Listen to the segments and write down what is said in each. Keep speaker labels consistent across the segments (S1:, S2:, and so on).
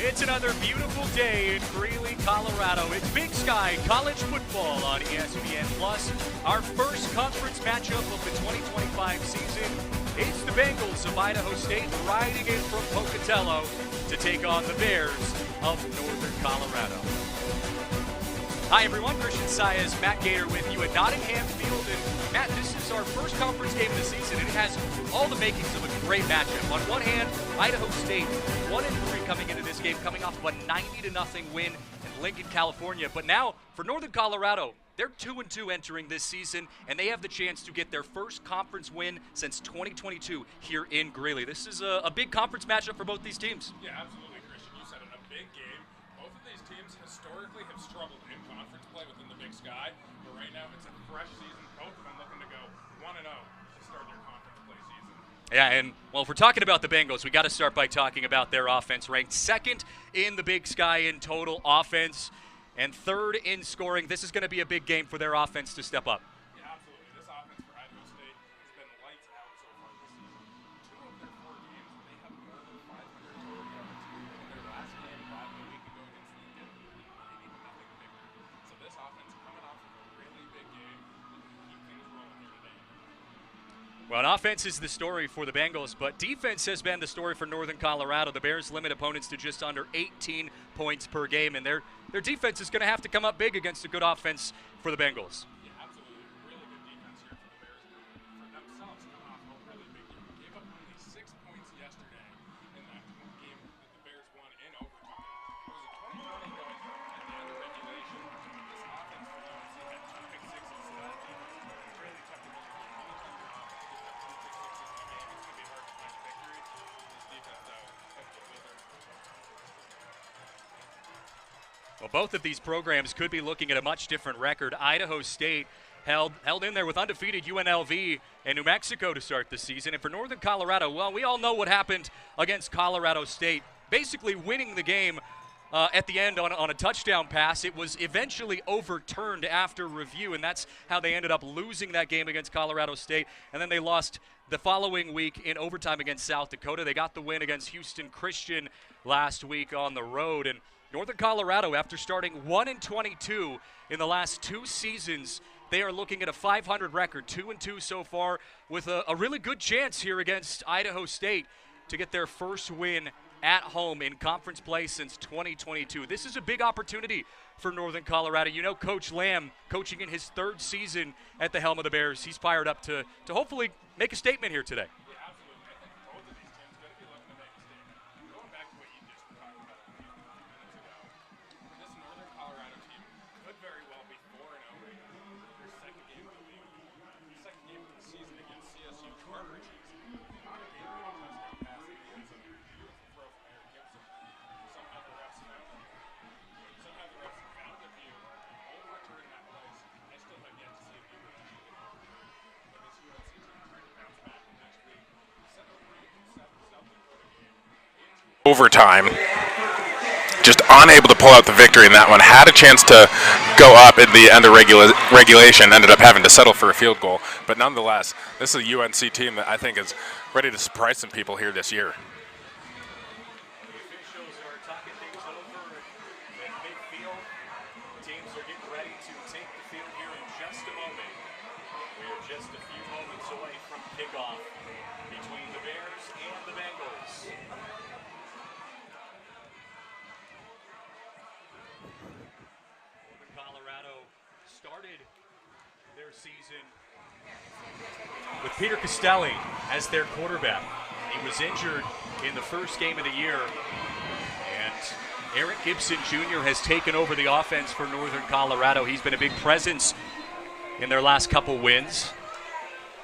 S1: It's another beautiful day in Greeley, Colorado. It's Big Sky College football on ESPN+. Our first conference matchup of the 2025 season. It's the Bengals of Idaho State riding in from Pocatello to take on the Bears of Northern Colorado. Hi everyone, Christian Saez, Matt Gator with you at Nottingham Field. And Matt, this is our first conference game of the season, and it has all the makings of a great matchup. On one hand, Idaho State 1-3 coming into this game, coming off of a 90-0 win in Lincoln, California. But now, for Northern Colorado, they're 2-2 entering this season, and they have the chance to get their first conference win since 2022 here in Greeley. This is a big conference matchup for both these teams.
S2: Yeah, absolutely, Christian. You said it, a big game. Both of these teams historically have struggled in conference play within the Big Sky, but right now it's a fresh season. Both of them looking to go 1-0 to start their conference play season.
S1: Yeah, and well, if we're talking about the Bengals, we got to start by talking about their offense, ranked second in the Big Sky in total offense and third in scoring. This is going to be a big game for their offense to step up.
S2: Yeah, absolutely. This offense for Idaho State has been lights out so far this season. 2 of their 4 games, they have more than 500 total yards. In their last game, a week ago against Lincoln, they needed nothing bigger. So this offense coming off of a really big game, keep things rolling here today.
S1: Well, offense is the story for the Bengals, but defense has been the story for Northern Colorado. The Bears limit opponents to just under 18 points per game, and their defense is going to have to come up big against a good offense for the Bengals.
S2: Yeah, absolutely. Really good defense here for the Bears. For themselves, coming off a really big game. Gave up only 6 points yesterday in that game that the Bears won in overtime. It was a 20-20 going at the end of regulation. This offense for UNC had 2 pick sixes, so that defense really kept them in the game. Anytime your offense gives up 2 pick sixes in a game, it's going to be hard to find a victory. This defense, though, kept it with her.
S1: Well, both of these programs could be looking at a much different record. Idaho State held in there with undefeated UNLV and New Mexico to start the season. And for Northern Colorado, well, we all know what happened against Colorado State, basically winning the game at the end on a touchdown pass. It was eventually overturned after review, and that's how they ended up losing that game against Colorado State. And then they lost the following week in overtime against South Dakota. They got the win against Houston Christian last week on the road. And Northern Colorado, after starting 1-22 in the last 2 seasons, they are looking at a 500 record, 2-2 so far, with a really good chance here against Idaho State to get their first win at home in conference play since 2022. This is a big opportunity for Northern Colorado. You know, Coach Lamb, coaching in his 3rd season at the helm of the Bears, he's fired up to hopefully make a statement here today.
S2: Yeah, absolutely. I think both of these teams going to be looking to make a statement. Going back to what you just talked about a few minutes ago, this Northern Colorado team could very well be 4-0 their second game of the season against CSU Carter Cheese. Not a game-winning touchdown pass at the end zone. Beautiful throw from Eric Gibson. Somehow the refs found the view, overturned that place. I still have yet to see a view with the cheating. But this UNC team trying to bounce back next week. Set a ranking South Dakota game into overtime. Just unable to pull out the victory in that one. Had a chance to go up in the end of regulation. Ended up having to settle for a field goal. But nonetheless, this is a UNC team that I think is ready to surprise some people here this year.
S1: The officials are talking things over at midfield. Teams are getting ready to take the field here in just a moment. We are just a few moments away from kickoff between the Bears and the Bengals. Northern Colorado started their season with Peter Costelli as their quarterback. He was injured in the first game of the year, and Eric Gibson Jr. has taken over the offense for Northern Colorado. He's been a big presence in their last couple wins,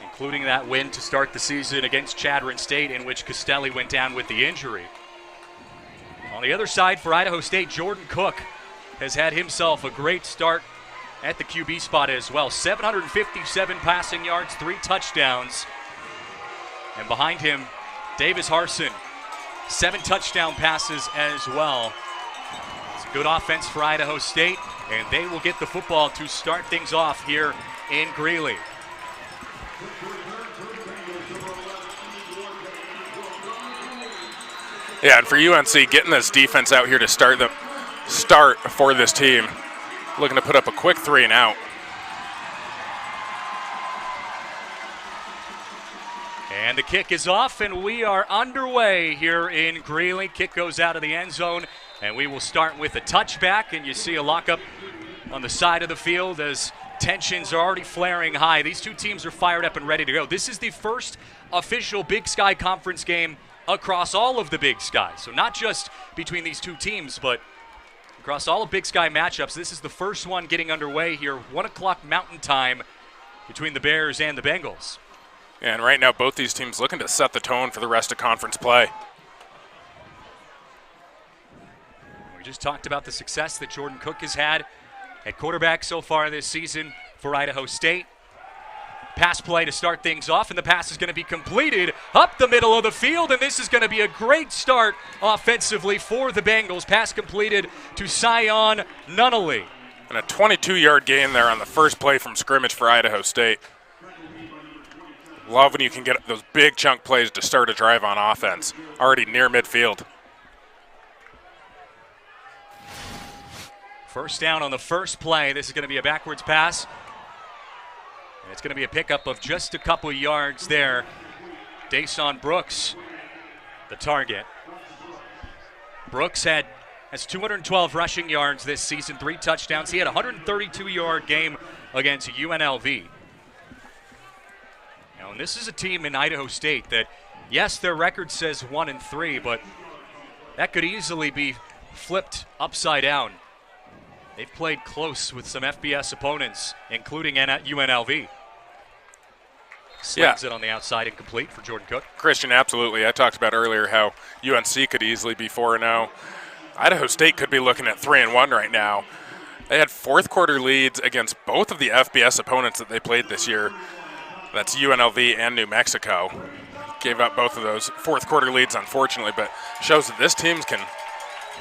S1: including that win to start the season against Chadron State, in which Costelli went down with the injury. On the other side for Idaho State, Jordan Cook has had himself a great start at the QB spot as well. 757 passing yards, 3 touchdowns. And behind him, Davis Harson, 7 touchdown passes as well. It's a good offense for Idaho State, and they will get the football to start things off here in Greeley.
S2: Yeah, and for UNC, getting this defense out here to start for this team, looking to put up a quick 3 and out.
S1: And the kick is off, and we are underway here in Greeley. Kick goes out of the end zone, and we will start with a touchback, and you see a lockup on the side of the field as tensions are already flaring high. These two teams are fired up and ready to go. This is the first official Big Sky Conference game across all of the Big Sky. So not just between these two teams, but across all of Big Sky matchups. This is the first one getting underway here, 1 o'clock Mountain Time between the Bears and the Bengals.
S2: And right now, both these teams looking to set the tone for the rest of conference play.
S1: We just talked about the success that Jordan Cook has had at quarterback so far this season for Idaho State. Pass play to start things off, and the pass is going to be completed up the middle of the field, and this is going to be a great start offensively for the Bengals. Pass completed to Sion Nunnally.
S2: And a 22-yard gain there on the first play from scrimmage for Idaho State. Love when you can get those big chunk plays to start a drive on offense, already near midfield.
S1: First down on the first play. This is going to be a backwards pass. And it's going to be a pickup of just a couple yards there. Dason Brooks, the target. Brooks has 212 rushing yards this season, 3 touchdowns. He had a 132-yard game against UNLV. Now, and this is a team in Idaho State that, yes, their record says 1-3, but that could easily be flipped upside down. They've played close with some FBS opponents, including UNLV. Slings it on the outside, incomplete for Jordan Cook.
S2: Christian, absolutely. I talked about earlier how UNC could easily be 4-0. Idaho State could be looking at 3-1 right now. They had fourth quarter leads against both of the FBS opponents that they played this year. That's UNLV and New Mexico. Gave up both of those fourth quarter leads, unfortunately, but shows that this team can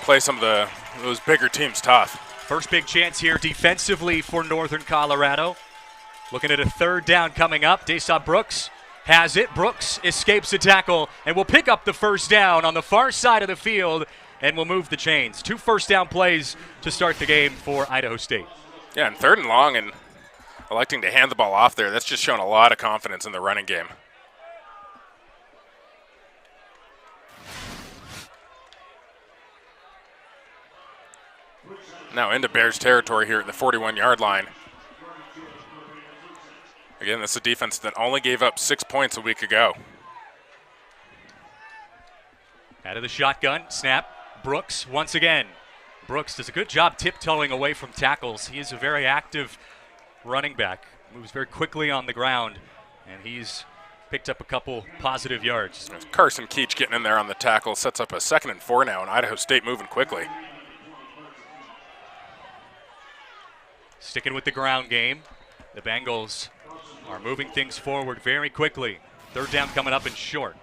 S2: play some of those bigger teams tough.
S1: First big chance here defensively for Northern Colorado. Looking at a third down coming up. Dason Brooks has it. Brooks escapes a tackle and will pick up the first down on the far side of the field and will move the chains. 2 first down plays to start the game for Idaho State.
S2: Yeah, and 3rd and long, and electing to hand the ball off there. That's just showing a lot of confidence in the running game. Now into Bears territory here at the 41-yard line. Again, this is a defense that only gave up 6 points a week ago.
S1: Out of the shotgun, snap, Brooks once again. Brooks does a good job tiptoeing away from tackles. He is a very active running back. Moves very quickly on the ground, and he's picked up a couple positive yards.
S2: There's Carson Keach getting in there on the tackle, sets up a 2nd and 4 now, and Idaho State moving quickly.
S1: Sticking with the ground game, the Bengals are moving things forward very quickly. 3rd down coming up and short.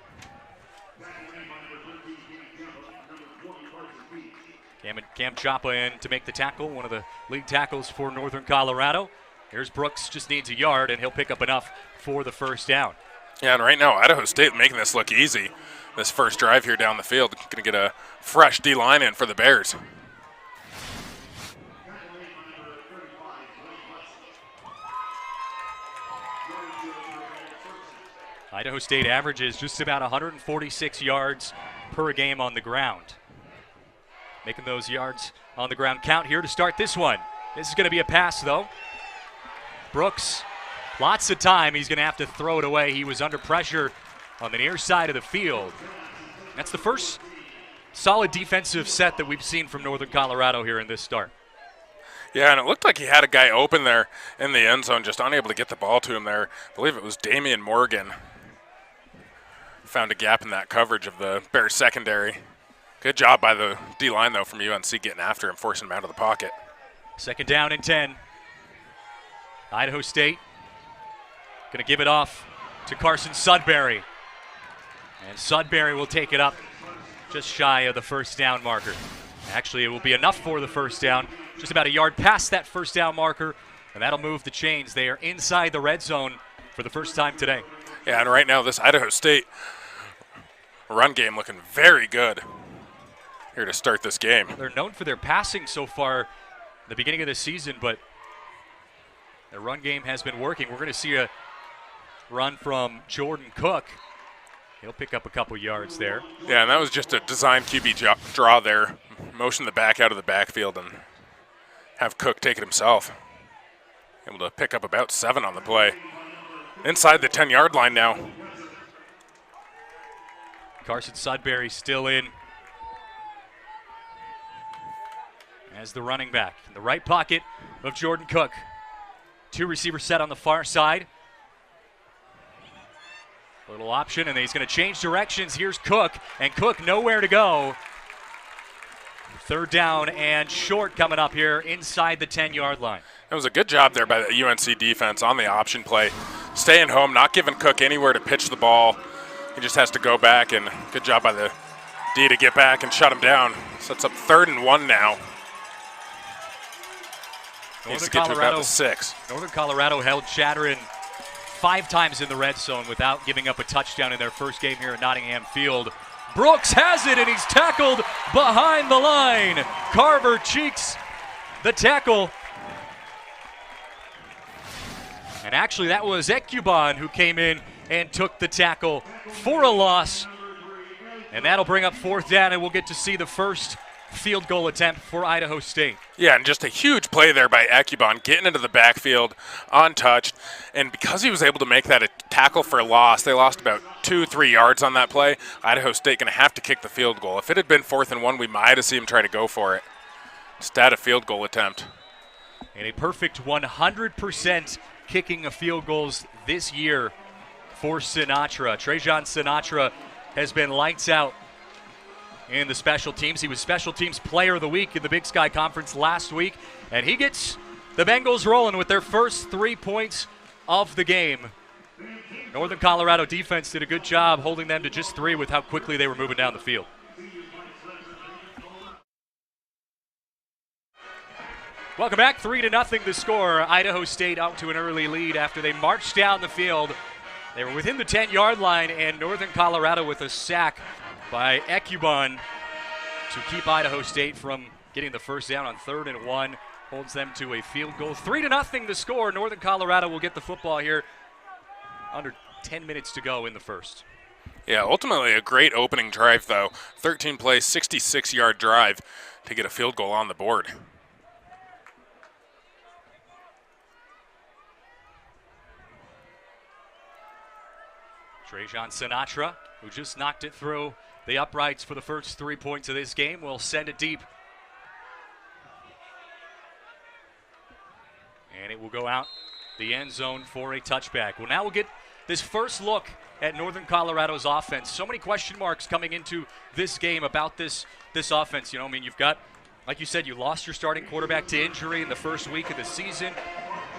S1: Cam Chapa in to make the tackle, one of the league tackles for Northern Colorado. Here's Brooks, just needs a yard, and he'll pick up enough for the first down.
S2: Yeah, and right now, Idaho State making this look easy. This first drive here down the field, going to get a fresh D-line in for the Bears.
S1: Idaho State averages just about 146 yards per game on the ground. Making those yards on the ground count here to start this one. This is going to be a pass, though. Brooks, lots of time. He's going to have to throw it away. He was under pressure on the near side of the field. That's the first solid defensive set that we've seen from Northern Colorado here in this start.
S2: Yeah, and it looked like he had a guy open there in the end zone, just unable to get the ball to him there. I believe it was Damian Morgan. Found a gap in that coverage of the Bears secondary. Good job by the D-line, though, from UNC getting after him, forcing him out of the pocket.
S1: 2nd down and 10. Idaho State going to give it off to Carson Sudbury. And Sudbury will take it up just shy of the first down marker. Actually, it will be enough for the first down, just about a yard past that first down marker, and that'll move the chains. They are inside the red zone for the first time today.
S2: Yeah, and right now this Idaho State run game looking very good. here to start this game.
S1: They're known for their passing so far in the beginning of the season, but their run game has been working. We're going to see a run from Jordan Cook. He'll pick up a couple yards there.
S2: Yeah, and that was just a design QB draw there. Motion the back out of the backfield and have Cook take it himself. Able to pick up about 7 on the play. Inside the 10-yard line now.
S1: Carson Sudbury still in as the running back. In the right pocket of Jordan Cook. 2 receivers set on the far side. Little option, and he's going to change directions. Here's Cook, and Cook nowhere to go. 3rd down and short coming up here inside the 10-yard line.
S2: It was a good job there by the UNC defense on the option play. Staying home, not giving Cook anywhere to pitch the ball. He just has to go back, and good job by the D to get back and shut him down. Sets up 3rd and 1 now. Needs to get to about the 6.
S1: Northern Colorado held Chatterin 5 times in the red zone without giving up a touchdown in their first game here at Nottingham Field. Brooks has it, and he's tackled behind the line. Carver cheeks the tackle. And actually, that was Ekuban who came in and took the tackle for a loss. And that'll bring up 4th down, and we'll get to see the first field goal attempt for Idaho State.
S2: Yeah, and just a huge play there by Ekuban, getting into the backfield, untouched. And because he was able to make that a tackle for a loss, they lost about 2-3 yards on that play. Idaho State going to have to kick the field goal. If it had been 4th and 1, we might have seen him try to go for it. Instead, a field goal attempt.
S1: And a perfect 100% kicking of field goals this year for Sinatra. Trajan Sinatra has been lights out in the special teams. He was Special Teams Player of the Week in the Big Sky Conference last week, and he gets the Bengals rolling with their first 3 points of the game. Northern Colorado defense did a good job holding them to just 3 with how quickly they were moving down the field. Welcome back. 3-0 the score. Idaho State out to an early lead after they marched down the field. They were within the 10-yard line, and Northern Colorado with a sack by Ekuban to keep Idaho State from getting the first down on 3rd and 1. Holds them to a field goal. 3-0 the score. Northern Colorado will get the football here. Under 10 minutes to go in the first.
S2: Yeah, ultimately a great opening drive, though. 13-play, 66-yard drive to get a field goal on the board.
S1: Trajan Sinatra, who just knocked it through the uprights for the first 3 points of this game, will send it deep. And it will go out the end zone for a touchback. Well, now we'll get this first look at Northern Colorado's offense. So many question marks coming into this game about this offense. You know, I mean, you've got, like you said, you lost your starting quarterback to injury in the first week of the season.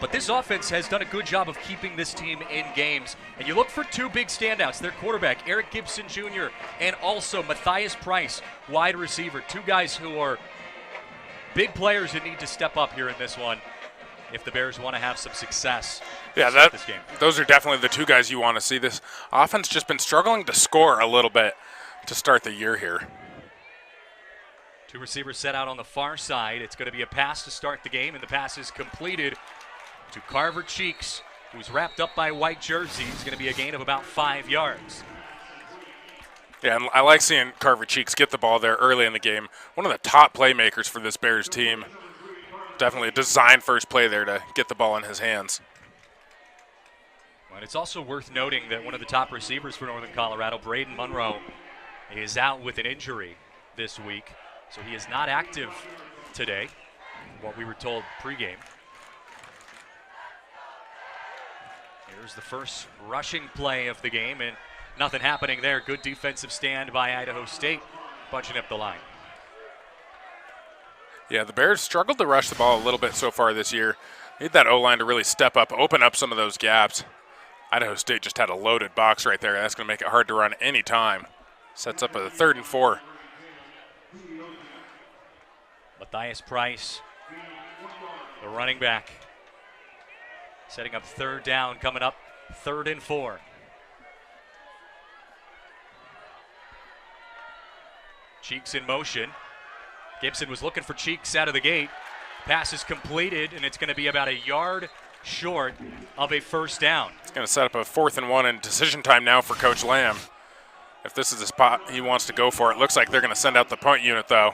S1: But this offense has done a good job of keeping this team in games. And you look for 2 big standouts. Their quarterback, Eric Gibson Jr., and also Matthias Price, wide receiver. 2 guys who are big players who need to step up here in this one if the Bears want to have some success.
S2: Yeah, this game. Those are definitely the 2 guys you want to see. This offense just been struggling to score a little bit to start the year here.
S1: 2 receivers set out on the far side. It's going to be a pass to start the game, and the pass is completed to Carver Cheeks, who's wrapped up by white jersey. It's going to be a gain of about 5 yards.
S2: Yeah, and I like seeing Carver Cheeks get the ball there early in the game. One of the top playmakers for this Bears team. Definitely a design first play there to get the ball in his hands.
S1: And it's also worth noting that one of the top receivers for Northern Colorado, Braden Monroe, is out with an injury this week. So he is not active today, what we were told pregame. Here's the first rushing play of the game, and nothing happening there. Good defensive stand by Idaho State, bunching up the line.
S2: Yeah, the Bears struggled to rush the ball a little bit so far this year. Need that O-line to really step up, open up some of those gaps. Idaho State just had a loaded box right there. That's going to make it hard to run any time. Sets up a 3rd and 4.
S1: Matthias Price, the running back, setting up 3rd down, coming up 3rd and 4. Cheeks in motion. Gibson was looking for Cheeks out of the gate. Pass is completed, and it's going to be about a yard short of a first down.
S2: It's going to set up a 4th and 1 and decision time now for Coach Lamb. If this is the spot he wants to go for, it looks like they're going to send out the punt unit, though.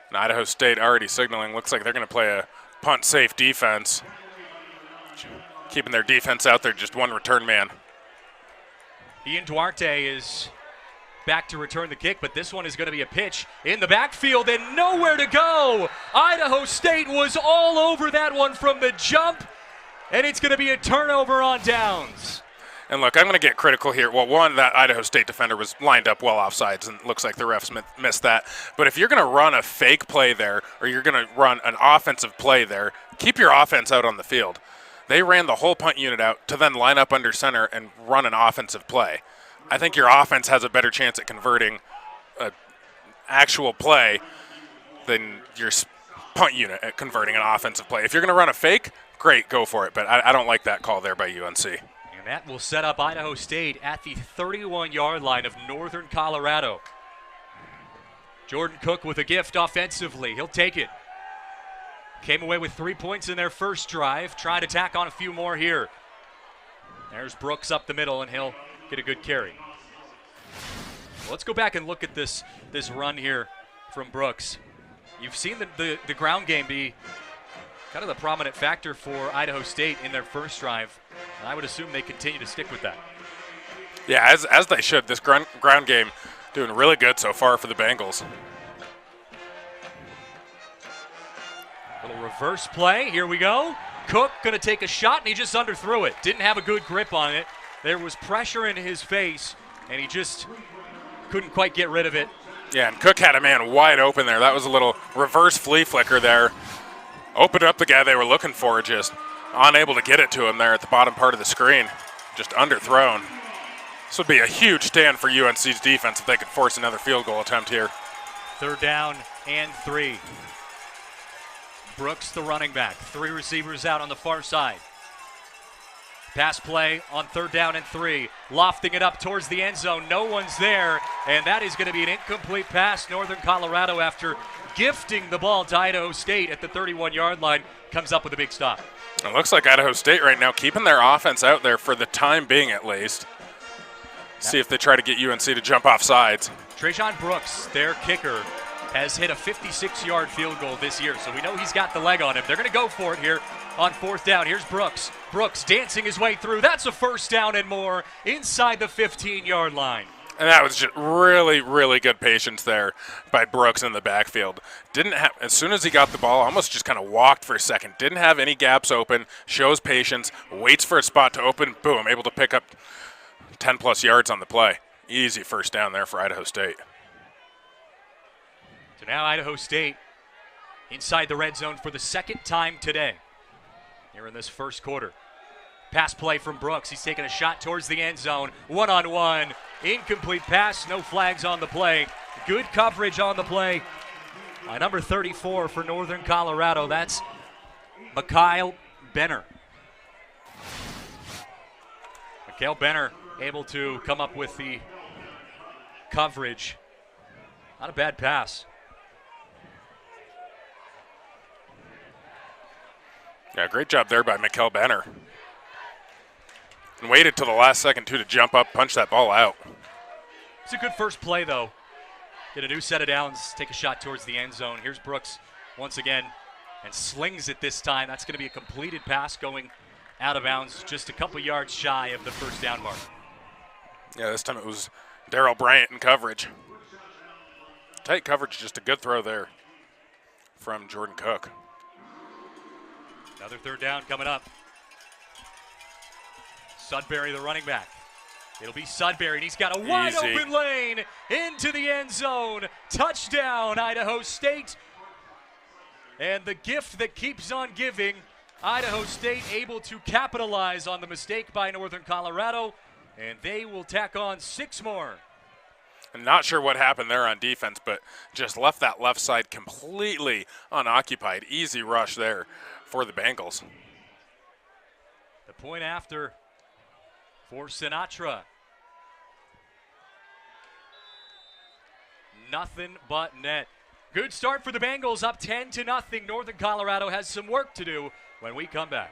S2: And Idaho State already signaling. Looks like they're going to play a punt-safe defense, keeping their defense out there, just one return man.
S1: Ian Duarte is back to return the kick, but this one is going to be a pitch in the backfield and nowhere to go. Idaho State was all over that one from the jump, and it's going to be a turnover on downs.
S2: And look, I'm going to get critical here. Well, one, that Idaho State defender was lined up well offsides, and it looks like the refs missed that. But if you're going to run a fake play there, or you're going to run an offensive play there, keep your offense out on the field. They ran the whole punt unit out to then line up under center and run an offensive play. I think your offense has a better chance at converting an actual play than your punt unit at converting an offensive play. If you're going to run a fake, great, go for it. But I don't like that call there by UNC.
S1: And that will set up Idaho State at the 31-yard line of Northern Colorado. Jordan Cook with a gift offensively. He'll take it. Came away with 3 points in their first drive. Trying to tack on a few more here. There's Brooks up the middle, and he'll get a good carry. Well, let's go back and look at this run here from Brooks. You've seen the ground game be kind of the prominent factor for Idaho State in their first drive, and I would assume they continue to stick with that.
S2: Yeah, as they should. This ground game doing really good so far for the Bengals.
S1: Little reverse play. Here we go. Cook going to take a shot, and he just underthrew it. Didn't have a good grip on it. There was pressure in his face, and he just couldn't quite get rid of it.
S2: Yeah, and Cook had a man wide open there. That was a little reverse flea flicker there. Opened up the guy they were looking for, just unable to get it to him there at the bottom part of the screen. Just underthrown. This would be a huge stand for UNC's defense if they could force another field goal attempt here.
S1: 3rd down and 3. Brooks, the running back. 3 receivers out on the far side. Pass play on 3rd down and 3. Lofting it up towards the end zone. No one's there, and that is going to be an incomplete pass. Northern Colorado, after gifting the ball to Idaho State at the 31-yard line, comes up with a big stop.
S2: It looks like Idaho State right now keeping their offense out there for the time being at least. See if they try to get UNC to jump off sides.
S1: Trajan Brooks, their kicker, has hit a 56-yard field goal this year, so we know he's got the leg on him. They're going to go for it here on 4th down. Here's Brooks. Brooks dancing his way through. That's a first down and more inside the 15-yard line.
S2: And that was just really, really good patience there by Brooks in the backfield. Didn't have, as soon as he got the ball, almost just kind of walked for a second. Didn't have any gaps open, shows patience, waits for a spot to open, boom, able to pick up 10-plus yards on the play. Easy first down there for Idaho State.
S1: So now Idaho State inside the red zone for the second time today here in this first quarter. Pass play from Brooks. He's taking a shot towards the end zone. One-on-one. Incomplete pass. No flags on the play. Good coverage on the play by number 34 for Northern Colorado. That's Mikhail Benner. Mikhail Benner able to come up with the coverage. Not a bad pass.
S2: Yeah, great job there by Mikhail Benner. And waited till the last second, too, to jump up, punch that ball out.
S1: It's a good first play, though. Get a new set of downs, take a shot towards the end zone. Here's Brooks once again and slings it this time. That's going to be a completed pass going out of bounds, just a couple yards shy of the first down mark.
S2: Yeah, this time it was Darrell Bryant in coverage. Tight coverage, just a good throw there from Jordan Cook.
S1: Another 3rd down coming up. Sudbury, the running back. It'll be Sudbury, and he's got a wide open lane into the end zone. Touchdown, Idaho State. And the gift that keeps on giving, Idaho State able to capitalize on the mistake by Northern Colorado, and they will tack on 6 more.
S2: I'm not sure what happened there on defense, but just left that left side completely unoccupied. Easy rush there for the Bengals.
S1: The point after for Sinatra. Nothing but net. Good start for the Bengals, up 10-0. Northern Colorado has some work to do when we come back.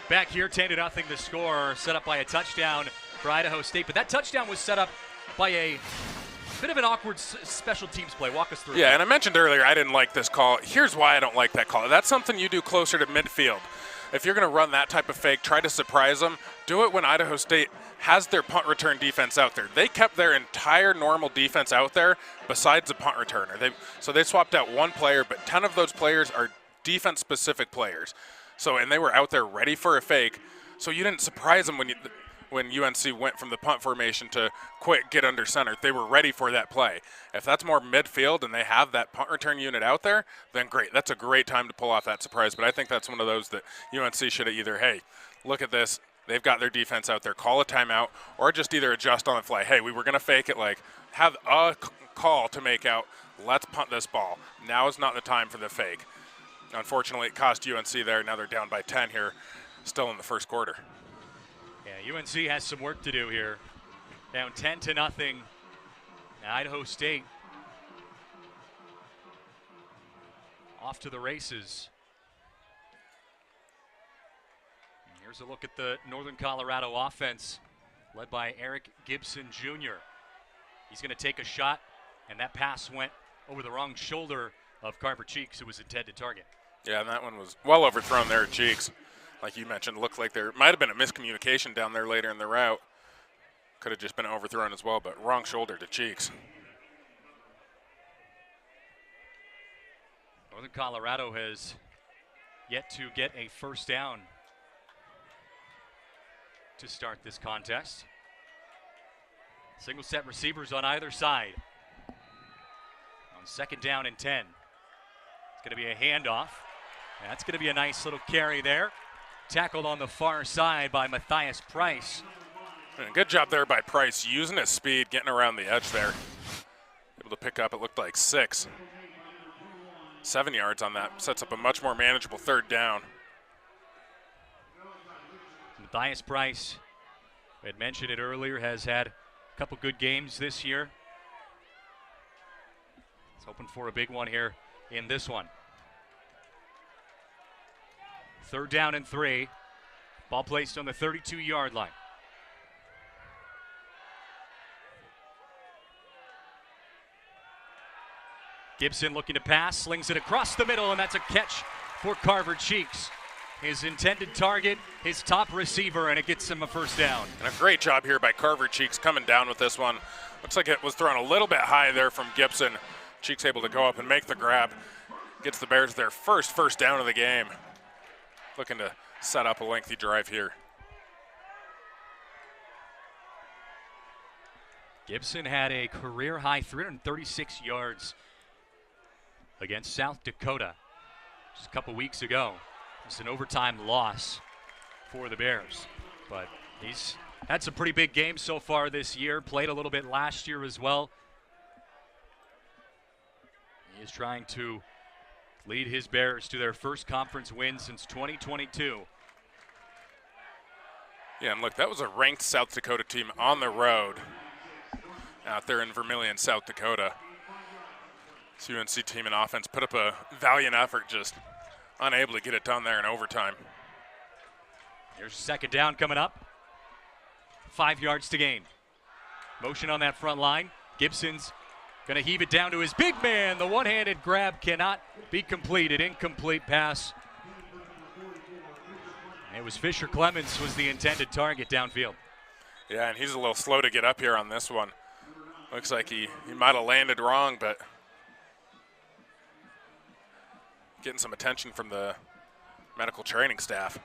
S1: Back here, 10-0 the score, set up by a touchdown for Idaho State. But that touchdown was set up by a bit of an awkward special teams play. Walk us through it.
S2: Yeah, and I mentioned earlier I didn't like this call. Here's why I don't like that call. That's something you do closer to midfield. If you're going to run that type of fake, try to surprise them, do it when Idaho State has their punt return defense out there. They kept their entire normal defense out there besides the punt returner. So they swapped out one player, but 10 of those players are defense-specific players. And they were out there ready for a fake, so you didn't surprise them when UNC went from the punt formation to get under center. They were ready for that play. If that's more midfield and they have that punt return unit out there, then great. That's a great time to pull off that surprise. But I think that's one of those that UNC should have either, hey, look at this, they've got their defense out there, call a timeout, or just either adjust on the fly. Hey, we were going to fake it, have a call to make out, let's punt this ball. Now is not the time for the fake. Unfortunately, it cost UNC there. Now they're down by 10 here, still in the first quarter.
S1: Yeah, UNC has some work to do here. Down 10-0. Idaho State off to the races. And here's a look at the Northern Colorado offense, led by Eric Gibson Jr. He's going to take a shot, and that pass went over the wrong shoulder of Carver Cheeks, who was intended target.
S2: Yeah, and that one was well overthrown there at Cheeks. Like you mentioned, looked like there might have been a miscommunication down there later in the route. Could have just been overthrown as well, but wrong shoulder to Cheeks.
S1: Northern Colorado has yet to get a first down to start this contest. Single set receivers on either side. On 2nd down and 10. It's going to be a handoff. And that's going to be a nice little carry there. Tackled on the far side by Matthias Price.
S2: And good job there by Price, using his speed, getting around the edge there. Able to pick up, it looked like 6. 7 yards on that. Sets up a much more manageable 3rd down.
S1: Matthias Price, I had mentioned it earlier, has had a couple good games this year. He's hoping for a big one here in this one. 3rd down and 3. Ball placed on the 32-yard line. Gibson looking to pass, slings it across the middle, and that's a catch for Carver Cheeks. His intended target, his top receiver, and it gets him a first down.
S2: And a great job here by Carver Cheeks coming down with this one. Looks like it was thrown a little bit high there from Gibson. Cheeks able to go up and make the grab. Gets the Bears their first down of the game. Looking to set up a lengthy drive here.
S1: Gibson had a career-high 336 yards against South Dakota just a couple weeks ago. It's an overtime loss for the Bears. But he's had some pretty big games so far this year, played a little bit last year as well. He is trying to lead his Bears to their first conference win since 2022.
S2: Yeah, and look, that was a ranked South Dakota team on the road out there in Vermillion, South Dakota. This UNC team in offense put up a valiant effort, just unable to get it done there in overtime.
S1: Here's 2nd down coming up. 5 yards to gain. Motion on that front line. Gibson's going to heave it down to his big man. The one-handed grab cannot be completed. Incomplete pass. It was Fisher Clemens was the intended target downfield.
S2: Yeah, and he's a little slow to get up here on this one. Looks like he might have landed wrong, but getting some attention from the medical training staff.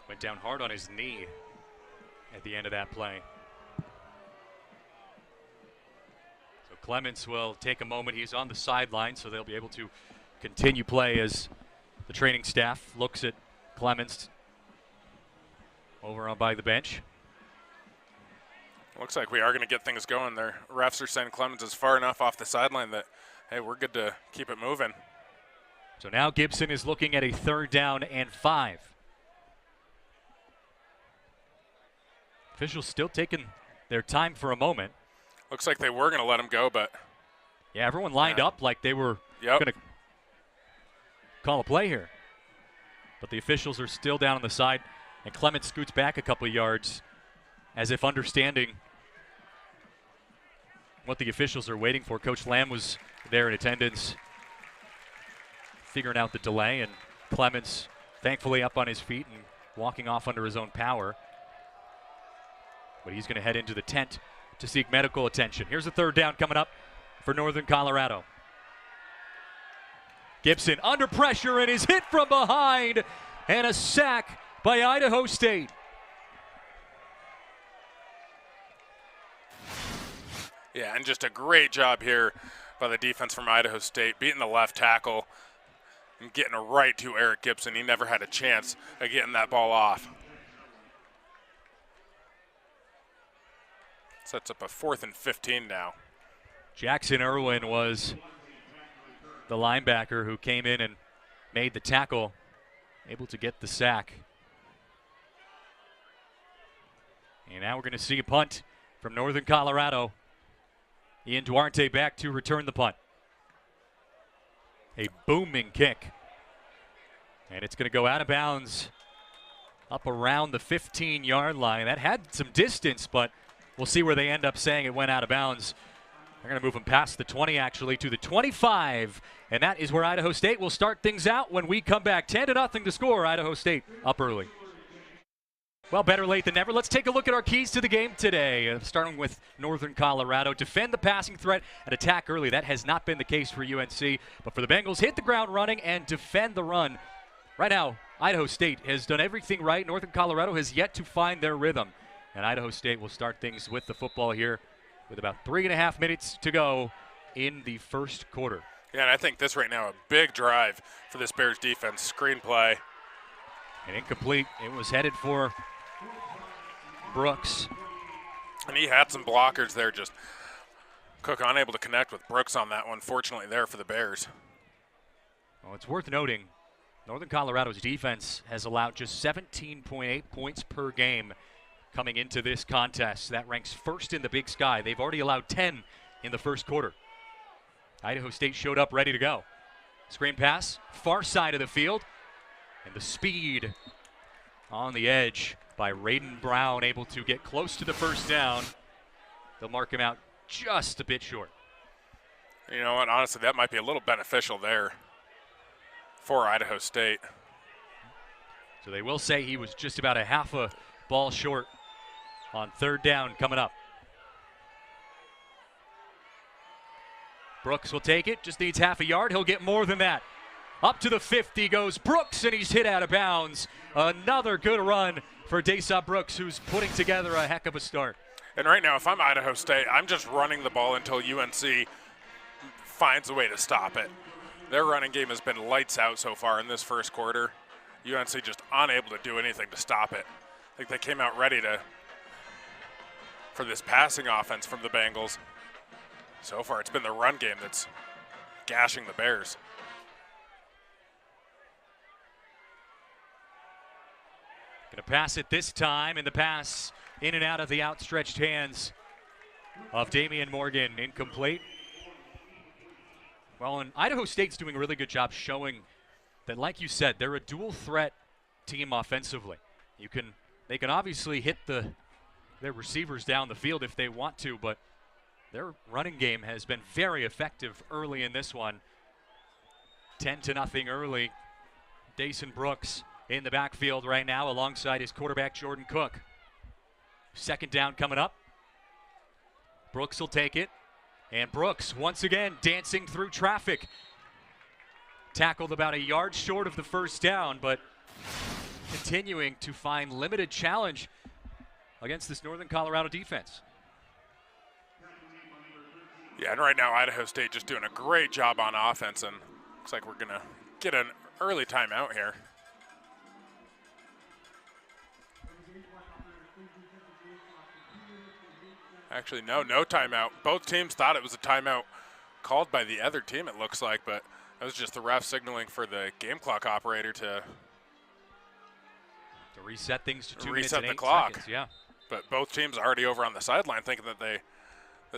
S1: Went down hard on his knee at the end of that play. So Clemens will take a moment. He's on the sideline, so they'll be able to continue play as the training staff looks at Clemens over on by the bench.
S2: Looks like we are going to get things going there. Refs are saying Clemens is far enough off the sideline that, hey, we're good to keep it moving.
S1: So now Gibson is looking at a 3rd down and 5. Officials still taking their time for a moment.
S2: Looks like they were going to let him go, but
S1: yeah, everyone lined up like they were going to call a play here. But the officials are still down on the side, and Clement scoots back a couple of yards as if understanding what the officials are waiting for. Coach Lamb was there in attendance, figuring out the delay, and Clements thankfully up on his feet and walking off under his own power. But he's going to head into the tent to seek medical attention. Here's a third down coming up for Northern Colorado. Gibson under pressure and is hit from behind, and a sack by Idaho State.
S2: Yeah, and just a great job here by the defense from Idaho State, beating the left tackle and getting it right to Eric Gibson. He never had a chance of getting that ball off. Sets up a 4th and 15 now.
S1: Jackson Irwin was the linebacker who came in and made the tackle, able to get the sack. And now we're going to see a punt from Northern Colorado. Ian Duarte back to return the punt. A booming kick. And it's going to go out of bounds up around the 15-yard line. That had some distance, but we'll see where they end up saying it went out of bounds. They're going to move him past the 20, actually, to the 25. And that is where Idaho State will start things out when we come back. 10-0 to score. Idaho State up early. Well, better late than never. Let's take a look at our keys to the game today. Starting with Northern Colorado. Defend the passing threat and attack early. That has not been the case for UNC. But for the Bengals, hit the ground running and defend the run. Right now, Idaho State has done everything right. Northern Colorado has yet to find their rhythm. And Idaho State will start things with the football here with about 3.5 minutes to go in the first quarter.
S2: Yeah, and I think this right now, a big drive for this Bears defense. Screenplay.
S1: And incomplete. It was headed for Brooks.
S2: And he had some blockers there. Just Cook unable to connect with Brooks on that one. Fortunately there for the Bears.
S1: Well, it's worth noting, Northern Colorado's defense has allowed just 17.8 points per game coming into this contest. That ranks first in the Big Sky. They've already allowed 10 in the first quarter. Idaho State showed up ready to go. Screen pass, far side of the field, and the speed on the edge by Raiden Brown, able to get close to the first down. They'll mark him out just a bit short.
S2: You know what, honestly, that might be a little beneficial there for Idaho State.
S1: So they will say he was just about a half a ball short on third down coming up. Brooks will take it, just needs half a yard. He'll get more than that. Up to the 50 goes Brooks, and he's hit out of bounds. Another good run for Dayshawn Brooks, who's putting together a heck of a start.
S2: And right now, if I'm Idaho State, I'm just running the ball until UNC finds a way to stop it. Their running game has been lights out so far in this first quarter. UNC just unable to do anything to stop it. I think they came out ready for this passing offense from the Bengals. So far, it's been the run game that's gashing the Bears.
S1: Going to pass it this time, and the pass in and out of the outstretched hands of Damian Morgan, incomplete. Well, and Idaho State's doing a really good job showing that, like you said, they're a dual threat team offensively. They can obviously hit their receivers down the field if they want to, but their running game has been very effective early in this one. 10-0 early. Dayshawn Brooks in the backfield right now alongside his quarterback Jordan Cook. Second down coming up. Brooks will take it. And Brooks once again dancing through traffic. Tackled about a yard short of the first down, but continuing to find limited challenge against this Northern Colorado defense.
S2: Yeah, and right now Idaho State just doing a great job on offense, and looks like we're going to get an early timeout here. Actually, no timeout. Both teams thought it was a timeout called by the other team, it looks like, but that was just the ref signaling for the game clock operator to
S1: reset things to 2
S2: reset
S1: minutes and
S2: the
S1: 8
S2: clock.
S1: seconds, yeah.
S2: but both teams already over on the sideline thinking that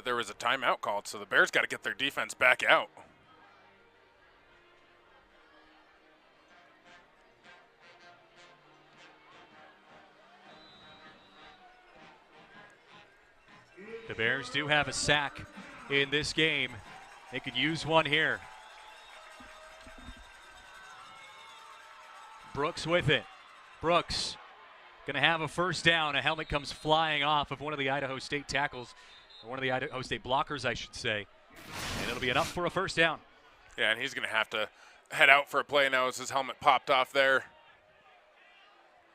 S2: there was a timeout called. So the Bears got to get their defense back out.
S1: The Bears do have a sack in this game. They could use one here. Brooks with it. Brooks going to have a first down. A helmet comes flying off of one of the Idaho State tackles, or one of the Idaho State blockers, I should say. And it'll be enough for a first down.
S2: Yeah, and he's going to have to head out for a play now as his helmet popped off there.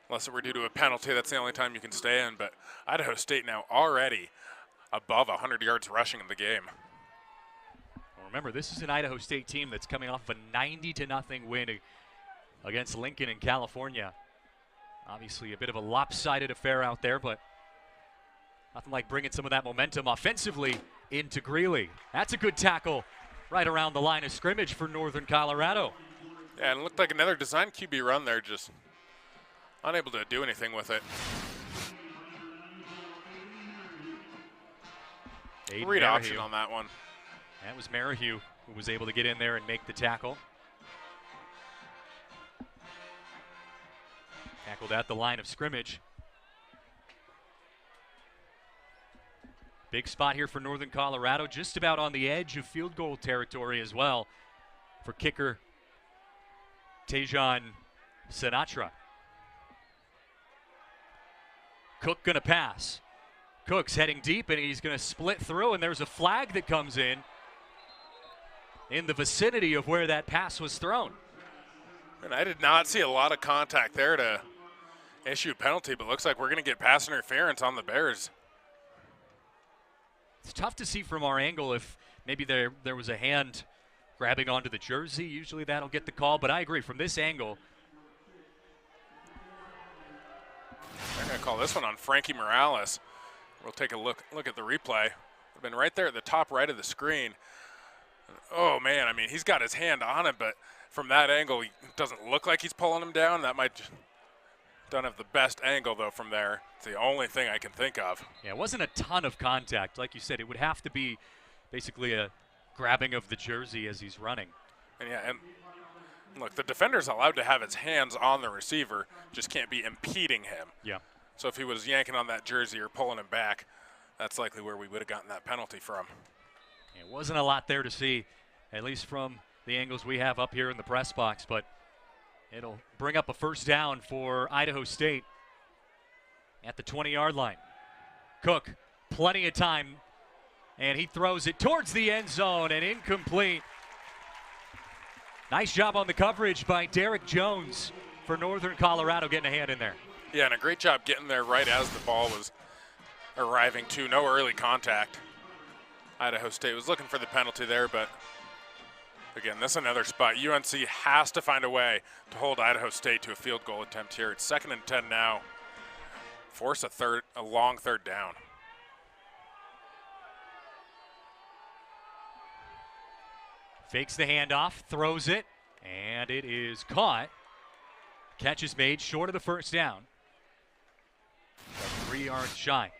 S2: Unless it were due to a penalty, that's the only time you can stay in. But Idaho State now already above 100 yards rushing in the game.
S1: Well, remember, this is an Idaho State team that's coming off of a 90-0 win against Lincoln in California. Obviously a bit of a lopsided affair out there, but nothing like bringing some of that momentum offensively into Greeley. That's a good tackle right around the line of scrimmage for Northern Colorado.
S2: Yeah, and it looked like another design QB run there, just unable to do anything with it. Read option on that one.
S1: That was Merrihew who was able to get in there and make the tackle. Tackled at the line of scrimmage. Big spot here for Northern Colorado, just about on the edge of field goal territory as well for kicker Tejan Sinatra. Cook gonna pass. Cook's heading deep and he's gonna split through, and there's a flag that comes in the vicinity of where that pass was thrown.
S2: And I did not see a lot of contact there to issue a penalty, but looks like we're gonna get pass interference on the Bears.
S1: It's tough to see from our angle if maybe there was a hand grabbing onto the jersey. Usually that'll get the call, but I agree from this angle.
S2: They're gonna call this one on Frankie Morales. We'll take a look at the replay. I've been right there at the top right of the screen. Oh man, I mean, he's got his hand on it, but from that angle, it doesn't look like he's pulling him down. That might don't have the best angle though from there. It's the only thing I can think of.
S1: Yeah, it wasn't a ton of contact. Like you said, it would have to be basically a grabbing of the jersey as he's running.
S2: And yeah, and look, the defender's allowed to have his hands on the receiver, just can't be impeding him.
S1: Yeah.
S2: So if he was yanking on that jersey or pulling him back, that's likely where we would have gotten that penalty from.
S1: It wasn't a lot there to see, at least from the angles we have up here in the press box, but it'll bring up a first down for Idaho State at the 20-yard line. Cook, plenty of time, and he throws it towards the end zone and incomplete. Nice job on the coverage by Derek Jones for Northern Colorado, getting a hand in there.
S2: Yeah, and a great job getting there right as the ball was arriving too. No early contact. Idaho State was looking for the penalty there, but again, this is another spot. UNC has to find a way to hold Idaho State to a field goal attempt here. It's 2nd and 10 now. Force a long third down.
S1: Fakes the handoff, throws it, and it is caught. Catch is made short of the first down. 3 yards shy.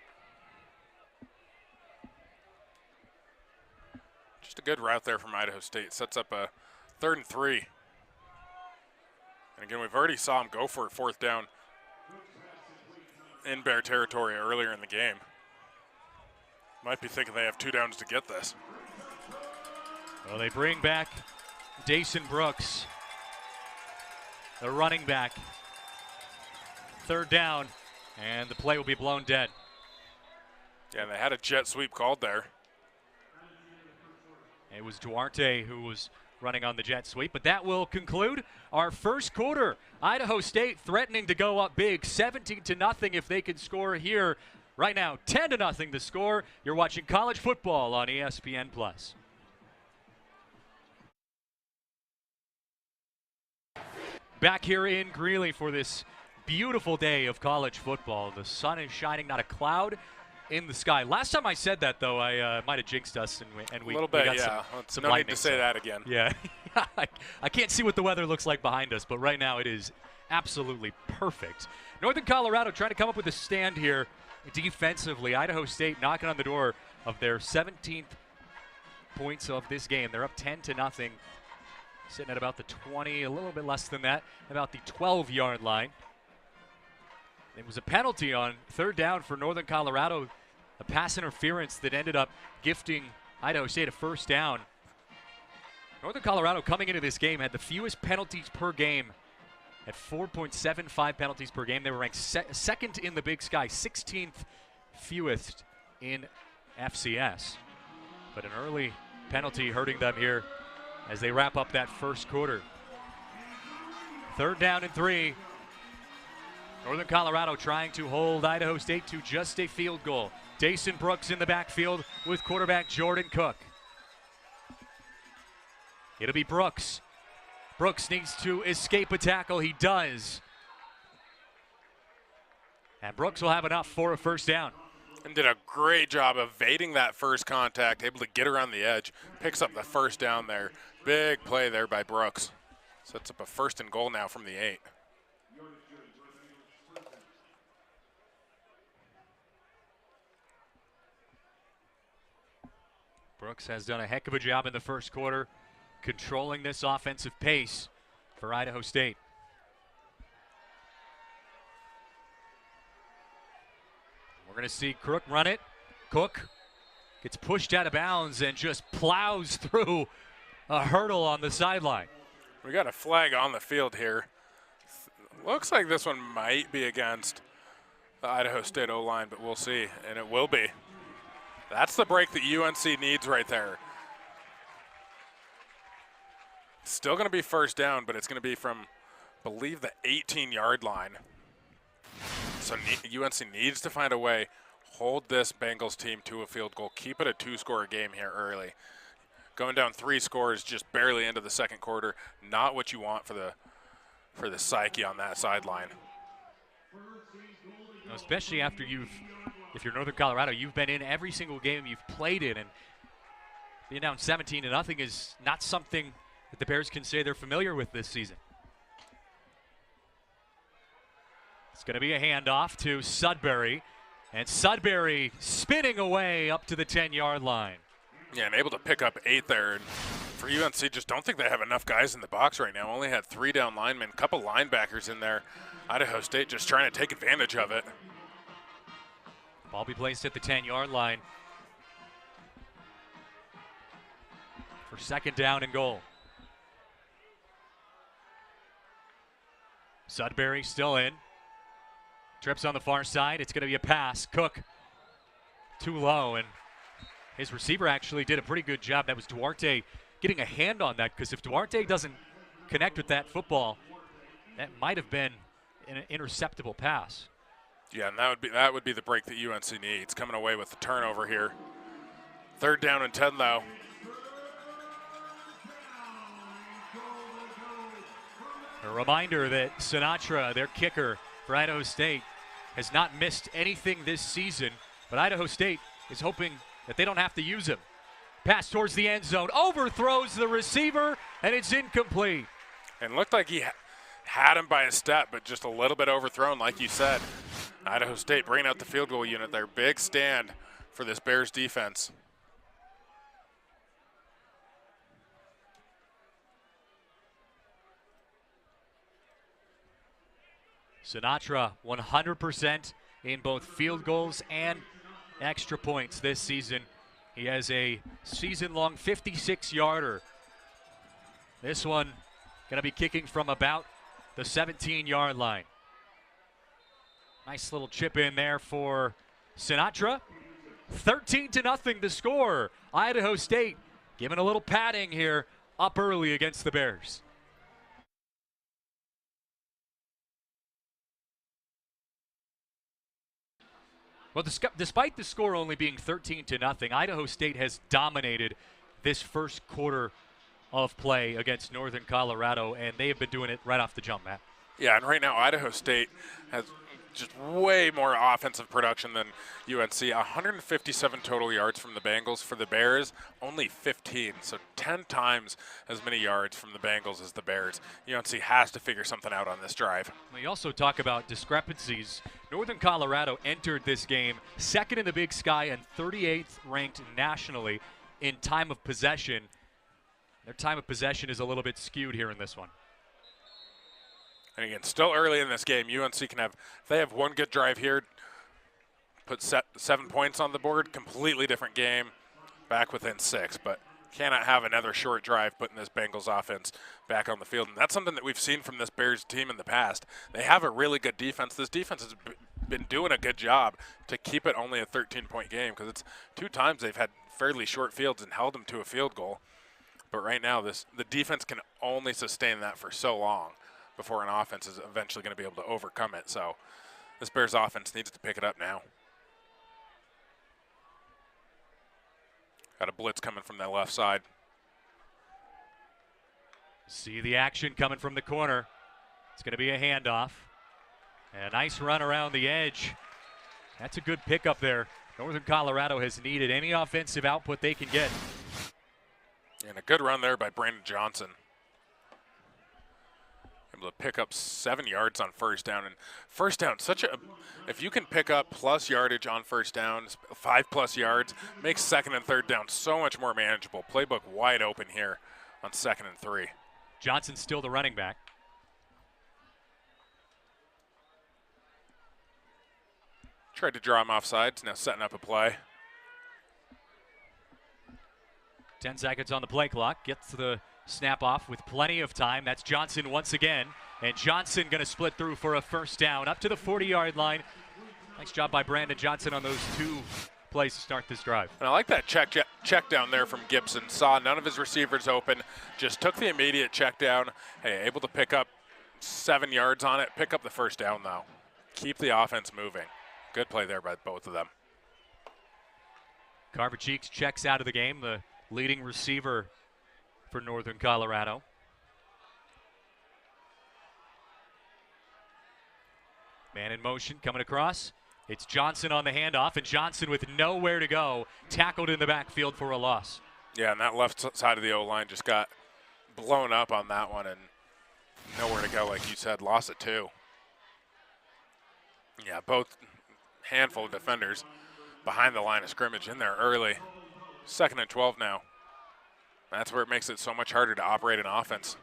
S2: Just a good route there from Idaho State. Sets up a 3rd and 3. And again, we've already saw him go for a 4th down in Bear territory earlier in the game. Might be thinking they have 2 downs to get this.
S1: Well, they bring back Dason Brooks, the running back. 3rd down, and the play will be blown dead.
S2: Yeah, and they had a jet sweep called there.
S1: It was Duarte who was running on the jet sweep, but that will conclude our first quarter. Idaho State threatening to go up big, 17-0 if they can score here. Right now, 10-0 the score. You're watching college football on ESPN+. Back here in Greeley for this beautiful day of college football. The sun is shining, not a cloud in the sky. Last time I said that, though, I might have jinxed us, and we
S2: a little bit,
S1: got
S2: yeah.
S1: some
S2: no
S1: lightning.
S2: need to say that again.
S1: Yeah, I can't see what the weather looks like behind us, but right now it is absolutely perfect. Northern Colorado trying to come up with a stand here defensively. Idaho State knocking on the door of their 17th points of this game. They're up 10-0, sitting at about the 20, a little bit less than that, about the 12-yard line. It was a penalty on third down for Northern Colorado, a pass interference that ended up gifting Idaho State a first down. Northern Colorado coming into this game had the fewest penalties per game at 4.75 penalties per game. They were ranked second in the Big Sky, 16th fewest in FCS. But an early penalty hurting them here as they wrap up that first quarter. Third down and 3. Northern Colorado trying to hold Idaho State to just a field goal. Dason Brooks in the backfield with quarterback Jordan Cook. It'll be Brooks. Brooks needs to escape a tackle. He does. And Brooks will have enough for a first down.
S2: And did a great job evading that first contact, able to get around the edge, picks up the first down there. Big play there by Brooks. Sets up a 1st and goal now from the 8.
S1: Brooks has done a heck of a job in the first quarter controlling this offensive pace for Idaho State. We're going to see Cook run it. Cook gets pushed out of bounds and just plows through a hurdle on the sideline.
S2: We got a flag on the field here. Looks like this one might be against the Idaho State O-line, but we'll see, and it will be. That's the break that UNC needs right there. Still going to be first down, but it's going to be from, I believe, the 18-yard line. So UNC needs to find a way, hold this Bengals team to a field goal, keep it a 2-score game here early. Going down 3 scores just barely into the second quarter, not what you want for the psyche on that sideline.
S1: Especially after if you're Northern Colorado, you've been in every single game you've played in, and being down 17-0 is not something that the Bears can say they're familiar with this season. It's going to be a handoff to Sudbury, and Sudbury spinning away up to the 10-yard line.
S2: Yeah, and able to pick up 8 there. And for UNC, just don't think they have enough guys in the box right now. Only had 3 down linemen, a couple linebackers in there. Idaho State just trying to take advantage of it.
S1: Ball be placed at the 10-yard line for second down and goal. Sudbury still in. Trips on the far side. It's going to be a pass. Cook too low, and his receiver actually did a pretty good job. That was Duarte getting a hand on that, because if Duarte doesn't connect with that football, that might have been an interceptable pass.
S2: Yeah, and that would be the break that UNC needs, coming away with the turnover here. Third down and 10, though.
S1: A reminder that Sinatra, their kicker for Idaho State, has not missed anything this season, but Idaho State is hoping that they don't have to use him. Pass towards the end zone, overthrows the receiver, and it's incomplete.
S2: And looked like he had him by a step, but just a little bit overthrown, like you said. Idaho State bringing out the field goal unit there. Big stand for this Bears defense.
S1: Sinatra 100% in both field goals and extra points this season. He has a season-long 56-yarder. This one going to be kicking from about the 17-yard line. Nice little chip in there for Sinatra. 13-0 the score. Idaho State giving a little padding here up early against the Bears. Well, despite the score only being 13-0, Idaho State has dominated this first quarter of play against Northern Colorado, and they have been doing it right off the jump, Matt.
S2: Yeah, and right now Idaho State has just way more offensive production than UNC. 157 total yards from the Bengals. For the Bears, only 15. So 10 times as many yards from the Bengals as the Bears. UNC has to figure something out on this drive.
S1: We also talk about discrepancies. Northern Colorado entered this game second in the Big Sky and 38th ranked nationally in time of possession. Their time of possession is a little bit skewed here in this one.
S2: And again, still early in this game, UNC can have, if they have one good drive here, put 7 points on the board, completely different game, back within 6. But cannot have another short drive putting this Bengals offense back on the field. And that's something that we've seen from this Bears team in the past. They have a really good defense. This defense has been doing a good job to keep it only a 13-point game, because it's 2 times they've had fairly short fields and held them to a field goal. But right now, the defense can only sustain that for so long before an offense is eventually going to be able to overcome it. So this Bears offense needs to pick it up now. Got a blitz coming from that left side.
S1: See the action coming from the corner. It's going to be a handoff. And a nice run around the edge. That's a good pickup there. Northern Colorado has needed any offensive output they can get.
S2: And a good run there by Brandon Johnson. Able to pick up 7 yards on first down. And first down, if you can pick up plus yardage on first down, 5+ yards, makes second and third down so much more manageable. Playbook wide open here on 2nd and 3.
S1: Johnson's still the running back.
S2: Tried to draw him off sides, now setting up a play.
S1: 10 seconds on the play clock. Gets the snap off with plenty of time. That's Johnson once again. And Johnson going to split through for a first down up to the 40-yard line. Nice job by Brandon Johnson on those 2 plays to start this drive.
S2: And I like that check down there from Gibson. Saw none of his receivers open, just took the immediate check down. Hey, able to pick up 7 yards on it. Pick up the first down, though. Keep the offense moving. Good play there by both of them.
S1: Carver Cheeks checks out of the game, the leading receiver for Northern Colorado. Man in motion coming across. It's Johnson on the handoff, and Johnson with nowhere to go, tackled in the backfield for a loss.
S2: Yeah, and that left side of the O-line just got blown up on that one, and nowhere to go, like you said. Lost it too. Yeah, both handful of defenders behind the line of scrimmage in there early. 2nd and 12 now. That's where it makes it so much harder to operate an offense.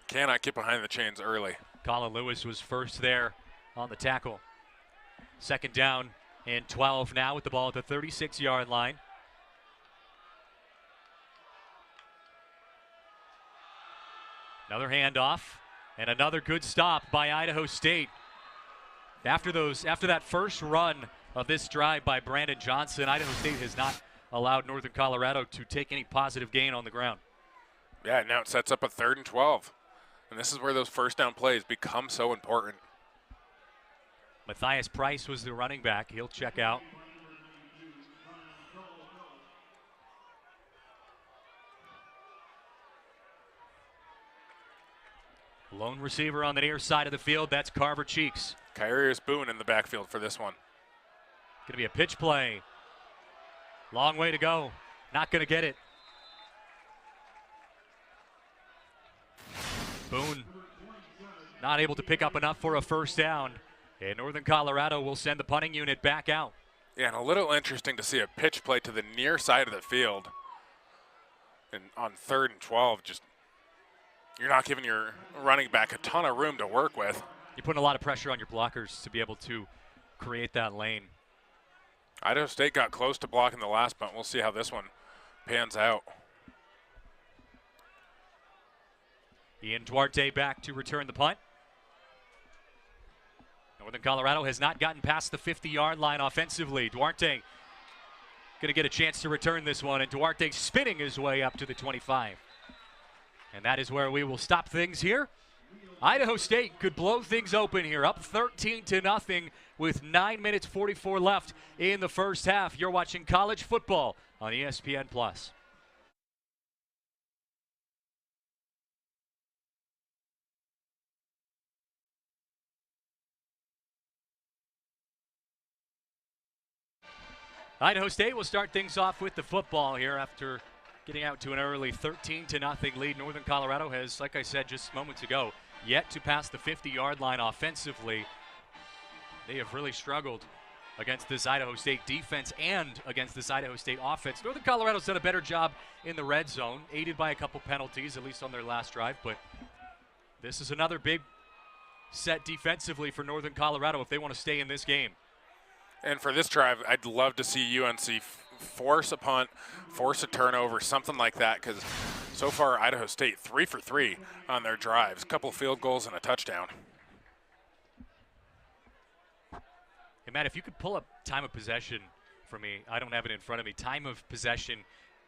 S2: Cannot get behind the chains early.
S1: Colin Lewis was first there on the tackle. 2nd down and 12 now with the ball at the 36-yard line. Another handoff and another good stop by Idaho State. After that first run of this drive by Brandon Johnson, Idaho State has not allowed Northern Colorado to take any positive gain on the ground.
S2: Yeah, now it sets up a 3rd and 12. And this is where those first down plays become so important.
S1: Matthias Price was the running back. He'll check out. Lone receiver on the near side of the field, that's Carver Cheeks.
S2: Kyrios Boone in the backfield for this one.
S1: Going to be a pitch play. Long way to go. Not going to get it. Boone not able to pick up enough for a first down. And Northern Colorado will send the punting unit back out.
S2: Yeah, and a little interesting to see a pitch play to the near side of the field. And on 3rd and 12, just you're not giving your running back a ton of room to work with.
S1: You're putting a lot of pressure on your blockers to be able to create that lane.
S2: Idaho State got close to blocking the last punt. We'll see how this one pans out.
S1: Ian Duarte back to return the punt. Northern Colorado has not gotten past the 50-yard line offensively. Duarte going to get a chance to return this one, and Duarte spinning his way up to the 25. And that is where we will stop things here. Idaho State could blow things open here, up 13-0 with 9 minutes 44 left in the first half. You're watching college football on ESPN+. Idaho State will start things off with the football here after getting out to an early 13-0 lead. Northern Colorado has, like I said just moments ago, yet to pass the 50-yard line offensively. They have really struggled against this Idaho State defense and against this Idaho State offense. Northern Colorado's done a better job in the red zone, aided by a couple penalties, at least on their last drive. But this is another big set defensively for Northern Colorado if they want to stay in this game.
S2: And for this drive, I'd love to see UNC force a punt, force a turnover, something like that, because so far Idaho State 3 for 3 on their drives, a couple field goals and a touchdown.
S1: Hey, Matt, if you could pull up time of possession for me. I don't have it in front of me. Time of possession.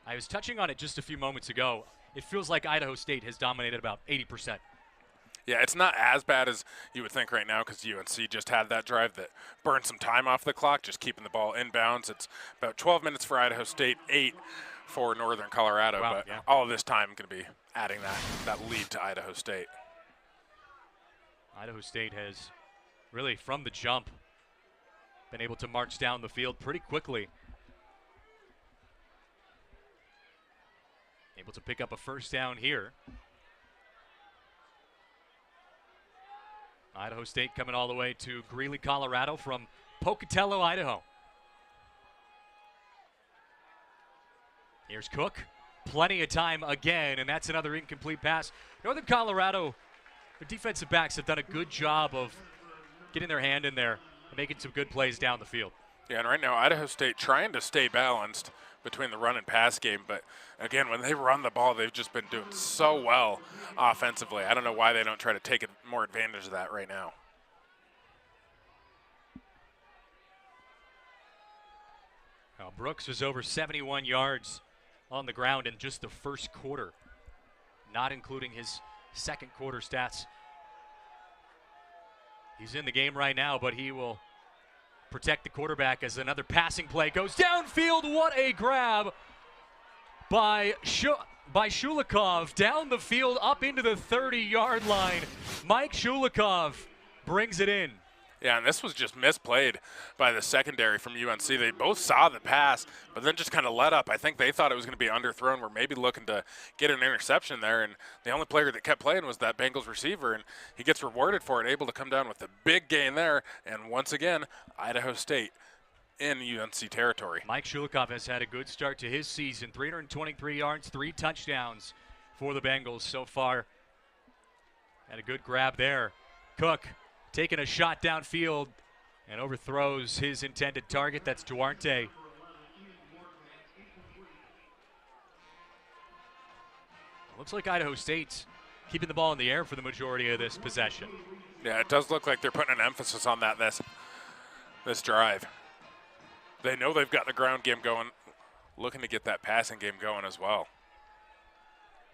S1: I was touching on it just a few moments ago. It feels like Idaho State has dominated about 80%.
S2: Yeah, it's not as bad as you would think right now because UNC just had that drive that burned some time off the clock, just keeping the ball inbounds. It's about 12 minutes for Idaho State, 8 for Northern Colorado.
S1: Wow,
S2: but
S1: yeah.
S2: all of this time going to be adding that lead to Idaho State.
S1: Idaho State has really, from the jump, been able to march down the field pretty quickly. Able to pick up a first down here. Idaho State coming all the way to Greeley, Colorado from Pocatello, Idaho. Here's Cook. Plenty of time again, and that's another incomplete pass. Northern Colorado, their defensive backs have done a good job of getting their hand in there and making some good plays down the field.
S2: Yeah, and right now Idaho State trying to stay balanced between the run and pass game, but again, when they run the ball, they've just been doing so well offensively. I don't know why they don't try to take more advantage of that right now.
S1: Now, Brooks was over 71 yards on the ground in just the first quarter, not including his second quarter stats. He's in the game right now, but he will protect the quarterback as another passing play goes downfield. What a grab by Shulikov down the field up into the 30-yard line. Mike Shulikov brings it in.
S2: Yeah, and this was just misplayed by the secondary from UNC. They both saw the pass, but then just kind of let up. I think they thought it was going to be underthrown. We're maybe looking to get an interception there, and the only player that kept playing was that Bengals receiver, and he gets rewarded for it, able to come down with a big gain there. And once again, Idaho State in UNC territory.
S1: Mike Shulikov has had a good start to his season. 323 yards, 3 touchdowns for the Bengals so far. Had a good grab there. Cook taking a shot downfield and overthrows his intended target. That's Duarte. Looks like Idaho State's keeping the ball in the air for the majority of this possession.
S2: Yeah, it does look like they're putting an emphasis on that this drive. They know they've got the ground game going, looking to get that passing game going as well.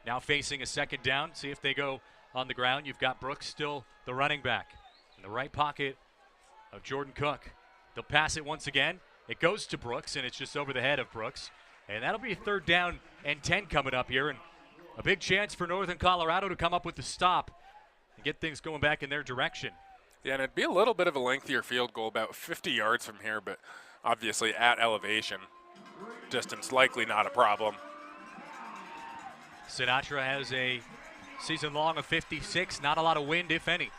S1: Now facing a second down. See if they go on the ground. You've got Brooks still the running back in the right pocket of Jordan Cook. They'll pass it once again. It goes to Brooks, and it's just over the head of Brooks. And that'll be a 3rd down and 10 coming up here. And a big chance for Northern Colorado to come up with the stop and get things going back in their direction.
S2: Yeah, and it'd be a little bit of a lengthier field goal, about 50 yards from here, but obviously at elevation. Distance likely not a problem.
S1: Sinatra has a season long of 56, not a lot of wind, if any.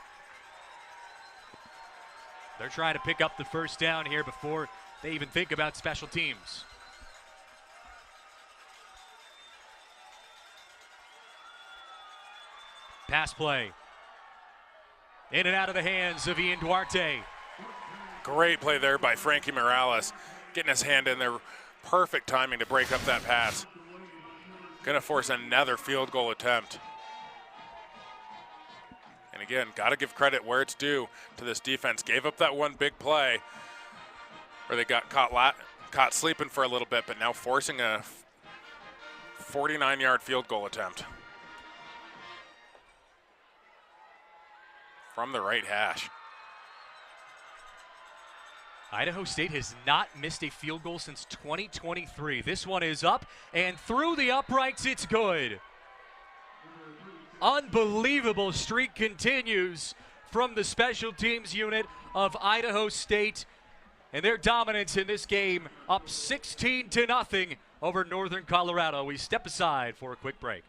S1: They're trying to pick up the first down here before they even think about special teams. Pass play. In and out of the hands of Ian Duarte.
S2: Great play there by Frankie Morales, getting his hand in there. Perfect timing to break up that pass. Gonna force another field goal attempt. And again, gotta give credit where it's due to this defense. Gave up that one big play where they got caught sleeping for a little bit, but now forcing a 49-yard field goal attempt from the right hash.
S1: Idaho State has not missed a field goal since 2023. This one is up and through the uprights. It's good. Unbelievable streak continues from the special teams unit of Idaho State. and their dominance in this game, up 16-0 over Northern Colorado. We step aside for a quick break.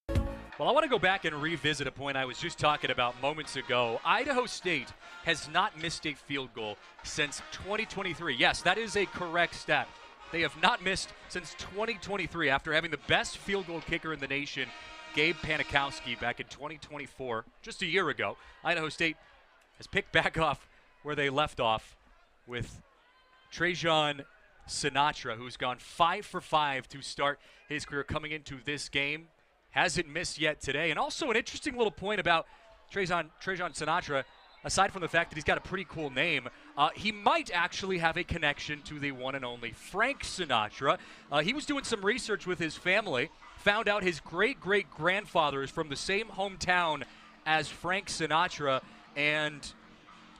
S1: Well, I want to go back and revisit a point I was just talking about moments ago. Idaho State has not missed a field goal since 2023. Yes, that is a correct stat. They have not missed since 2023 after having the best field goal kicker in the nation, Gabe Panikowski, back in 2024, just a year ago. Idaho State has picked back off where they left off with Trajan Sinatra, who's gone 5 for 5 to start his career coming into this game. Hasn't missed yet today. And also an interesting little point about Trajan Sinatra, aside from the fact that he's got a pretty cool name, he might actually have a connection to the one and only Frank Sinatra. He was doing some research with his family, found out his great-great-grandfather is from the same hometown as Frank Sinatra, and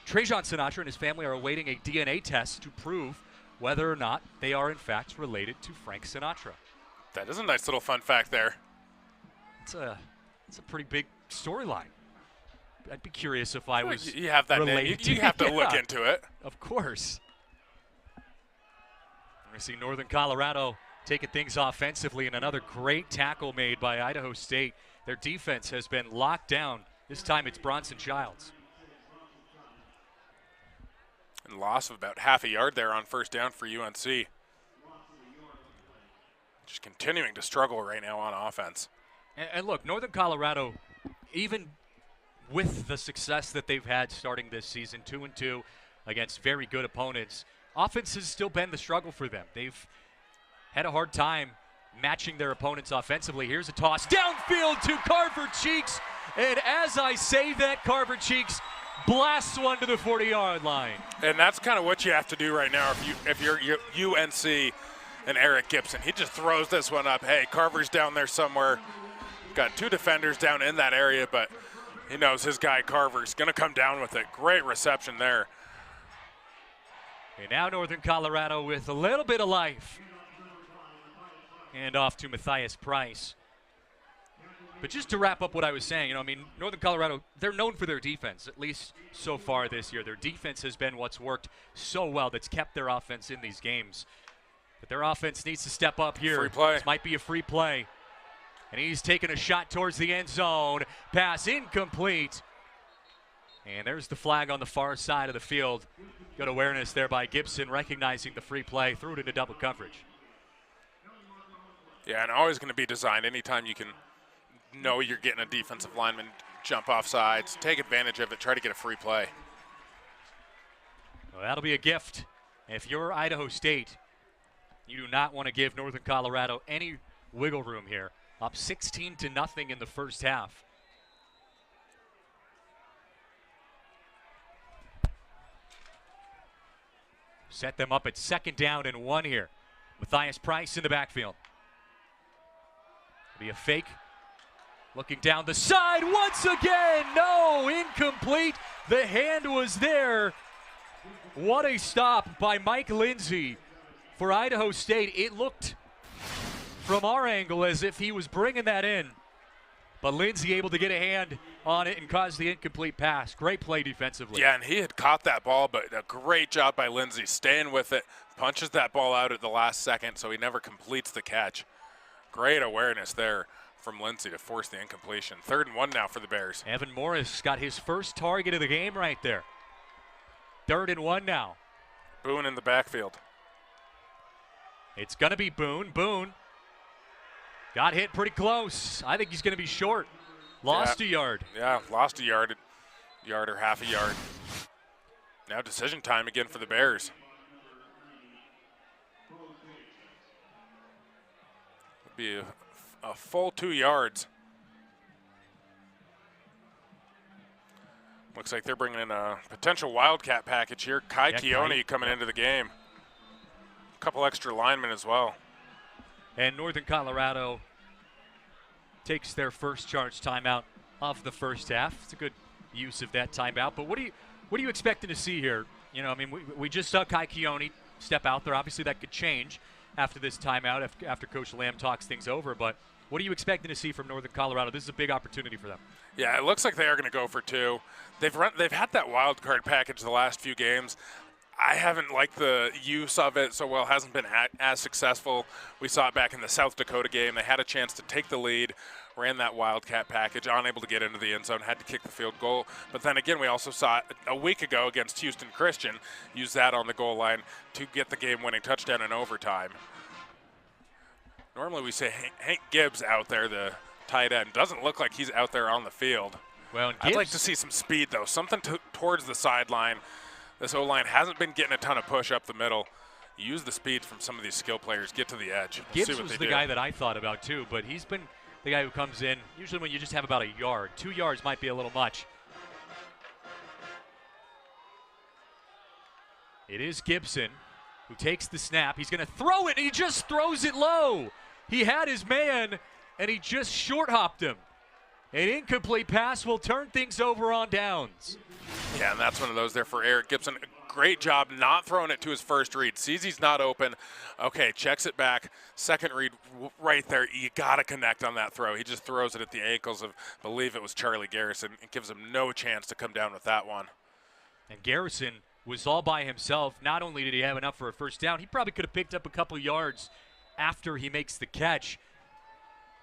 S1: Trajan Sinatra and his family are awaiting a DNA test to prove whether or not they are in fact related to Frank Sinatra.
S2: That is a nice little fun fact there.
S1: It's a pretty big storyline. I'd be curious if I was
S2: you have that
S1: related
S2: name. You have to look into it.
S1: Of course. We see Northern Colorado taking things offensively, and another great tackle made by Idaho State. Their defense has been locked down. This time it's Bronson Childs.
S2: And loss of about half a yard there on first down for UNC. Just continuing to struggle right now on offense.
S1: And look, Northern Colorado, even with the success that they've had starting this season, 2-2 against very good opponents, offense has still been the struggle for them. They've had a hard time matching their opponents offensively. Here's a toss downfield to Carver Cheeks, and as I say that, Carver Cheeks blasts one to the 40-yard line.
S2: And that's kind of what you have to do right now if you're UNC and Eric Gibson. He just throws this one up. Hey, Carver's down there somewhere. Got two defenders down in that area, but he knows his guy Carver's going to come down with it. Great reception there.
S1: And now Northern Colorado with a little bit of life. And off to Matthias Price. But just to wrap up what I was saying, Northern Colorado, they're known for their defense, at least so far this year. Their defense has been what's worked so well that's kept their offense in these games. But their offense needs to step up here.
S2: Free play.
S1: This might be a free play. And he's taking a shot towards the end zone. Pass incomplete. And there's the flag on the far side of the field. Good awareness there by Gibson, recognizing the free play, threw it into double coverage.
S2: Yeah, and always going to be designed anytime you can know you're getting a defensive lineman jump off sides, take advantage of it, try to get a free play.
S1: Well, that'll be a gift. If you're Idaho State, you do not want to give Northern Colorado any wiggle room here. Up 16-0 in the first half. Set them up at 2nd down and 1 here. Matthias Price in the backfield. Be a fake. Looking down the side once again. No, incomplete. The hand was there. What a stop by Mike Lindsay for Idaho State. It looked from our angle as if he was bringing that in. But Lindsay able to get a hand on it and cause the incomplete pass. Great play defensively.
S2: Yeah, and he had caught that ball, but a great job by Lindsay staying with it. Punches that ball out at the last second, so he never completes the catch. Great awareness there from Lindsay to force the incompletion. 3rd and 1 now for the Bears.
S1: Evan Morris got his first target of the game right there. 3rd and 1 now.
S2: Boone in the backfield.
S1: It's going to be Boone. Boone got hit pretty close. I think he's going to be short. Lost a yard.
S2: Yeah, lost a yard or half a yard. Now decision time again for the Bears. It'll be a full 2 yards. Looks like they're bringing in a potential Wildcat package here. Kai Keone coming into the game. A couple extra linemen as well.
S1: And Northern Colorado takes their first charge timeout of the first half. It's a good use of that timeout. But what are you expecting to see here? We just saw Kai Keone step out there. Obviously, that could change after this timeout, after Coach Lamb talks things over. But What are you expecting to see from Northern Colorado? This is a big opportunity for them.
S2: Yeah, it looks like they are going to go for 2. They've had that wild card package the last few games. I haven't liked the use of it so well. It hasn't been as successful. We saw it back in the South Dakota game. They had a chance to take the lead, ran that Wildcat package, unable to get into the end zone, had to kick the field goal. But then again, we also saw it a week ago against Houston Christian, use that on the goal line to get the game-winning touchdown in overtime. Normally we say Hank Gibbs out there, the tight end. Doesn't look like he's out there on the field.
S1: Well,
S2: I'd like to see some speed, though, something towards the sideline. This O-line hasn't been getting a ton of push up the middle. Use the speed from some of these skill players, get to the edge.
S1: Gibbs was the guy that I thought about too, but he's been the guy who comes in, usually when you just have about a yard. 2 yards might be a little much. It is Gibson who takes the snap. He's going to throw it, and he just throws it low. He had his man, and he just short-hopped him. An incomplete pass will turn things over on downs.
S2: Yeah, and that's one of those there for Eric Gibson. Great job not throwing it to his first read. Sees he's not open. Okay, checks it back. Second read right there. You got to connect on that throw. He just throws it at the ankles of, I believe it was Charlie Garrison. It gives him no chance to come down with that one.
S1: And Garrison was all by himself. Not only did he have enough for a first down, he probably could have picked up a couple yards after he makes the catch.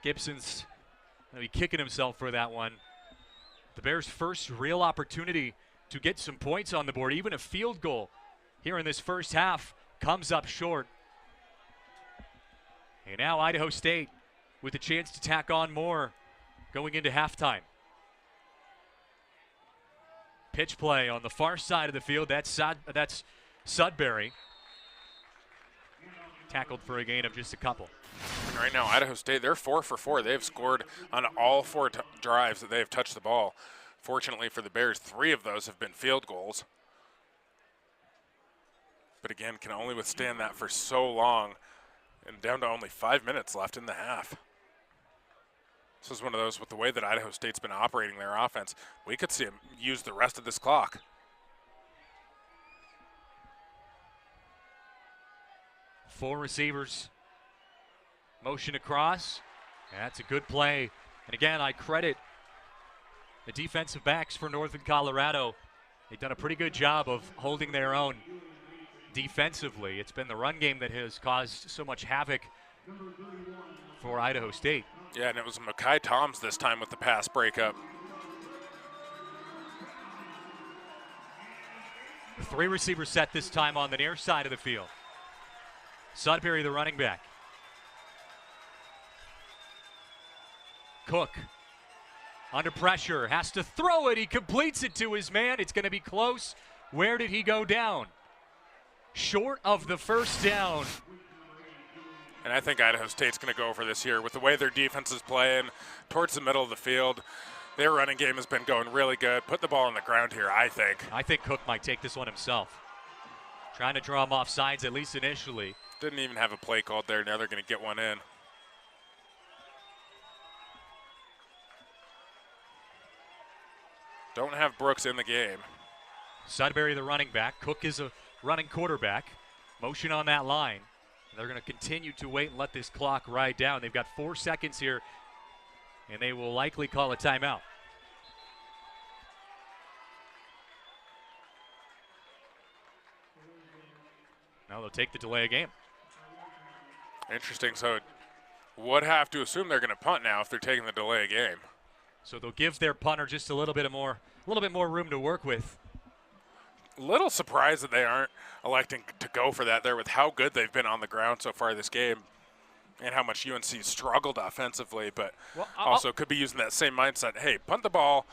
S1: Gibson's going to be kicking himself for that one. The Bears' first real opportunity to get some points on the board, even a field goal here in this first half, comes up short. And now Idaho State with a chance to tack on more going into halftime. Pitch play on the far side of the field. That's Sudbury. Tackled for a gain of just a couple.
S2: And right now, Idaho State, they're 4 for 4. They've scored on all 4 drives that they have touched the ball. Fortunately for the Bears, 3 of those have been field goals. But again, can only withstand that for so long. And down to only 5 minutes left in the half. This is one of those, with the way that Idaho State's been operating their offense, we could see them use the rest of this clock.
S1: Four receivers. Motion across. That's a good play. And again, I credit the defensive backs for Northern Colorado. They've done a pretty good job of holding their own defensively. It's been the run game that has caused so much havoc for Idaho State.
S2: Yeah, and it was Mekhi Toms this time with the pass breakup.
S1: 3 receivers set this time on the near side of the field. Sudbury, the running back. Cook, under pressure, has to throw it. He completes it to his man. It's going to be close. Where did he go down? Short of the first down.
S2: And I think Idaho State's going to go for this here. With the way their defense is playing towards the middle of the field, their running game has been going really good. Put the ball on the ground here, I think.
S1: I think Cook might take this one himself. Trying to draw him off sides, at least initially.
S2: Didn't even have a play called there. Now they're going to get one in. Don't have Brooks in the game.
S1: Sudbury, the running back. Cook is a running quarterback. Motion on that line. And they're going to continue to wait and let this clock ride down. They've got 4 seconds here, and they will likely call a timeout. Now they'll take the delay of game.
S2: Interesting. So would have to assume they're going to punt now if they're taking the delay of game.
S1: So they'll give their punter just a little bit more room to work with.
S2: Little surprised that they aren't electing to go for that there with how good they've been on the ground so far this game and how much UNC struggled offensively, but also could be using that same mindset. Hey, punt the ball,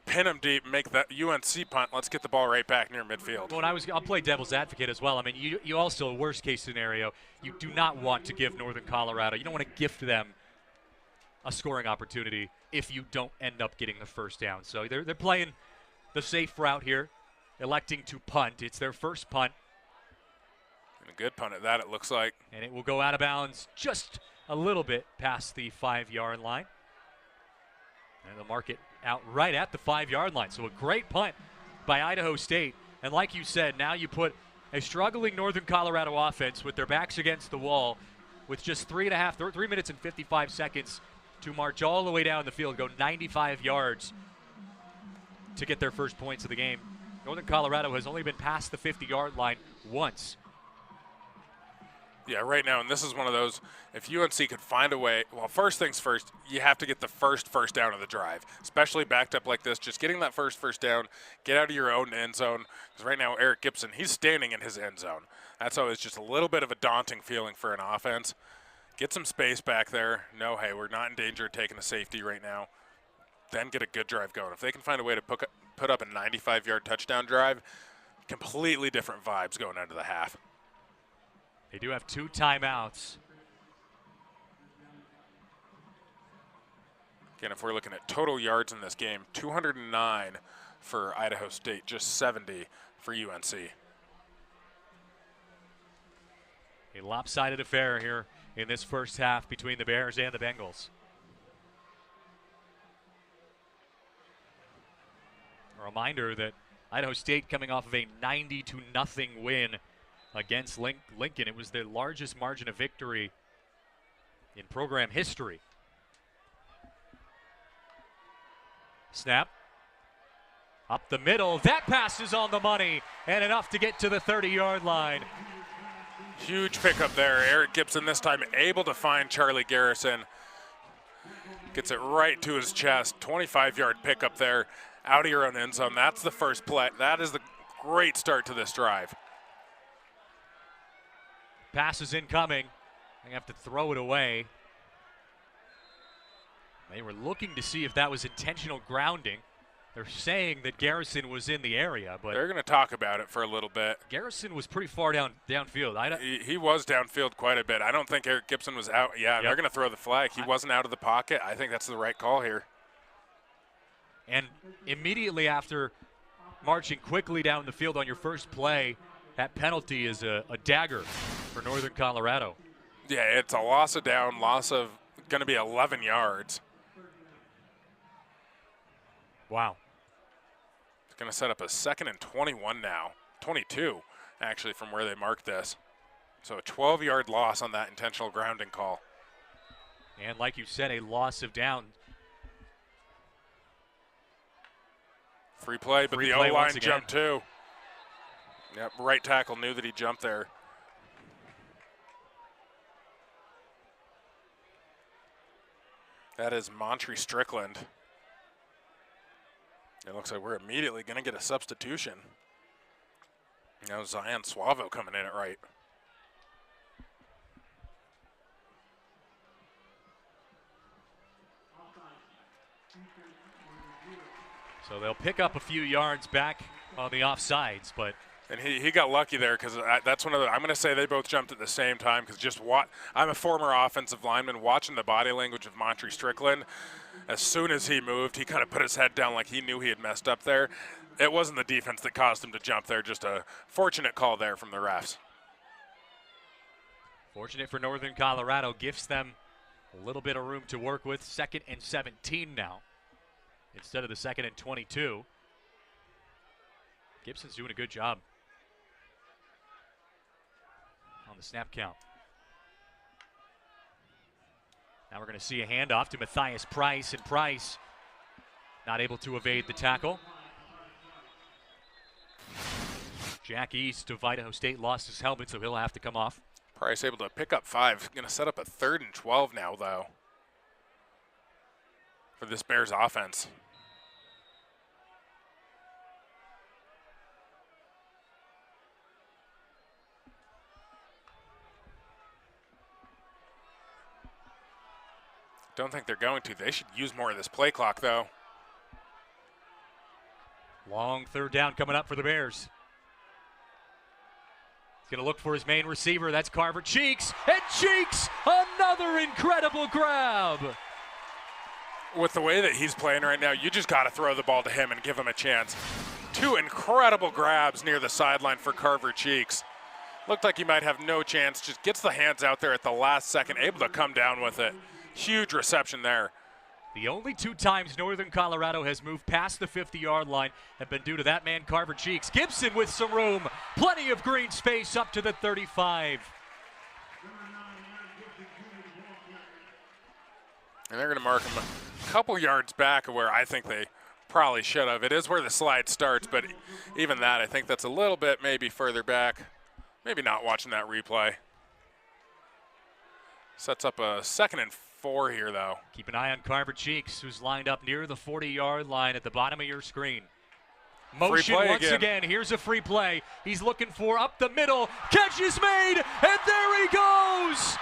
S2: pin them deep, make that UNC punt. Let's get the ball right back near midfield.
S1: Well, I'll play devil's advocate as well. I mean, you also, worst case scenario, you do not want to give Northern Colorado, you don't want to gift them a scoring opportunity if you don't end up getting the first down. So they're playing the safe route here, electing to punt. It's their first punt.
S2: And a good punt at that, it looks like.
S1: And it will go out of bounds just a little bit past the 5-yard line. And they'll mark it out right at the 5-yard line. So a great punt by Idaho State. And like you said, now you put a struggling Northern Colorado offense with their backs against the wall with just 3 minutes and 55 seconds to march all the way down the field, go 95 yards to get their first points of the game. Northern Colorado has only been past the 50-yard line once.
S2: Yeah, right now, and this is one of those, if UNC could find a way, well, first things first, you have to get the first down of the drive, especially backed up like this. Just getting that first down, get out of your own end zone, because right now Eric Gibson, he's standing in his end zone. That's always just a little bit of a daunting feeling for an offense. Get some space back there. No, hey, we're not in danger of taking a safety right now. Then get a good drive going. If they can find a way to put up a 95-yard touchdown drive, completely different vibes going into the half.
S1: They do have 2 timeouts.
S2: Again, if we're looking at total yards in this game, 209 for Idaho State, just 70 for UNC.
S1: A lopsided affair here in this first half between the Bears and the Bengals. A reminder that Idaho State coming off of a 90-0 win against Lincoln. It was their largest margin of victory in program history. Snap. Up the middle. That pass is on the money and enough to get to the 30-yard line.
S2: Huge pickup there. Eric Gibson this time able to find Charlie Garrison. Gets it right to his chest. 25-yard pickup there out of your own end zone. That's the first play. That is the great start to this drive.
S1: Pass is incoming. They have to throw it away. They were looking to see if that was intentional grounding. They're saying that Garrison was in the area, but
S2: they're going to talk about it for a little bit.
S1: Garrison was pretty far downfield.
S2: He was downfield quite a bit. I don't think Eric Gibson was out. Yeah, yep. They're going to throw the flag. He wasn't out of the pocket. I think that's the right call here.
S1: And immediately after marching quickly down the field on your first play, that penalty is a dagger for Northern Colorado.
S2: Yeah, it's a loss of down, loss of going to be 11 yards.
S1: Wow.
S2: It's going to set up a 2nd and 21 now. 22, actually, from where they marked this. So a 12-yard loss on that intentional grounding call.
S1: And like you said, a loss of down.
S2: Free play, but the O-line jumped too. Yep, right tackle knew that he jumped there. That is Montre Strickland. It looks like we're immediately going to get a substitution. You know, Zion Suavo coming in at right.
S1: So they'll pick up a few yards back on the offsides, but.
S2: And he got lucky there because that's one of the, I'm going to say they both jumped at the same time because just I'm a former offensive lineman, watching the body language of Montre Strickland. As soon as he moved, he kind of put his head down like he knew he had messed up there. It wasn't the defense that caused him to jump there, just a fortunate call there from the refs.
S1: Fortunate for Northern Colorado, gives them a little bit of room to work with. 2nd and 17 now instead of the 2nd and 22. Gibson's doing a good job on the snap count. Now we're going to see a handoff to Matthias Price, and Price not able to evade the tackle. Jack East of Idaho State lost his helmet, so he'll have to come off.
S2: Price able to pick up 5. Going to set up a 3rd and 12 now, though, for this Bears offense. Don't think they're going to. They should use more of this play clock, though.
S1: Long 3rd down coming up for the Bears. He's going to look for his main receiver. That's Carver. Cheeks, and Cheeks, another incredible grab.
S2: With the way that he's playing right now, you just got to throw the ball to him and give him a chance. 2 incredible grabs near the sideline for Carver Cheeks. Looked like he might have no chance. Just gets the hands out there at the last second, able to come down with it. Huge reception there.
S1: The only 2 times Northern Colorado has moved past the 50-yard line have been due to that man, Carver Cheeks. Gibson with some room. Plenty of green space up to the 35.
S2: And they're going to mark him a couple yards back of where I think they probably should have. It is where the slide starts, but even that, I think that's a little bit maybe further back. Maybe not watching that replay. Sets up a 2nd and 4 here, though.
S1: Keep an eye on Carver Cheeks, who's lined up near the 40-yard line at the bottom of your screen. Motion once again. Here's a free play. He's looking for up the middle. Catch is made, and there he goes.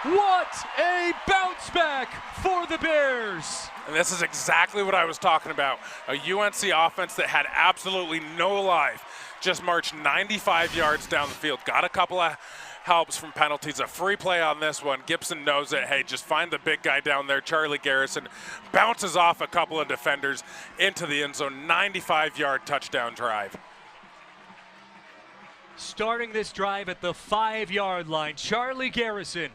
S1: What a bounce back for the Bears.
S2: And this is exactly what I was talking about. A UNC offense that had absolutely no life. Just marched 95 yards down the field. Got a couple of helps from penalties. A free play on this one. Gibson knows it. Hey, just find the big guy down there. Charlie Garrison bounces off a couple of defenders into the end zone. 95-yard touchdown drive.
S1: Starting this drive at the 5-yard line, Charlie Garrison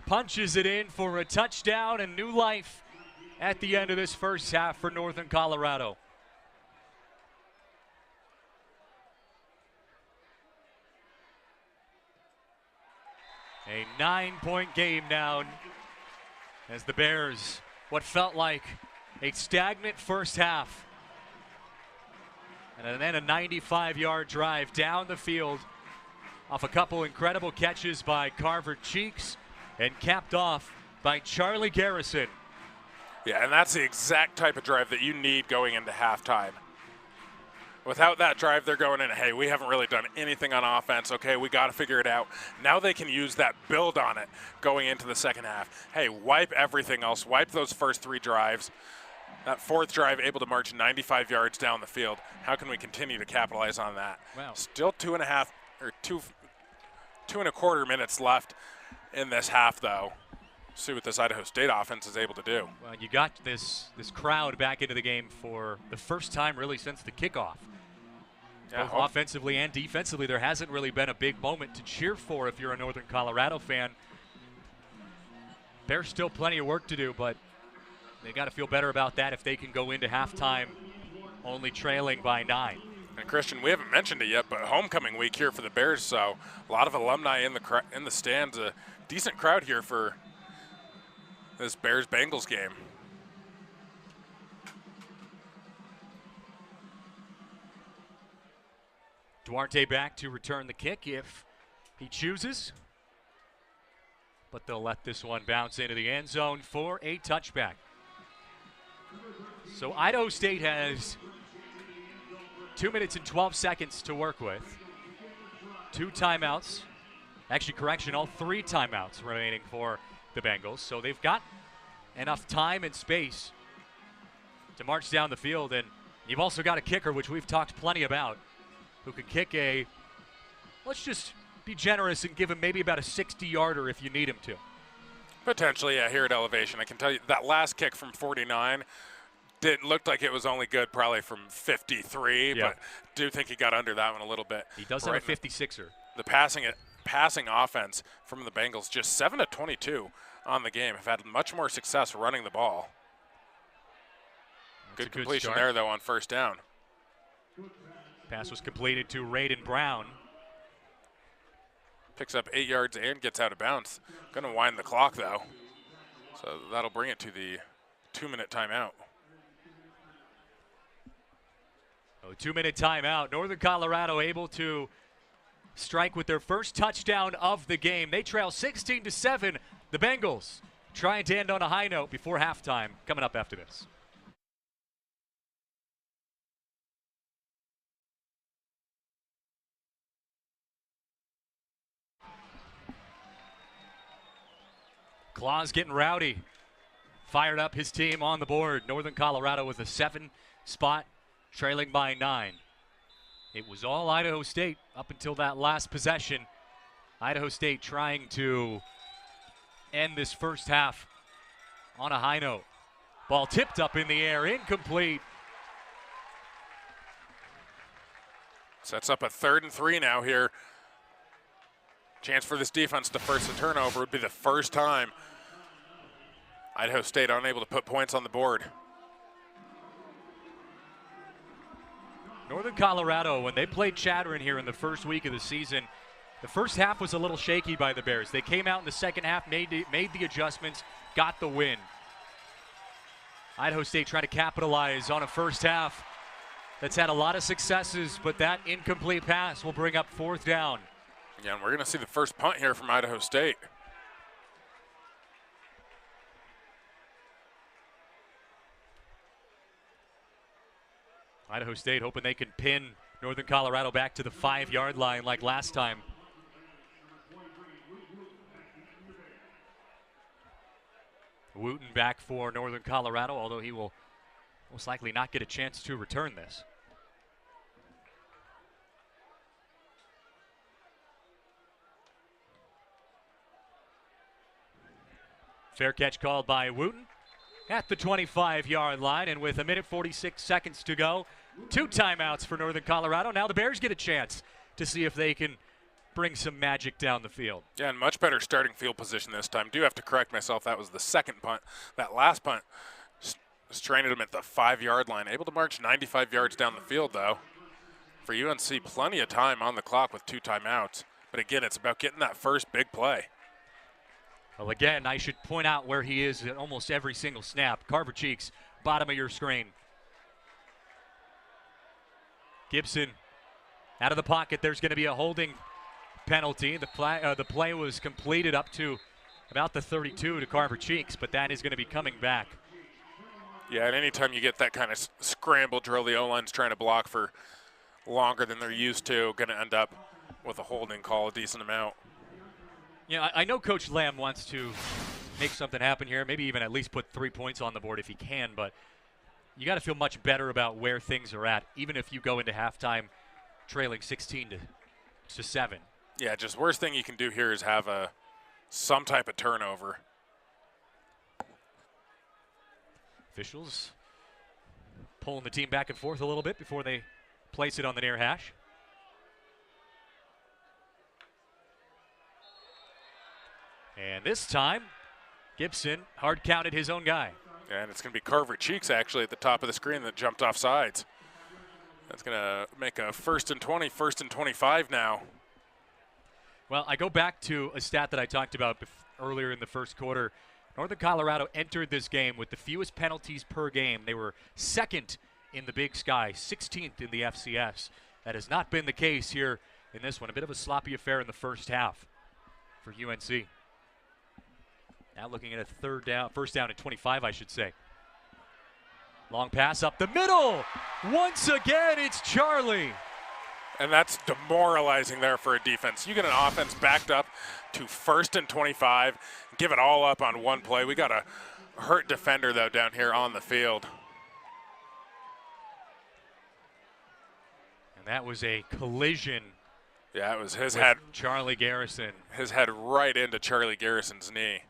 S1: punches it in for a touchdown and new life at the end of this first half for Northern Colorado. A 9-point game now as the Bears, what felt like a stagnant first half, and then a 95-yard drive down the field off a couple incredible catches by Carver Cheeks and capped off by Charlie Garrison.
S2: Yeah, and that's the exact type of drive that you need going into halftime. Without that drive, they're going in, hey, we haven't really done anything on offense. Okay, we got to figure it out. Now they can use that, build on it going into the second half. Hey, wipe everything else. Wipe those first 3 drives. That 4th drive able to march 95 yards down the field. How can we continue to capitalize on that?
S1: Wow.
S2: Still 2.25 minutes left in this half, though. See what this Idaho State offense is able to do.
S1: Well, you got this crowd back into the game for the first time really since the kickoff.
S2: Yeah,
S1: both offensively and defensively. There hasn't really been a big moment to cheer for if you're a Northern Colorado fan. There's still plenty of work to do, but they got to feel better about that if they can go into halftime only trailing by 9.
S2: And Christian, we haven't mentioned it yet, but homecoming week here for the Bears, so a lot of alumni in the stands. A decent crowd here for this Bears-Bengals game.
S1: Duarte back to return the kick if he chooses. But they'll let this one bounce into the end zone for a touchback. So Idaho State has 2 minutes and 12 seconds to work with. 2 timeouts. Actually, correction, all 3 timeouts remaining for the Bengals. So they've got enough time and space to march down the field. And you've also got a kicker, which we've talked plenty about, who can kick a, let's just be generous and give him maybe about a 60-yarder if you need him to.
S2: Potentially, yeah, here at elevation. I can tell you that last kick from 49 didn't look like it was only good probably from 53,
S1: yeah.
S2: But do think he got under that one a little bit.
S1: He does have a 56er.
S2: The passing offense from the Bengals, just 7 of 22 on the game, have had much more success running the ball. Good completion there, though, on first down.
S1: Pass was completed to Raiden Brown.
S2: Picks up 8 yards and gets out of bounds. Going to wind the clock, though. So that'll bring it to the 2-minute timeout.
S1: A 2-minute timeout. Northern Colorado able to strike with their first touchdown of the game. They trail 16-7. The Bengals trying to end on a high note before halftime. Coming up after this. Claus getting rowdy. Fired up his team on the board. Northern Colorado with a 7 spot, trailing by 9. It was all Idaho State up until that last possession. Idaho State trying to end this first half on a high note. Ball tipped up in the air, incomplete.
S2: Sets up a 3rd and 3 now here. Chance for this defense to force a turnover. Would be the first time Idaho State unable to put points on the board.
S1: Northern Colorado, when they played Chattering here in the first week of the season, The first half was a little shaky by the Bears. They came out in the second half, made the adjustments, got the win. Idaho State trying to capitalize on a first half that's had a lot of successes, but that incomplete pass will bring up 4th down.
S2: Yeah, and we're going to see the first punt here from Idaho State.
S1: Idaho State hoping they can pin Northern Colorado back to the 5-yard line like last time. Wooten back for Northern Colorado, although he will most likely not get a chance to return this. Fair catch called by Wooten at the 25-yard line, and with 1:46 seconds to go, 2 timeouts for Northern Colorado. Now the Bears get a chance to see if they can bring some magic down the field.
S2: Yeah, and much better starting field position this time. Do have to correct myself. That was the second punt. That last punt stranded him at the 5-yard line. Able to march 95 yards down the field, though. For UNC, plenty of time on the clock with 2 timeouts. But again, it's about getting that first big play.
S1: Well, again, I should point out where he is at almost every single snap. Carver Cheeks, bottom of your screen. Gibson out of the pocket. There's going to be a holding penalty. The play was completed up to about the 32 to Carver Cheeks, but that is going to be coming back.
S2: Yeah, and anytime you get that kind of scramble drill, the O-line's trying to block for longer than they're used to, going to end up with a holding call a decent amount.
S1: Yeah, I know Coach Lamb wants to make something happen here, maybe even at least put 3 points on the board if he can, but you got to feel much better about where things are at, even if you go into halftime trailing 16 to 7.
S2: Yeah, just worst thing you can do here is have some type of turnover.
S1: Officials pulling the team back and forth a little bit before they place it on the near hash. And this time, Gibson hard counted his own guy.
S2: And it's going to be Carver Cheeks actually at the top of the screen that jumped off sides. That's going to make a 1st and 20, 1st and 25 now.
S1: Well, I go back to a stat that I talked about earlier in the first quarter. Northern Colorado entered this game with the fewest penalties per game. They were 2nd in the Big Sky, 16th in the FCS. That has not been the case here in this one. A bit of a sloppy affair in the first half for UNC. Now looking at a first down and 25, I should say. Long pass up the middle. Once again, it's Charlie.
S2: And that's demoralizing there for a defense. You get an offense backed up to 1st and 25, give it all up on one play. We got a hurt defender, though, down here on the field.
S1: And that was a collision.
S2: Yeah, it was his head.
S1: Charlie Garrison.
S2: His head right into Charlie Garrison's knee.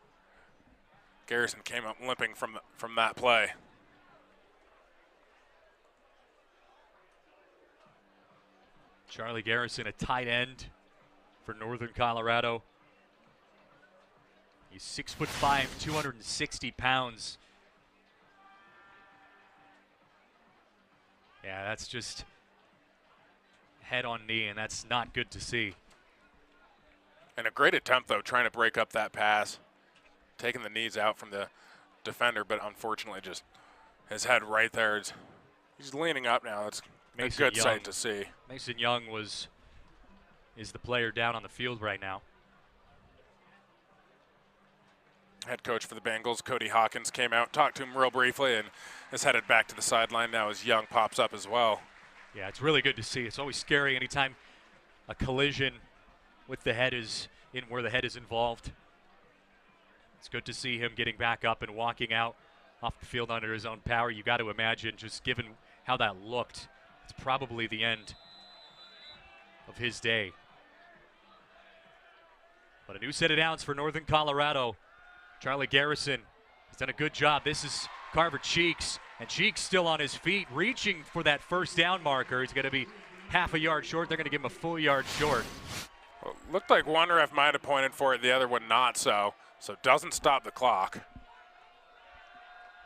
S2: Garrison came up limping from that play.
S1: Charlie Garrison, a tight end for Northern Colorado. He's 6'5", 260 pounds. Yeah, that's just head on knee, and that's not good to see.
S2: And a great attempt, though, trying to break up that pass. Taking the knees out from the defender, but unfortunately just his head right there. He's leaning up now. It's a good sight to see.
S1: Mason Young is the player down on the field right now.
S2: Head coach for the Bengals, Cody Hawkins, came out, talked to him real briefly, and is headed back to the sideline now as Young pops up as well.
S1: Yeah, it's really good to see. It's always scary anytime a collision with the head is in where the head is involved. It's good to see him getting back up and walking out off the field under his own power. You got to imagine, just given how that looked, it's probably the end of his day. But a new set of downs for Northern Colorado. Charlie Garrison has done a good job. This is Carver Cheeks, and Cheeks still on his feet, reaching for that first down marker. He's going to be half a yard short. They're going to give him a full yard short.
S2: Well, looked like one ref might have pointed for it, the other one not so. So it doesn't stop the clock.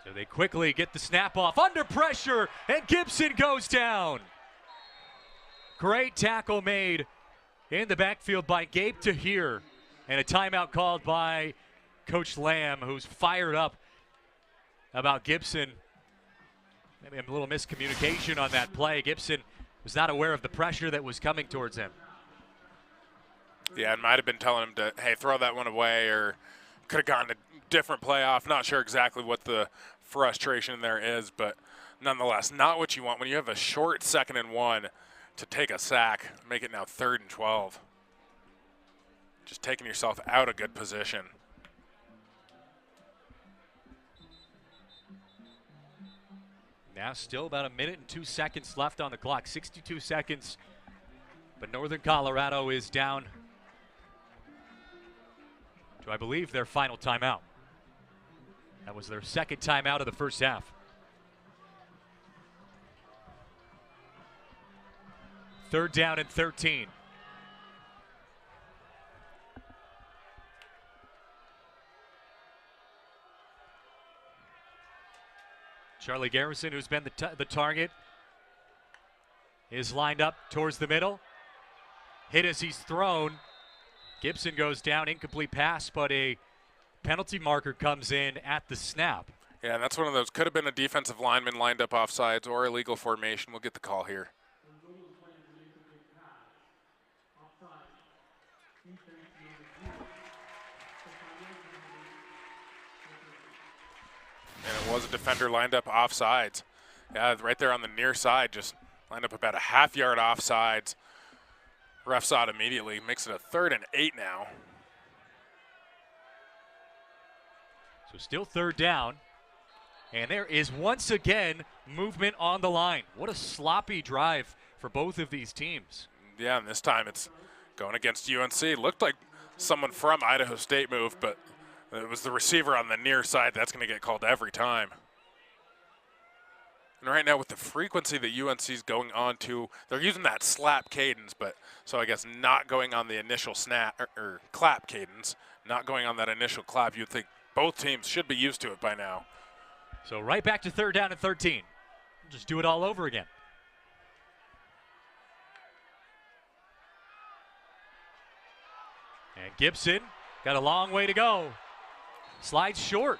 S1: So they quickly get the snap off under pressure, and Gibson goes down. Great tackle made in the backfield by Gabe Tahir. And a timeout called by Coach Lamb, who's fired up about Gibson. Maybe a little miscommunication on that play. Gibson was not aware of the pressure that was coming towards him.
S2: Yeah, it might have been telling him to, hey, throw that one away, or could have gotten a different play off. Not sure exactly what the frustration there is, but nonetheless, not what you want when you have a short 2nd and 1 to take a sack, make it now 3rd and 12. Just taking yourself out of good position.
S1: Now still about 1 minute and 2 seconds left on the clock, 62 seconds. But Northern Colorado is down to, I believe, their final timeout. That was their 2nd timeout of the first half. 3rd down and 13. Charlie Garrison, who's been the target, is lined up towards the middle. Hit as he's thrown. Gibson goes down, incomplete pass, but a penalty marker comes in at the snap.
S2: Yeah, and that's one of those, could have been a defensive lineman lined up offsides or illegal formation. We'll get the call here. And it was a defender lined up offsides. Yeah, right there on the near side, just lined up about a half-yard offsides. Ref saw it immediately, makes it a 3rd and 8 now.
S1: So still 3rd down. And there is once again movement on the line. What a sloppy drive for both of these teams.
S2: Yeah, and this time it's going against UNC. Looked like someone from Idaho State moved, but it was the receiver on the near side. That's going to get called every time. And right now with the frequency that UNC is going on to, they're using that slap cadence, but so I guess not going on the initial snap or clap cadence, not going on that initial clap. You'd think both teams should be used to it by now.
S1: So right back to 3rd down and 13. Just do it all over again. And Gibson got a long way to go. Slides short.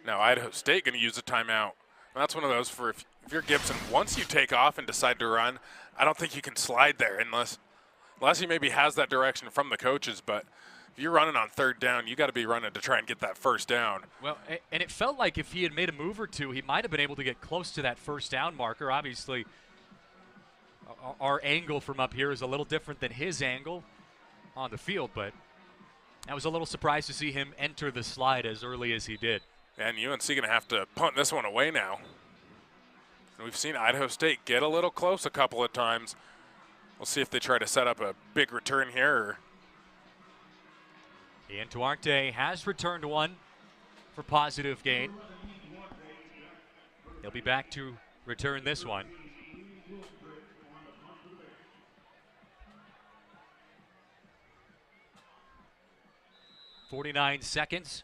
S2: Now Idaho State going to use a timeout. And that's one of those for if you're Gibson, once you take off and decide to run, I don't think you can slide there unless he maybe has that direction from the coaches. But if you're running on 3rd down, you got to be running to try and get that 1st down.
S1: Well, and it felt like if he had made a move or two, he might have been able to get close to that 1st down marker. Obviously, our angle from up here is a little different than his angle on the field, but I was a little surprised to see him enter the slide as early as he did.
S2: And UNC going to have to punt this one away now. And we've seen Idaho State get a little close a couple of times. We'll see if they try to set up a big return here.
S1: Ian Duarte has returned one for positive gain. He'll be back to return this one. .49 seconds.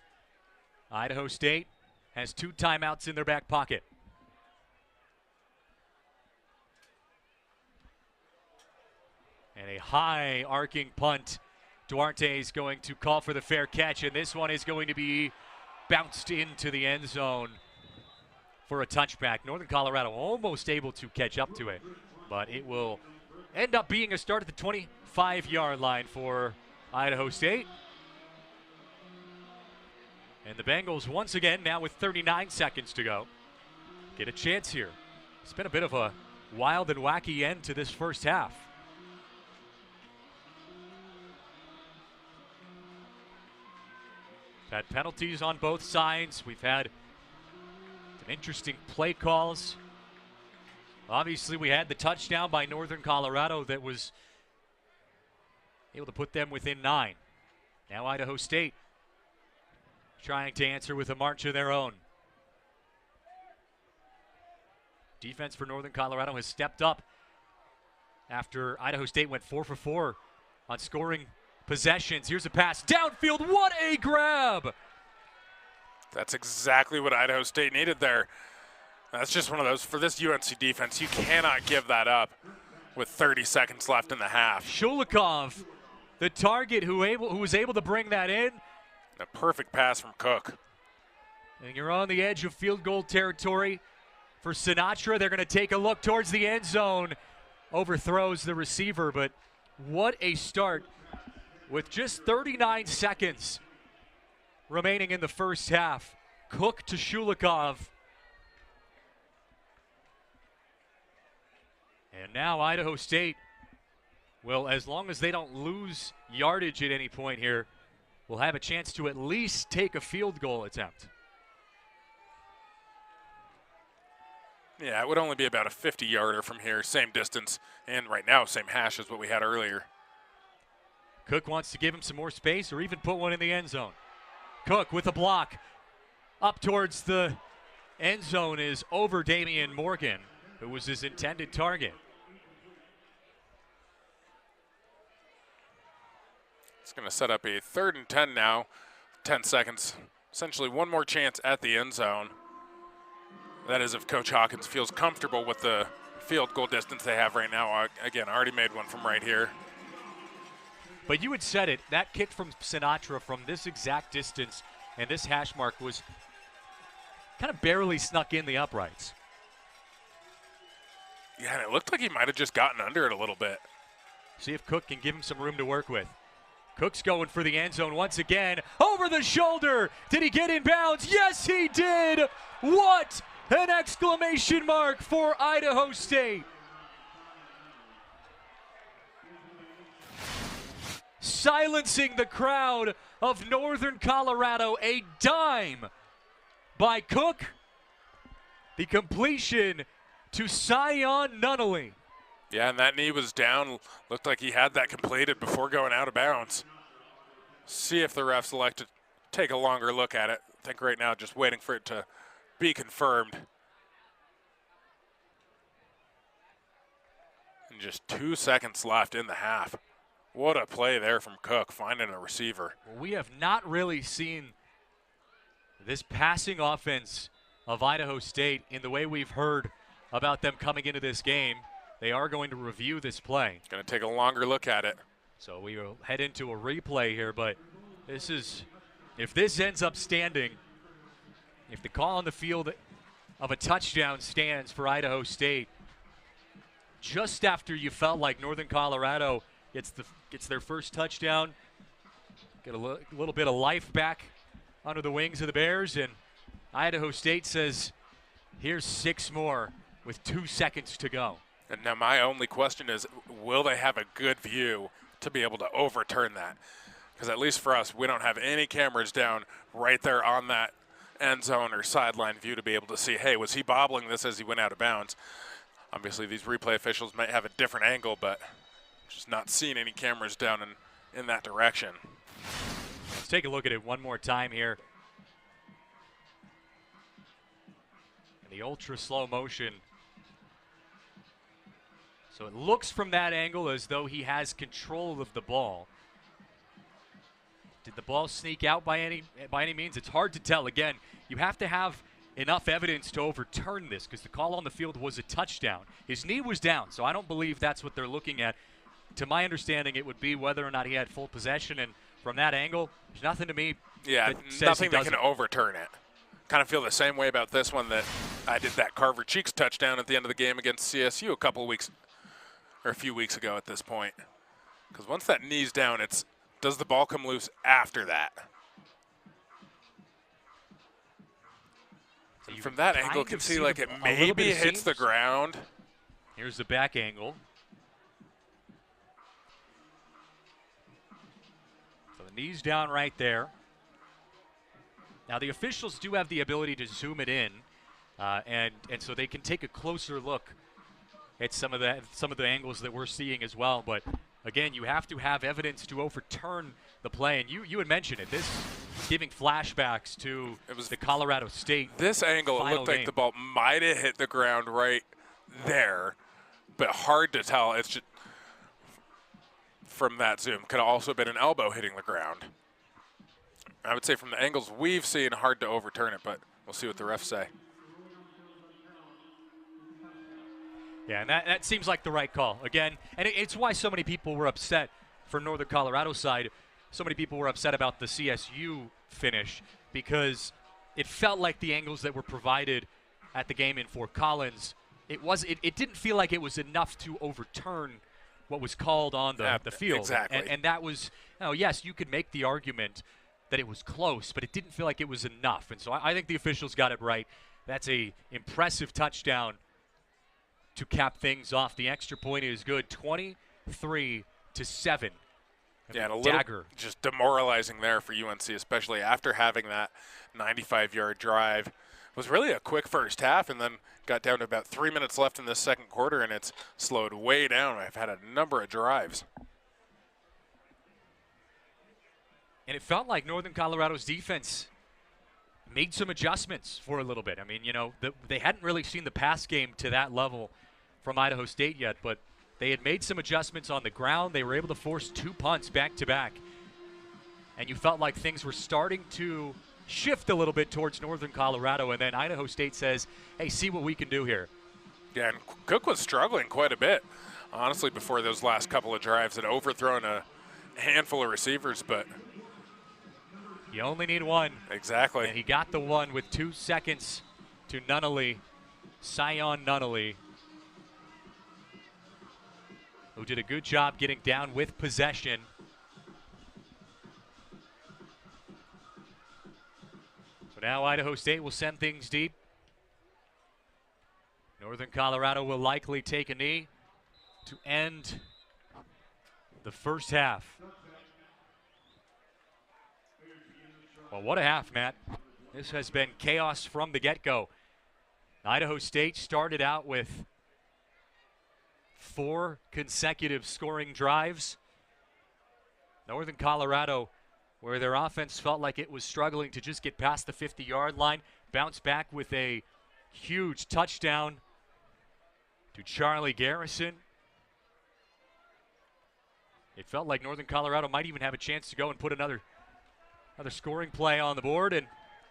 S1: Idaho State has 2 timeouts in their back pocket. And a high arcing punt. Duarte is going to call for the fair catch, and this one is going to be bounced into the end zone for a touchback. Northern Colorado almost able to catch up to it, but it will end up being a start at the 25-yard line for Idaho State. And the Bengals, once again, now with 39 seconds to go, get a chance here. It's been a bit of a wild and wacky end to this first half. We've had penalties on both sides. We've had some interesting play calls. Obviously, we had the touchdown by Northern Colorado that was able to put them within 9. Now Idaho State trying to answer with a march of their own. Defense for Northern Colorado has stepped up after Idaho State went 4 for 4 on scoring possessions. Here's a pass downfield. What a grab!
S2: That's exactly what Idaho State needed there. That's just one of those, for this UNC defense, you cannot give that up with 30 seconds left in the half.
S1: Shulikov, the target who was able to bring that in.
S2: A perfect pass from Cook.
S1: And you're on the edge of field goal territory for Sinatra. They're going to take a look towards the end zone. Overthrows the receiver, but what a start with just 39 seconds remaining in the first half. Cook to Shulikov. And now Idaho State will, as long as they don't lose yardage at any point here, will have a chance to at least take a field goal attempt.
S2: Yeah, it would only be about a 50-yarder from here, same distance, and right now same hash as what we had earlier.
S1: Cook wants to give him some more space or even put one in the end zone. Cook with a block up towards the end zone is over Damian Morgan, who was his intended target.
S2: It's going to set up a 3rd and 10 now, 10 seconds. Essentially one more chance at the end zone. That is if Coach Hawkins feels comfortable with the field goal distance they have right now. Again, already made one from right here.
S1: But you had said it, that kick from Sinatra from this exact distance and this hash mark was kind of barely snuck in the uprights.
S2: Yeah, and it looked like he might have just gotten under it a little bit.
S1: See if Cook can give him some room to work with. Cook's going for the end zone once again. Over the shoulder. Did he get in bounds? Yes, he did. What an exclamation mark for Idaho State. Silencing the crowd of Northern Colorado. A dime by Cook. The completion to Sion Nunnally.
S2: Yeah, and that knee was down. Looked like he had that completed before going out of bounds. See if the refs elect to take a longer look at it. I think right now just waiting for it to be confirmed. And just 2 seconds left in the half. What a play there from Cook, finding a receiver.
S1: Well, we have not really seen this passing offense of Idaho State in the way we've heard about them coming into this game. They are going to review this play.
S2: Going to take a longer look at it.
S1: So we will head into a replay here, but this is, if this ends up standing, if the call on the field of a touchdown stands for Idaho State, just after you felt like Northern Colorado gets their first touchdown, get a little bit of life back under the wings of the Bears, and Idaho State says, here's 6 more with 2 seconds to go.
S2: And now my only question is, will they have a good view to be able to overturn that? Because at least for us, we don't have any cameras down right there on that end zone or sideline view to be able to see, hey, was he bobbling this as he went out of bounds? Obviously, these replay officials might have a different angle, but just not seeing any cameras down in that direction.
S1: Let's take a look at it one more time here. In the ultra slow motion. So it looks from that angle as though he has control of the ball. Did the ball sneak out by any means? It's hard to tell. Again, you have to have enough evidence to overturn this because the call on the field was a touchdown. His knee was down, so I don't believe that's what they're looking at. To my understanding, it would be whether or not he had full possession, and from that angle, there's nothing to me
S2: yeah,
S1: that says
S2: nothing
S1: he
S2: that can overturn it. Kind of feel the same way about this one that I did that Carver Cheeks touchdown at the end of the game against CSU a few weeks ago at this point. Because once that knee's down, it's does the ball come loose after that? And from that angle, you can see like it maybe hits the ground.
S1: Here's the back angle. So the knee's down right there. Now the officials do have the ability to zoom it in, and so they can take a closer look at some of the angles that we're seeing as well. But again, you have to have evidence to overturn the play. And you had mentioned it. This giving flashbacks to the Colorado State.
S2: This angle, it looked like the ball might have hit the ground right there, but hard to tell. It's just from that zoom. Could have also been an elbow hitting the ground. I would say from the angles we've seen, hard to overturn it, but we'll see what the refs say.
S1: Yeah, and that seems like the right call. Again, and it's why so many people were upset for Northern Colorado side. So many people were upset about the CSU finish because it felt like the angles that were provided at the game in Fort Collins, it didn't feel like it was enough to overturn what was called on the field.
S3: Exactly.
S1: And that was, yes, you could make the argument that it was close, but it didn't feel like it was enough. And so I think the officials got it right. That's a impressive touchdown to cap things off. The extra point is good, 23-7.
S3: Yeah, and a little just demoralizing there for UNC, especially after having that 95-yard drive. It was really a quick first half, and then got down to about 3 minutes left in this second quarter, and it's slowed way down. I've had a number of drives.
S1: And it felt like Northern Colorado's defense made some adjustments for a little bit. I mean, they hadn't really seen the pass game to that level from Idaho State yet, but they had made some adjustments on the ground. They were able to force 2 punts back-to-back. And you felt like things were starting to shift a little bit towards Northern Colorado, and then Idaho State says, hey, see what we can do here.
S3: Yeah, and Cook was struggling quite a bit, honestly, before those last couple of drives. Had overthrown a handful of receivers, but
S1: you only need one.
S3: Exactly.
S1: And he got the one with 2 seconds to Nunnally, Sion Nunnally, who did a good job getting down with possession. So now Idaho State will send things deep. Northern Colorado will likely take a knee to end the first half. Well, what a half, Matt. This has been chaos from the get-go. Idaho State started out with 4 consecutive scoring drives. Northern Colorado, where their offense felt like it was struggling to just get past the 50-yard line, bounced back with a huge touchdown to Charlie Garrison. It felt like Northern Colorado might even have a chance to go and put another scoring play on the board, and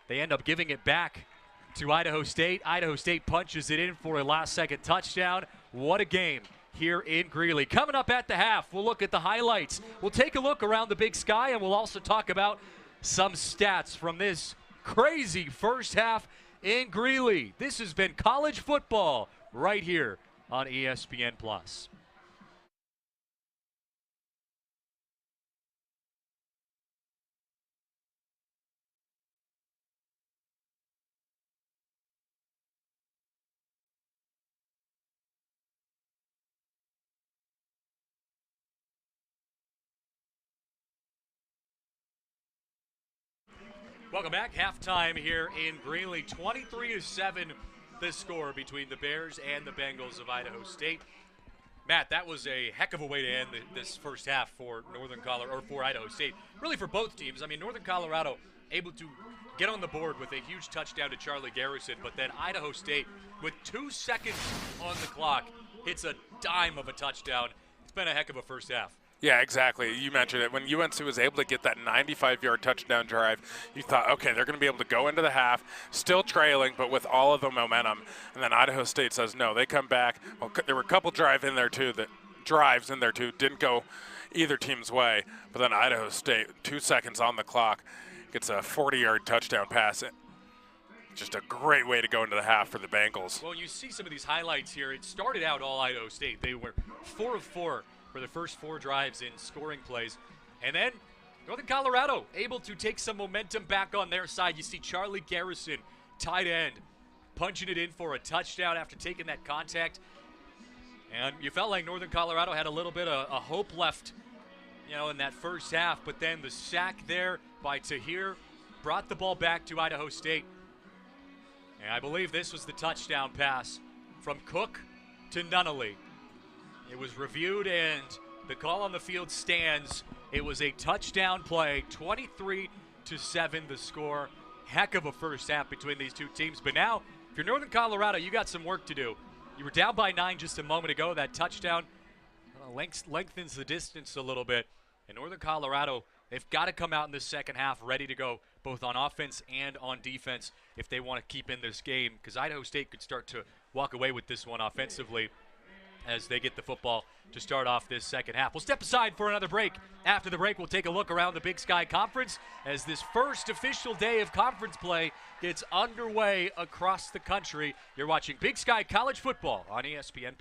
S1: they end up giving it back to Idaho State. Idaho State punches it in for a last-second touchdown. What a game here in Greeley. Coming up at the half, we'll look at the highlights. We'll take a look around the Big Sky, and we'll also talk about some stats from this crazy first half in Greeley. This has been college football right here on ESPN+. Welcome back. Halftime here in Greeley. 23-7 the score between the Bears and the Bengals of Idaho State. Matt, that was a heck of a way to end this first half for Northern Colorado, or for Idaho State. Really for both teams. I mean, Northern Colorado able to get on the board with a huge touchdown to Charlie Garrison, but then Idaho State, with 2 seconds on the clock, hits a dime of a touchdown. It's been a heck of a first half.
S3: Yeah, exactly. You mentioned it. When UNC was able to get that 95-yard touchdown drive, you thought, okay, they're going to be able to go into the half, still trailing, but with all of the momentum. And then Idaho State says no. They come back. Well, there were a couple drives in there, too, didn't go either team's way. But then Idaho State, 2 seconds on the clock, gets a 40-yard touchdown pass. Just a great way to go into the half for the Bengals.
S1: Well, you see some of these highlights here. It started out all Idaho State. They were 4 of 4. For the first 4 drives in scoring plays. And then Northern Colorado able to take some momentum back on their side. You see Charlie Garrison, tight end, punching it in for a touchdown after taking that contact. And you felt like Northern Colorado had a little bit of a hope left, in that first half. But then the sack there by Tahir brought the ball back to Idaho State. And I believe this was the touchdown pass from Cook to Nunnally. It was reviewed, and the call on the field stands. It was a touchdown play, 23-7 the score. Heck of a first half between these two teams. But now, if you're Northern Colorado, you got some work to do. You were down by 9 just a moment ago. That touchdown lengthens the distance a little bit. And Northern Colorado, they've got to come out in this second half ready to go, both on offense and on defense, if they want to keep in this game. Because Idaho State could start to walk away with this one offensively. as they get the football to start off this second half. We'll step aside for another break. After the break, we'll take a look around the Big Sky Conference as this first official day of conference play gets underway across the country. You're watching Big Sky College Football on ESPN+.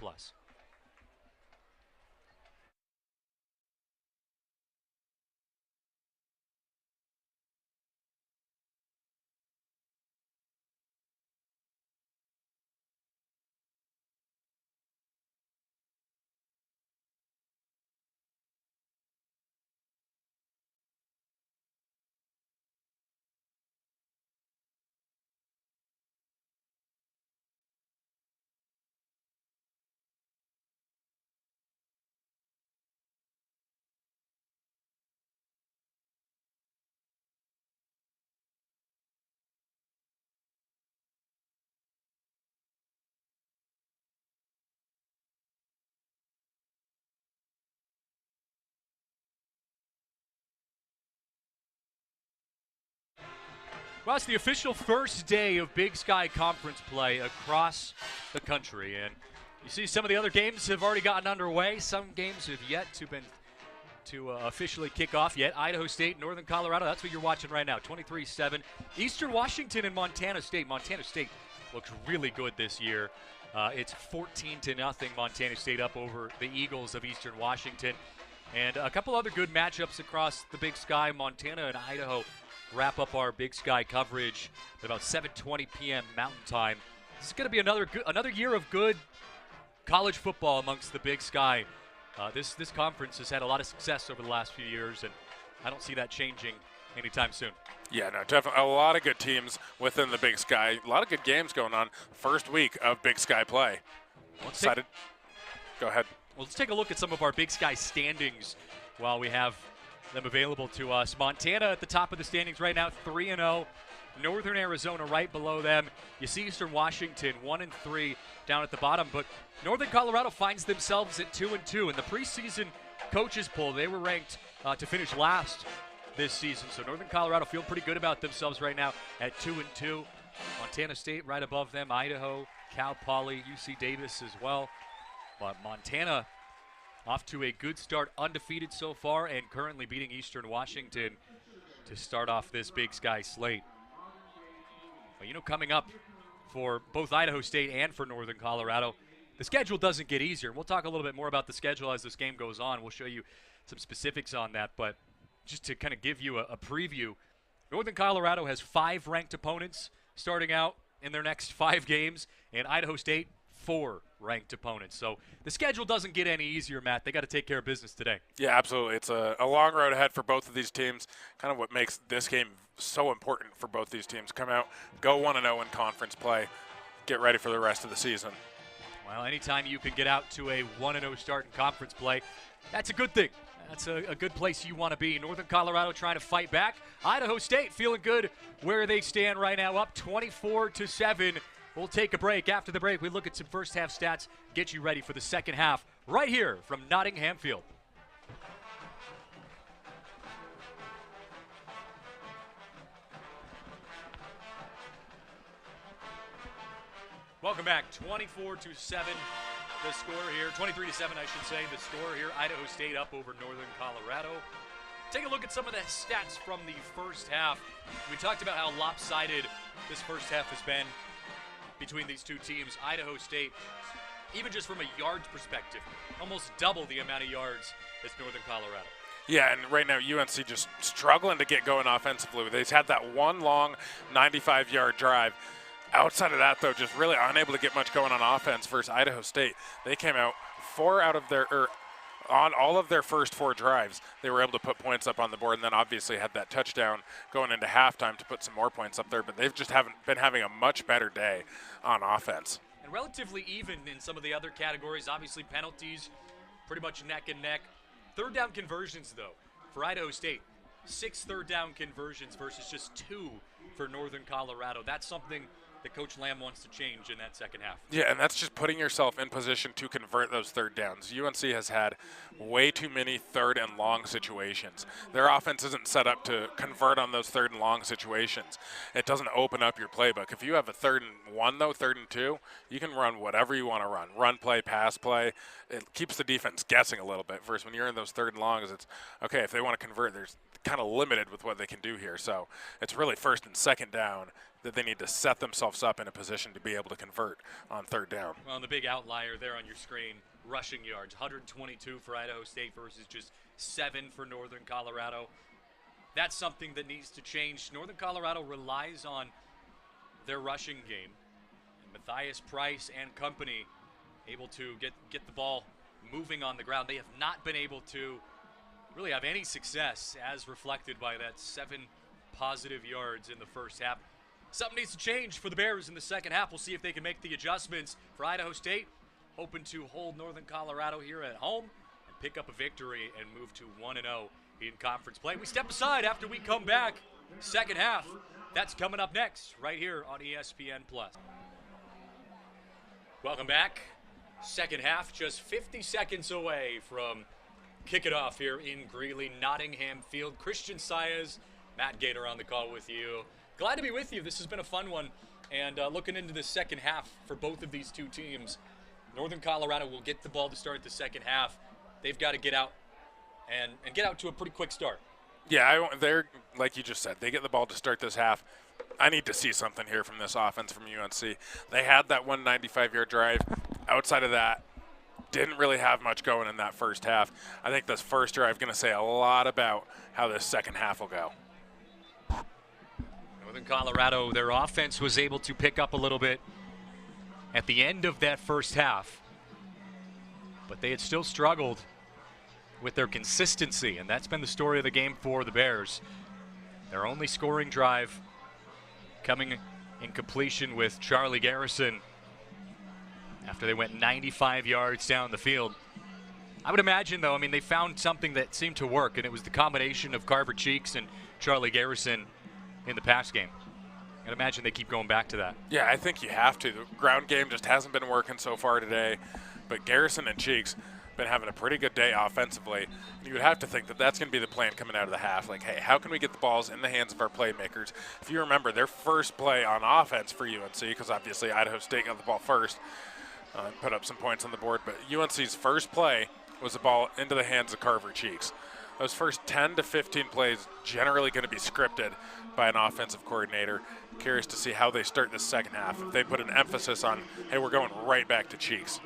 S1: Well, it's the official first day of Big Sky Conference play across the country. And you see some of the other games have already gotten underway. Some games have yet to officially kick off yet. Idaho State, Northern Colorado, that's what you're watching right now, 23-7. Eastern Washington and Montana State. Montana State looks really good this year. It's 14-0 Montana State up over the Eagles of Eastern Washington. And a couple other good matchups across the Big Sky. Montana and Idaho wrap up our Big Sky coverage at about 7:20 p.m. Mountain Time. This is going to be another year of good college football amongst the Big Sky. This conference has had a lot of success over the last few years, and I don't see that changing anytime soon.
S3: Yeah, no, definitely a lot of good teams within the Big Sky. A lot of good games going on. First week of Big Sky play. Go ahead.
S1: Well, let's take a look at some of our Big Sky standings while we have them available to us. Montana at the top of the standings right now, 3-0. Northern Arizona right below them. You see Eastern Washington 1-3 down at the bottom, but Northern Colorado finds themselves at 2-2. In the preseason coaches poll, they were ranked to finish last this season. So Northern Colorado feel pretty good about themselves right now at 2-2. Montana State right above them, Idaho, Cal Poly, UC Davis as well. But Montana off to a good start, undefeated so far, and currently beating Eastern Washington to start off this Big Sky slate. But coming up for both Idaho State and for Northern Colorado, the schedule doesn't get easier. We'll talk a little bit more about the schedule as this game goes on. We'll show you some specifics on that, but just to kind of give you a preview, Northern Colorado has 5 ranked opponents starting out in their next 5 games, and Idaho State 4 ranked opponents. So the schedule doesn't get any easier, Matt. They got to take care of business today.
S3: Yeah, absolutely. It's a long road ahead for both of these teams. Kind of what makes this game so important for both these teams. Come out, go 1-0 in conference play, get ready for the rest of the season.
S1: Well, anytime you can get out to a 1-0 start in conference play, that's a good thing. That's a good place you want to be. Northern Colorado trying to fight back. Idaho State feeling good where they stand right now, up 24-7. We'll take a break. After the break, we look at some first half stats, get you ready for the second half right here from Nottingham Field. Welcome back. 24-7 the score here. 23-7, I should say, the score here. Idaho State up over Northern Colorado. Take a look at some of the stats from the first half. We talked about how lopsided this first half has been between these two teams. Idaho State, even just from a yards perspective, almost double the amount of yards as Northern Colorado.
S3: Yeah, and right now UNC just struggling to get going offensively. They've had that one long 95-yard drive. Outside of that, though, just really unable to get much going on offense versus Idaho State. They came out on all of their first 4 drives, they were able to put points up on the board, and then obviously had that touchdown going into halftime to put some more points up there. But they've just haven't been having a much better day on offense.
S1: And relatively even in some of the other categories. Obviously penalties, pretty much neck and neck. Third down conversions, though, for Idaho State. 6 third down conversions versus just 2 for Northern Colorado. That's something that Coach Lamb wants to change in that second half.
S3: Yeah, and that's just putting yourself in position to convert those third downs. UNC has had way too many third and long situations. Their offense isn't set up to convert on those third and long situations. It doesn't open up your playbook. If you have a 3rd and 1, though, 3rd and 2, you can run whatever you want to run. Run play, pass play. It keeps the defense guessing a little bit. Versus when you're in those 3rd and longs, it's, okay, if they want to convert, they're kind of limited with what they can do here. So it's really 1st and 2nd down that they need to set themselves up in a position to be able to convert on 3rd down.
S1: Well, the big outlier there on your screen, rushing yards, 122 for Idaho State versus just 7 for Northern Colorado. That's something that needs to change. Northern Colorado relies on their rushing game. And Matthias Price and company able to get the ball moving on the ground. They have not been able to really have any success, as reflected by that 7 positive yards in the first half. Something needs to change for the Bears in the second half. We'll see if they can make the adjustments. For Idaho State, hoping to hold Northern Colorado here at home and pick up a victory and move to 1-0 in conference play. We step aside after we come back. Second half, that's coming up next right here on ESPN+. Welcome back. Second half, just 50 seconds away from kick it off here in Greeley, Nottingham Field. Christian Saez, Matt Gator on the call with you. Glad to be with you. This has been a fun one. And looking into the second half for both of these two teams, Northern Colorado will get the ball to start the second half. They've got to get out and get out to a pretty quick start.
S3: Yeah, they're, like you just said, they get the ball to start this half. I need to see something here from this offense from UNC. They had that 195-yard drive. Outside of that, didn't really have much going in that first half. I think this first drive is going to say a lot about how this second half will go.
S1: Northern Colorado, their offense was able to pick up a little bit at the end of that first half, but they had still struggled with their consistency, and that's been the story of the game for the Bears. Their only scoring drive coming in completion with Charlie Garrison after they went 95 yards down the field. I would imagine, though, they found something that seemed to work, and it was the combination of Carver Cheeks and Charlie Garrison in the pass game. I'd imagine they keep going back to that.
S3: Yeah, I think you have to. The ground game just hasn't been working so far today, but Garrison and Cheeks been having a pretty good day offensively. You would have to think that that's going to be the plan coming out of the half. Like, hey, how can we get the balls in the hands of our playmakers? If you remember, their first play on offense for UNC, because obviously Idaho State got the ball first, put up some points on the board, but UNC's first play was the ball into the hands of Carver Cheeks. Those first 10 to 15 plays generally going to be scripted by an offensive coordinator. Curious to see how they start this second half. If they put an emphasis on, hey, we're going right back to Cheeks.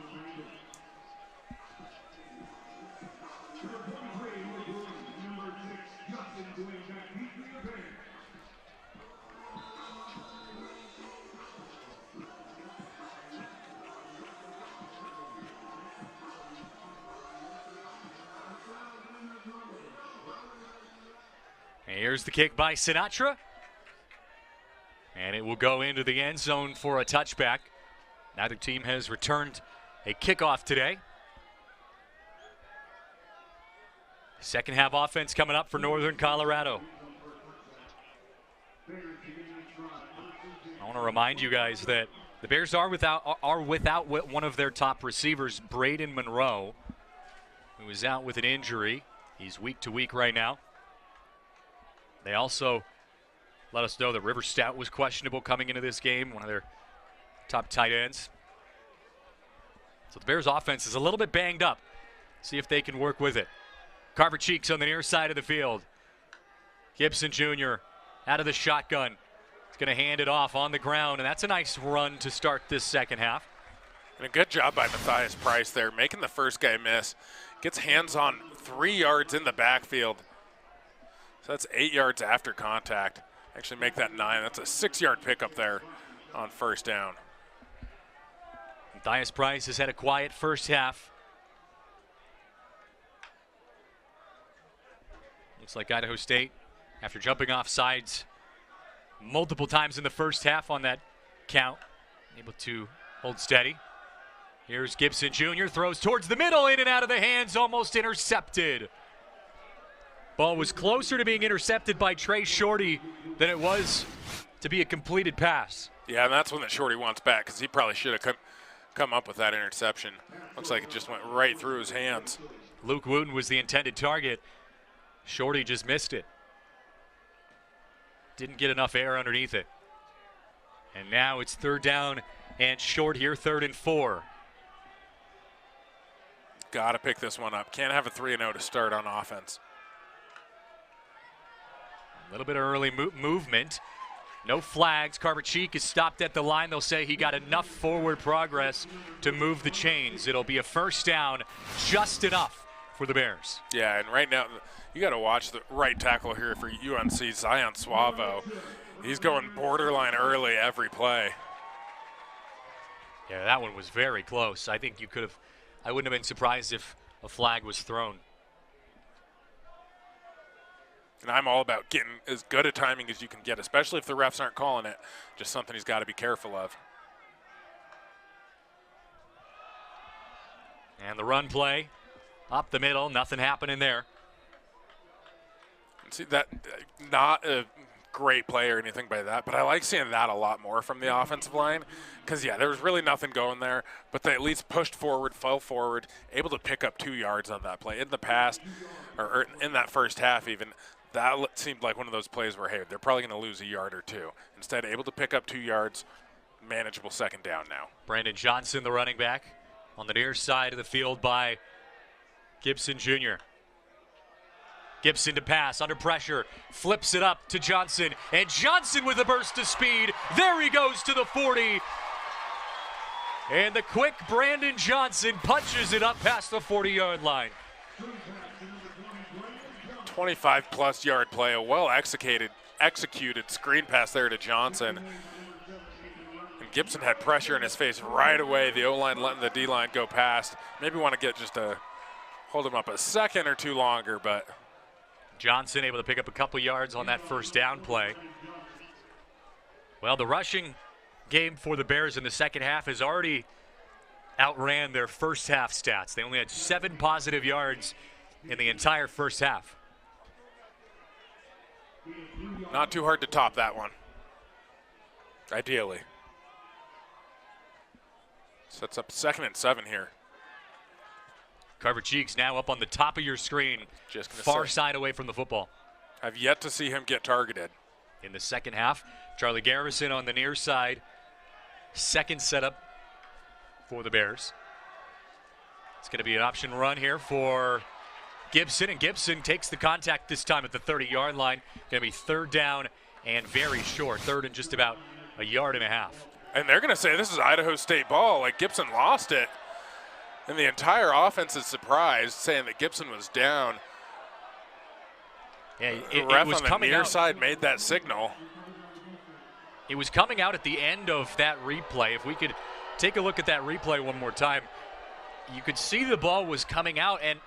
S1: Here's the kick by Sinatra. And it will go into the end zone for a touchback. Neither team has returned a kickoff today. Second half offense coming up for Northern Colorado. I want to remind you guys that the Bears are without one of their top receivers, Braden Monroe, who is out with an injury. He's week to week right now. They also let us know that River Stout was questionable coming into this game, one of their top tight ends. So the Bears offense is a little bit banged up. See if they can work with it. Carver Cheeks on the near side of the field. Gibson Jr. out of the shotgun. He's going to hand it off on the ground, and that's a nice run to start this second half.
S3: And a good job by Matthias Price there, making the first guy miss. Gets hands on 3 yards in the backfield. So that's 8 yards after contact. Actually make that 9. That's a 6-yard pickup there on first down.
S1: Matthias Price has had a quiet first half. Looks like Idaho State, after jumping off sides multiple times in the first half on that count, able to hold steady. Here's Gibson Jr. throws towards the middle, in and out of the hands, almost intercepted. Ball was closer to being intercepted by Trey Shorty than it was to be a completed pass.
S3: Yeah, and that's one that Shorty wants back because he probably should have come up with that interception. Looks like it just went right through his hands.
S1: Luke Wooten was the intended target. Shorty just missed it. Didn't get enough air underneath it. And now it's 3rd down and short here, 3rd and 4.
S3: Got to pick this one up. Can't have a 3-0 to start on offense.
S1: A little bit of early movement. No flags. Carver Cheek is stopped at the line. They'll say he got enough forward progress to move the chains. It'll be a 1st down, just enough for the Bears.
S3: Yeah, and right now you got to watch the right tackle here for UNC, Zion Suavo. He's going borderline early every play.
S1: Yeah, that one was very close. I think I wouldn't have been surprised if a flag was thrown.
S3: And I'm all about getting as good a timing as you can get, especially if the refs aren't calling it. Just something he's got to be careful of.
S1: And the run play up the middle, nothing happening there.
S3: See that, not a great play or anything by that, but I like seeing that a lot more from the offensive line because, yeah, there was really nothing going there, but they at least pushed forward, fell forward, able to pick up 2 yards on that play. In the past, or in that first half even, that seemed like one of those plays where, hey, they're probably going to lose a yard or 2. Instead, able to pick up 2 yards, manageable 2nd down now.
S1: Brandon Johnson, the running back, on the near side of the field by Gibson Jr. Gibson to pass, under pressure, flips it up to Johnson, and Johnson with a burst of speed. There he goes to the 40. And the quick Brandon Johnson punches it up past the 40-yard line.
S3: 25-plus yard play, a well-executed screen pass there to Johnson. And Gibson had pressure in his face right away. The O-line letting the D-line go past. Maybe want to get just hold him up a second or 2 longer, but
S1: Johnson able to pick up a couple yards on that 1st down play. Well, the rushing game for the Bears in the 2nd half has already outran their 1st half stats. They only had 7 positive yards in the entire 1st half.
S3: Not too hard to top that one, ideally. Sets up 2nd and 7 here.
S1: Carver Cheeks now up on the top of your screen,
S3: Just gonna
S1: far
S3: say,
S1: side away from the football.
S3: I've yet to see him get targeted.
S1: In the 2nd half, Charlie Garrison on the near side. 2nd setup for the Bears. It's going to be an option run here for Gibson, and Gibson takes the contact this time at the 30-yard line. Going to be 3rd down and very short, 3rd and just about a yard and a half.
S3: And they're going to say this is Idaho State ball, like Gibson lost it. And the entire offense is surprised, saying that Gibson was down.
S1: Yeah,
S3: the ref
S1: was
S3: on the
S1: coming
S3: near
S1: out.
S3: side made that signal.
S1: It was coming out at the end of that replay. If we could take a look at that replay one more time, you could see the ball was coming out, and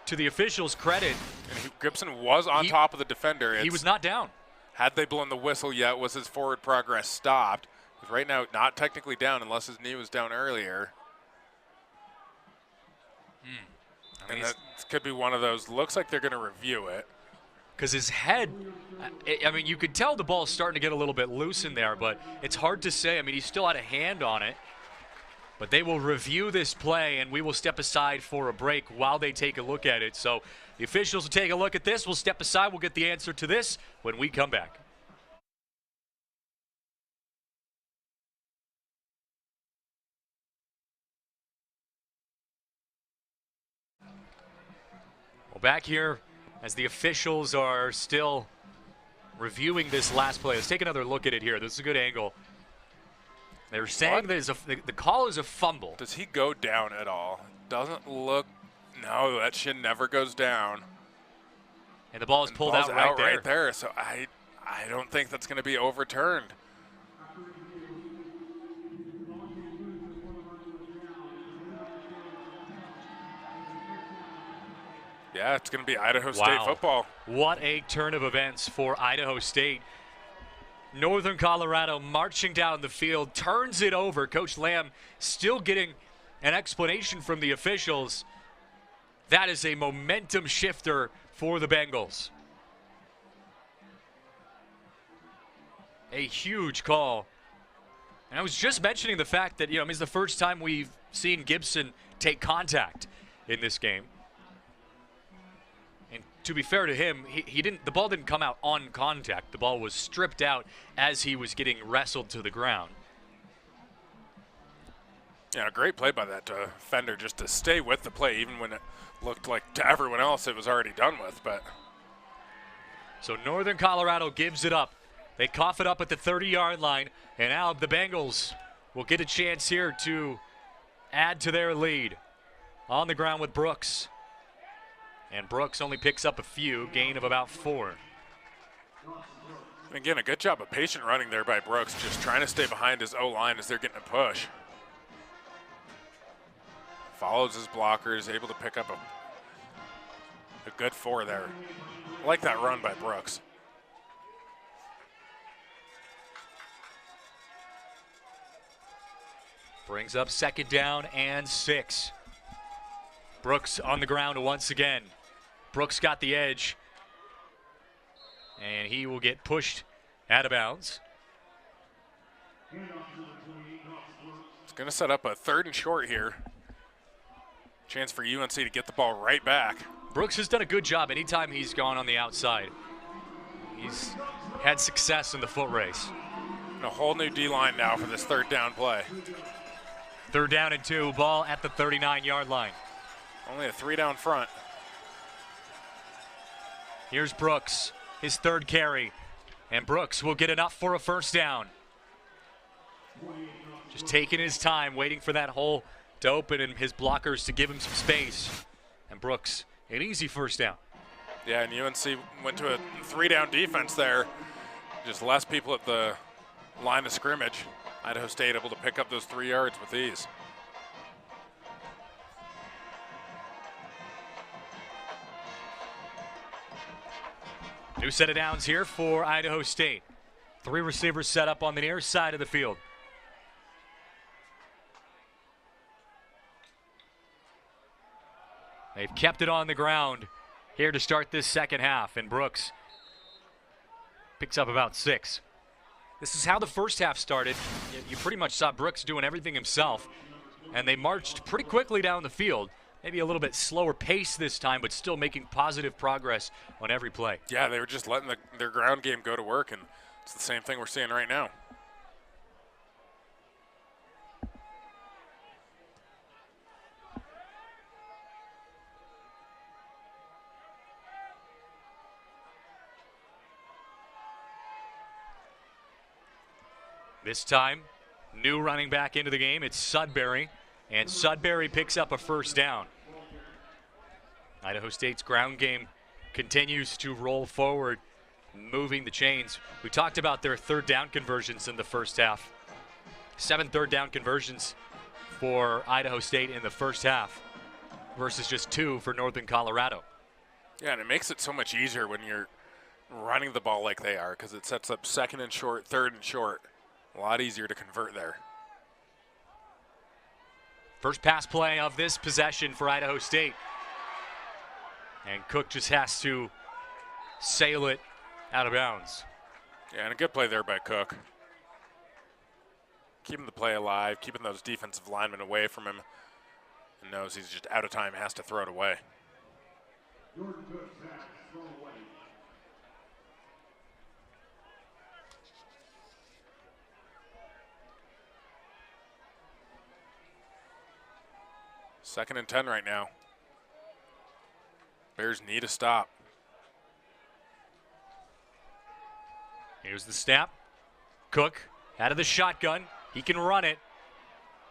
S1: to the officials' credit,
S3: And Gibson was on top of the defender.
S1: He was not down.
S3: Had they blown the whistle yet, was his forward progress stopped? Because right now, not technically down unless his knee was down earlier. And that could be one of those. Looks like they're going to review it.
S1: Because his head, I mean, you could tell the ball's starting to get a little bit loose in there, but it's hard to say. I mean, he still had a hand on it. But they will review this play, and we will step aside for a break while they take a look at it. So the officials will take a look at this. We'll step aside. We'll get the answer to this when we come back. Well, back here as the officials are still reviewing this last play. Let's take another look at it here. This is a good angle. They're saying the call is a fumble.
S3: Does he go down at all? Doesn't look. No, that shin never goes down.
S1: And the ball is pulled out right there.
S3: So I don't think that's going to be overturned. Yeah, it's going to be Idaho State football.
S1: What a turn of events for Idaho State. Northern Colorado marching down the field, turns it over. Coach Lamb still getting an explanation from the officials. That is a momentum shifter for the Bengals. a huge call. And I was just mentioning the fact that, it's the first time we've seen Gibson take contact in this game. And to be fair to him, the ball didn't come out on contact. The ball was stripped out as he was getting wrestled to the ground.
S3: Yeah, a great play by that defender just to stay with the play, even when it looked like to everyone else it was already done with. But
S1: so Northern Colorado gives it up. They cough it up at the 30-yard line, and now the Bengals will get a chance here to add to their lead. On the ground with Brooks. And Brooks only picks up a few, gain of about 4.
S3: Again, a good job of patient running there by Brooks, just trying to stay behind his O-line as they're getting a push. Follows his blockers, able to pick up a good 4 there. I like that run by Brooks.
S1: Brings up 2nd down and 6. Brooks on the ground once again. Brooks got the edge. And he will get pushed out of bounds.
S3: It's going to set up a 3rd and short here. Chance for UNC to get the ball right back.
S1: Brooks has done a good job anytime he's gone on the outside. He's had success in the foot race.
S3: And a whole new D-line now for this 3rd down play.
S1: 3rd down and 2, ball at the 39-yard line.
S3: Only a 3 down front.
S1: Here's Brooks, his 3rd carry. And Brooks will get enough for a 1st down. Just taking his time, waiting for that hole to open and his blockers to give him some space. And Brooks, an easy 1st down.
S3: Yeah, and UNC went to a 3 down defense there. Just less people at the line of scrimmage. Idaho State able to pick up those 3 yards with ease.
S1: New set of downs here for Idaho State. 3 receivers set up on the near side of the field. They've kept it on the ground here to start this 2nd half, and Brooks picks up about 6. This is how the 1st half started. You pretty much saw Brooks doing everything himself, and they marched pretty quickly down the field. Maybe a little bit slower pace this time, but still making positive progress on every play.
S3: Yeah, they were just letting their ground game go to work, and it's the same thing we're seeing right now.
S1: This time, new running back into the game. It's Sudbury, and Sudbury picks up a 1st down. Idaho State's ground game continues to roll forward, moving the chains. We talked about their 3rd down conversions in the 1st half. 7 3rd down conversions for Idaho State in the 1st half versus just 2 for Northern Colorado.
S3: Yeah, and it makes it so much easier when you're running the ball like they are, because it sets up 2nd and short, 3rd and short. A lot easier to convert there.
S1: First pass play of this possession for Idaho State. And Cook just has to sail it out of bounds.
S3: Yeah, and a good play there by Cook. Keeping the play alive, keeping those defensive linemen away from him. And knows he's just out of time, has to throw it away. Second and 10 right now. Bears need a stop.
S1: Here's the snap. Cook out of the shotgun. He can run it.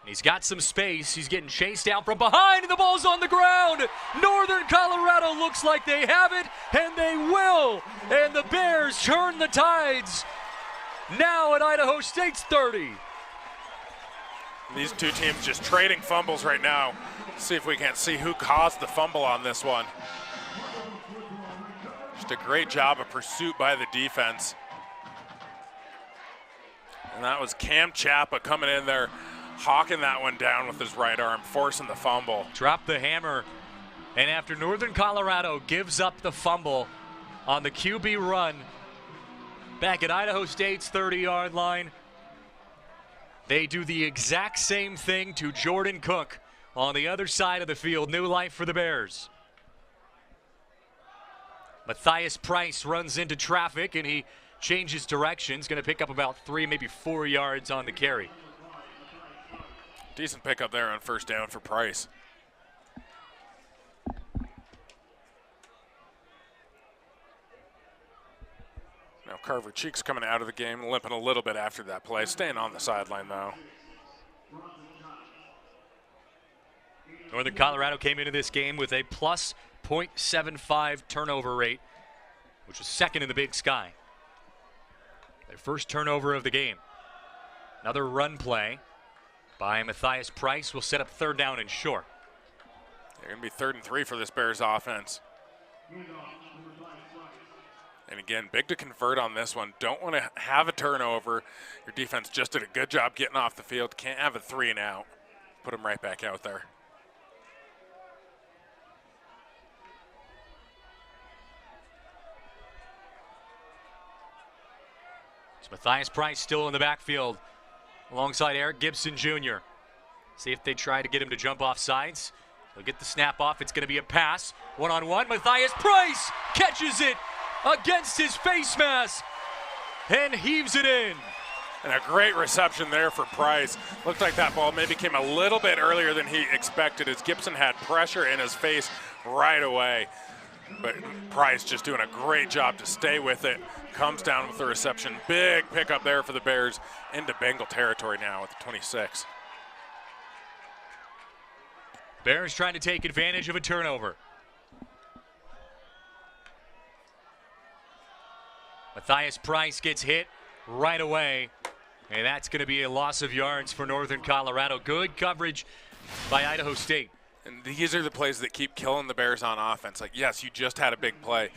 S1: And he's got some space. He's getting chased down from behind. The ball's on the ground. Northern Colorado looks like they have it, and they will. And the Bears turn the tides. Now at Idaho State's 30.
S3: These two teams just trading fumbles right now. See if we can't see who caused the fumble on this one. Just a great job of pursuit by the defense. And that was Cam Chappa coming in there, hawking that one down with his right arm, forcing the fumble.
S1: Dropped the hammer. And after Northern Colorado gives up the fumble on the QB run, back at Idaho State's 30-yard line. They do the exact same thing to Jordan Cook on the other side of the field. New life for the Bears. Matthias Price runs into traffic, and he changes directions. Going to pick up about 3, maybe 4 yards on the carry.
S3: Decent pickup there on first down for Price. Now Carver Cheeks coming out of the game, limping a little bit after that play, staying on the sideline though.
S1: Northern Colorado came into this game with a plus .75 turnover rate, which was second in the Big Sky. Their first turnover of the game. Another run play by Matthias Price will set up third down and short.
S3: They're going to be 3rd and 3 for this Bears offense. And again, big to convert on this one. Don't want to have a turnover. Your defense just did a good job getting off the field. Can't have a 3 and out. Put them right back out there.
S1: It's Matthias Price still in the backfield alongside Eric Gibson Jr. See if they try to get him to jump off sides. They'll get the snap off. It's going to be a pass. One-on-one. Matthias Price catches it against his face mask and heaves it in.
S3: And a great reception there for Price. Looked like that ball maybe came a little bit earlier than he expected as Gibson had pressure in his face right away. But Price just doing a great job to stay with it. Comes down with the reception. Big pickup there for the Bears into Bengal territory now with the 26.
S1: Bears trying to take advantage of a turnover. Matthias Price gets hit right away, and that's going to be a loss of yards for Northern Colorado. Good coverage by Idaho State.
S3: And these are the plays that keep killing the Bears on offense. Like, yes, you just had a big play,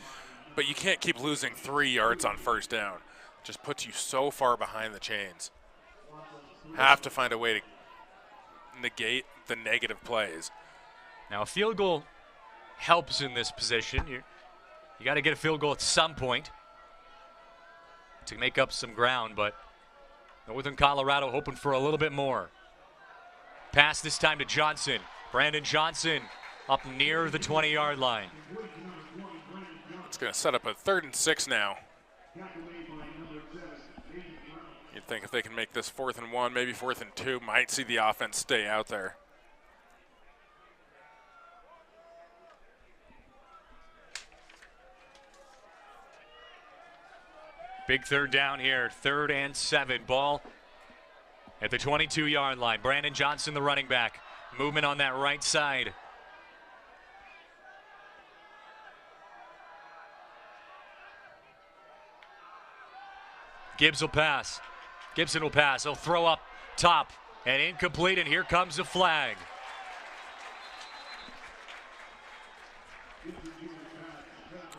S3: but you can't keep losing 3 yards on first down. It just puts you so far behind the chains. Have to find a way to negate the negative plays.
S1: Now, a field goal helps in this position. You got to get a field goal at some point to make up some ground, but Northern Colorado hoping for a little bit more. Pass this time to Johnson. Brandon Johnson up near the 20-yard line.
S3: It's going to set up a 3rd and 6 now. You'd think if they can make this 4th and 1, maybe 4th and 2, might see the offense stay out there.
S1: Big third down here, 3rd and 7. Ball at the 22-yard line. Brandon Johnson, the running back. Movement on that right side. Gibbs will pass. Gibson will pass. He'll throw up top and incomplete, and here comes a flag.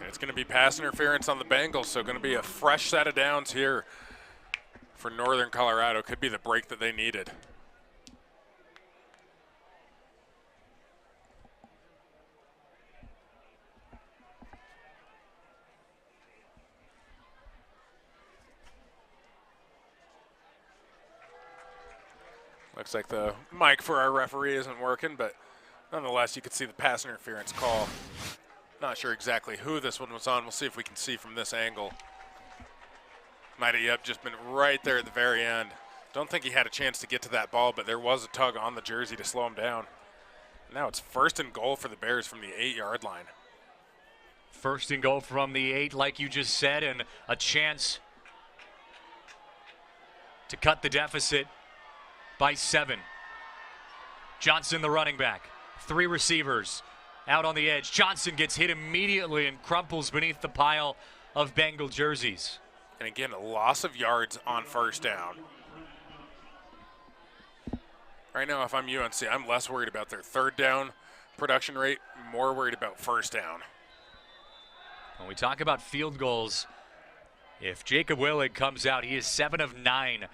S3: It's going to be pass interference on the Bengals, so going to be a fresh set of downs here for Northern Colorado. Could be the break that they needed. Looks like the mic for our referee isn't working, but nonetheless, you can see the pass interference call. Not sure exactly who this one was on. We'll see if we can see from this angle. Might have just been right there at the very end. Don't think he had a chance to get to that ball, but there was a tug on the jersey to slow him down. Now it's 1st and goal for the Bears from the 8-yard line.
S1: 1st and goal from the 8, like you just said, and a chance to cut the deficit by 7. Johnson, the running back. 3 receivers out on the edge. Johnson gets hit immediately and crumples beneath the pile of Bengal jerseys.
S3: And again, a loss of yards on first down. Right now, if I'm UNC, I'm less worried about their 3rd down production rate, more worried about first down.
S1: When we talk about field goals, if Jacob Willig comes out, he is 7 of 9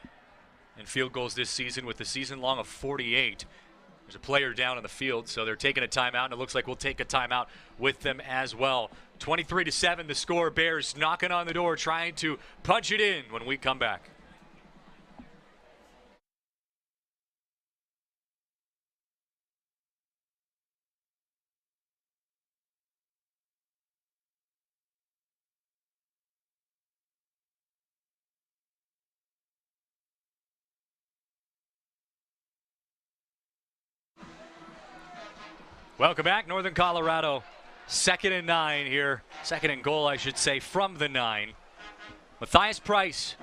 S1: in field goals this season with a season long of 48. There's a player down on the field, so they're taking a timeout, and it looks like we'll take a timeout with them as well. 23-7 the score. Bears knocking on the door, trying to punch it in when we come back. Welcome back, Northern Colorado. 2nd and 9 here. 2nd and goal, I should say, from the 9. Matthias Price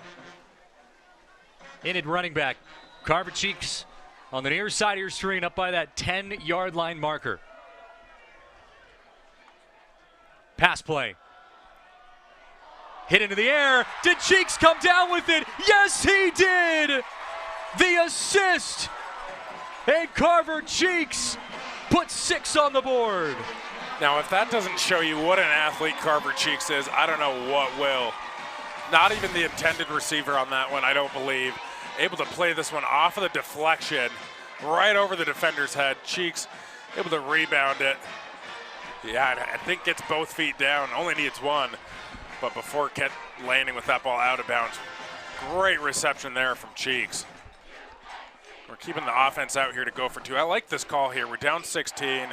S1: in at running back. Carver Cheeks on the near side of your screen, up by that 10-yard line marker. Pass play. Hit into the air. Did Cheeks come down with it? Yes, he did! The assist! And Carver Cheeks put 6 on the board.
S3: Now, if that doesn't show you what an athlete Carver Cheeks is, I don't know what will. Not even the intended receiver on that one, I don't believe. Able to play this one off of the deflection, right over the defender's head. Cheeks able to rebound it. Yeah, I think gets both feet down, only needs one. But before landing with that ball out of bounds, great reception there from Cheeks. We're keeping the offense out here to go for 2. I like this call here. We're down 16.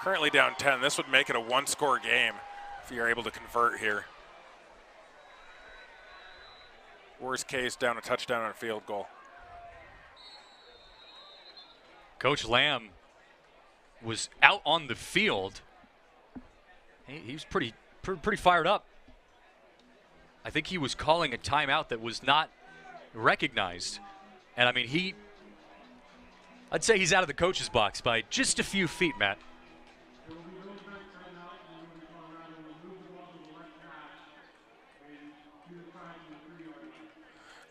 S3: Currently down 10. This would make it a 1-score game if you're able to convert here. Worst case, down a touchdown on a field goal.
S1: Coach Lamb was out on the field. He was pretty fired up. I think he was calling a timeout that was not recognized. And I mean, I'd say he's out of the coach's box by just a few feet, Matt.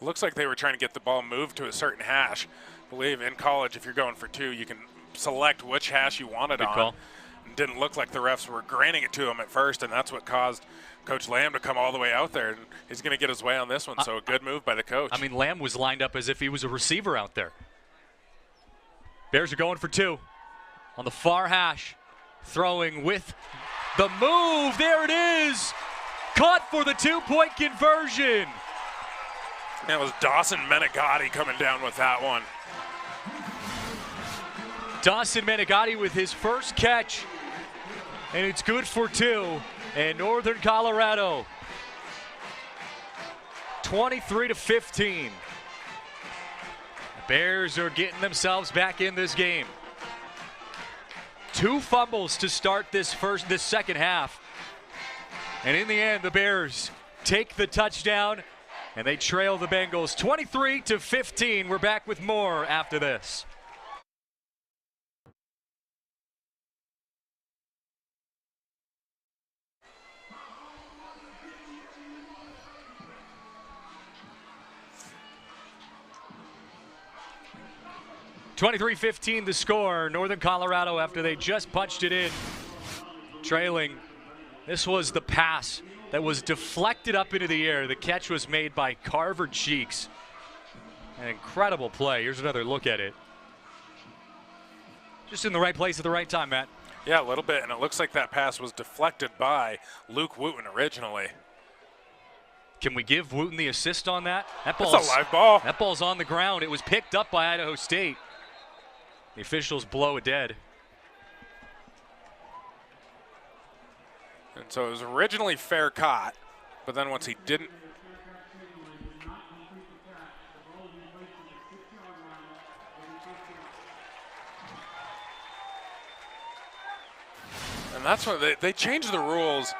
S3: Looks like they were trying to get the ball moved to a certain hash. I believe in college, if you're going for 2, you can select which hash you want it on.
S1: Call.
S3: It didn't look like the refs were granting it to him at first, and that's what caused Coach Lamb to come all the way out there. And he's going to get his way on this one, so a good move by the coach.
S1: I mean, Lamb was lined up as if he was a receiver out there. Bears are going for 2 on the far hash. Throwing with the move. There it is. Caught for the 2-point conversion.
S3: That was Dawson Menegatti coming down with that one.
S1: Dawson Menegatti with his first catch, and it's good for 2. And Northern Colorado, 23-15. The Bears are getting themselves back in this game. 2 fumbles to start this second half. And in the end, the Bears take the touchdown, and they trail the Bengals 23-15. We're back with more after this. (23-15) the score. Northern Colorado, after they just punched it in, trailing. This was the pass that was deflected up into the air. The catch was made by Carver Cheeks. An incredible play. Here's another look at it. Just in the right place at the right time, Matt.
S3: Yeah, a little bit, and it looks like that pass was deflected by Luke Wooten originally.
S1: Can we give Wooten the assist on that?
S3: That's a live ball.
S1: That ball's on the ground. It was picked up by Idaho State. The officials blow it dead.
S3: And so it was originally fair caught, but then once he didn't. And that's when they changed the rules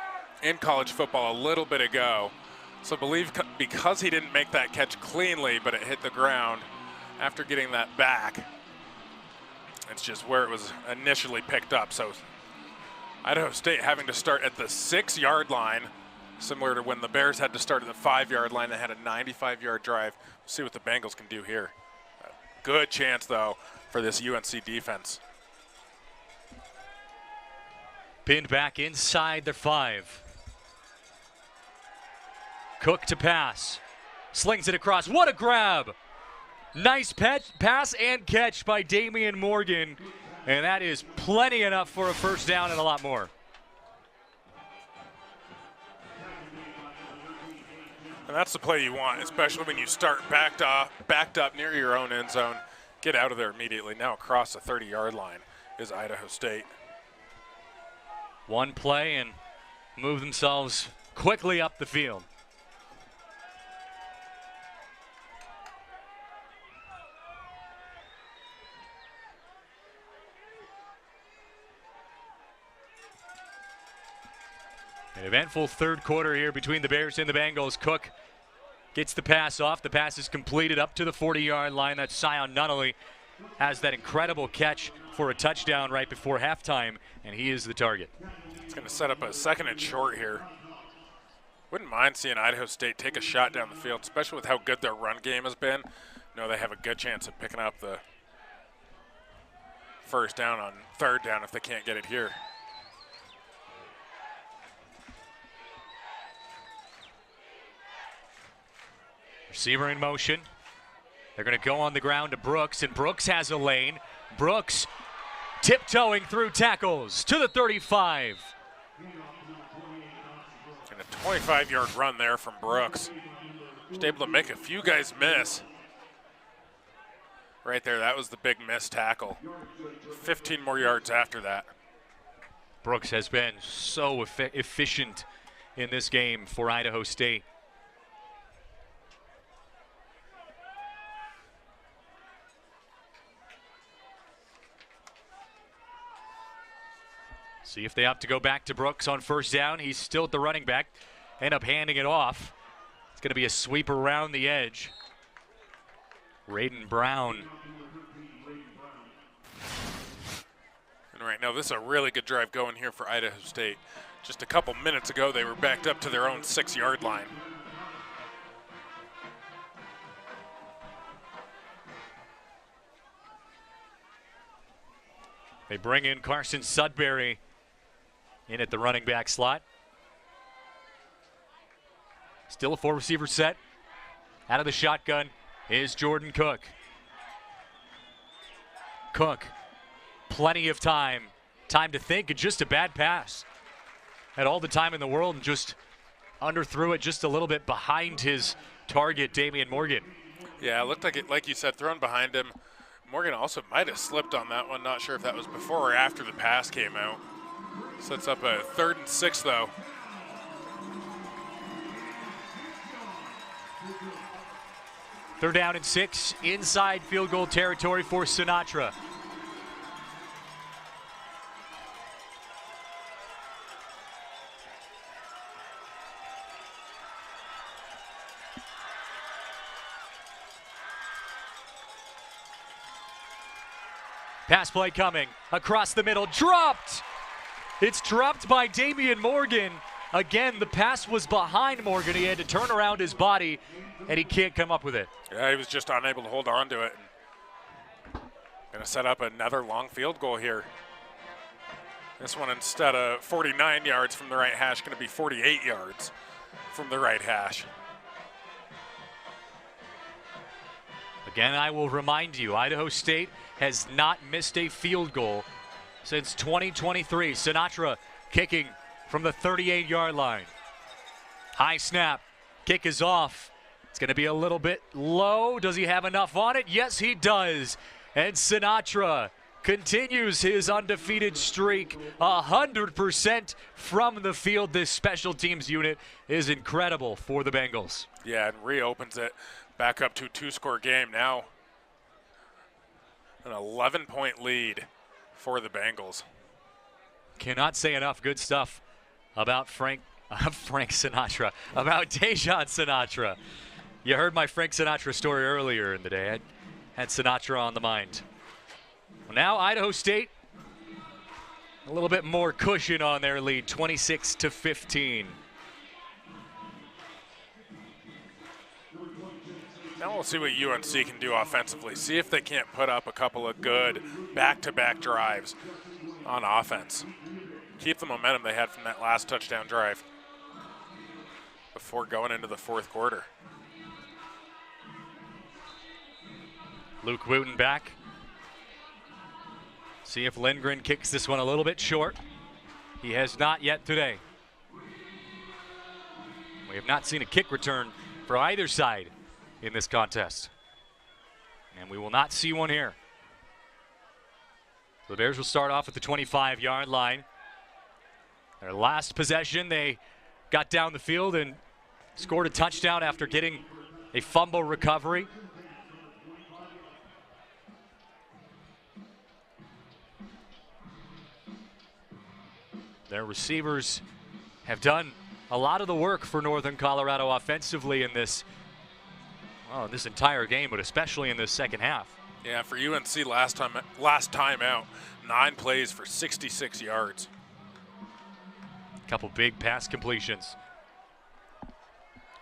S3: in college football a little bit ago. So I believe because he didn't make that catch cleanly, but it hit the ground after getting that back, it's just where it was initially picked up. So Idaho State having to start at the 6-yard line, similar to when the Bears had to start at the 5-yard line. They had a 95-yard drive. We'll see what the Bengals can do here. A good chance, though, for this UNC defense.
S1: Pinned back inside their 5. Cook to pass. Slings it across. What a grab Nice pass and catch by Damian Morgan, and that is plenty enough for a first down and a lot more.
S3: And that's the play you want, especially when you start backed up near your own end zone. Get out of there immediately. Now across the 30-yard line is Idaho State.
S1: One play and move themselves quickly up the field. An eventful third quarter here between the Bears and the Bengals. Cook gets the pass off. The pass is completed up to the 40-yard line. That's Sion Nunnally. Has that incredible catch for a touchdown right before halftime, and he is the target.
S3: It's going to set up a 2nd and short here. Wouldn't mind seeing Idaho State take a shot down the field, especially with how good their run game has been. No, they have a good chance of picking up the first down on 3rd down if they can't get it here.
S1: Receiver in motion. They're going to go on the ground to Brooks, and Brooks has a lane. Brooks tiptoeing through tackles to the 35.
S3: And a 25-yard run there from Brooks. Just able to make a few guys miss. Right there, that was the big miss tackle. 15 more yards after that.
S1: Brooks has been so efficient in this game for Idaho State. See if they opt to go back to Brooks on first down. He's still at the running back. End up handing it off. It's going to be a sweep around the edge. Raiden Brown.
S3: And right now, this is a really good drive going here for Idaho State. Just a couple minutes ago, they were backed up to their own 6-yard line.
S1: They bring in Carson Sudbury in at the running back slot. Still a 4-receiver set. Out of the shotgun is Jordan Cook. Cook, plenty of time. Time to think, and just a bad pass. Had all the time in the world and just underthrew it just a little bit behind his target, Damian Morgan.
S3: Yeah, it looked like it, like you said, thrown behind him. Morgan also might have slipped on that one. Not sure if that was before or after the pass came out. Sets up a 3rd and 6, though.
S1: Third down and 6, inside field goal territory for Sinatra. Pass play coming across the middle, dropped. It's dropped by Damian Morgan. Again, the pass was behind Morgan. He had to turn around his body, and he can't come up with it.
S3: Yeah, he was just unable to hold on to it. Going to set up another long field goal here. This one, instead of 49 yards from the right hash, going to be 48 yards from the right hash.
S1: Again, I will remind you, Idaho State has not missed a field goal since 2023. Sinatra kicking from the 38-yard line. High snap. Kick is off. It's going to be a little bit low. Does he have enough on it? Yes, he does. And Sinatra continues his undefeated streak. 100% from the field. This special teams unit is incredible for the Bengals.
S3: Yeah, and reopens it back up to a 2-score game now. An 11-point lead for the Bengals.
S1: Cannot say enough good stuff about Frank Sinatra, about Dejan Sinatra. You heard my Frank Sinatra story earlier in the day. I had Sinatra on the mind. Well, now Idaho State, a little bit more cushion on their lead, 26-15.
S3: Now we'll see what UNC can do offensively. See if they can't put up a couple of good back-to-back drives on offense. Keep the momentum they had from that last touchdown drive before going into the 4th quarter.
S1: Luke Wooten back. See if Lindgren kicks this one a little bit short. He has not yet today. We have not seen a kick return for either side in this contest. And we will not see one here. So the Bears will start off at the 25-yard line. Their last possession, they got down the field and scored a touchdown after getting a fumble recovery. Their receivers have done a lot of the work for Northern Colorado offensively in this entire game, but especially in this second half.
S3: Yeah, for UNC last time out, 9 plays for 66 yards.
S1: A couple big pass completions.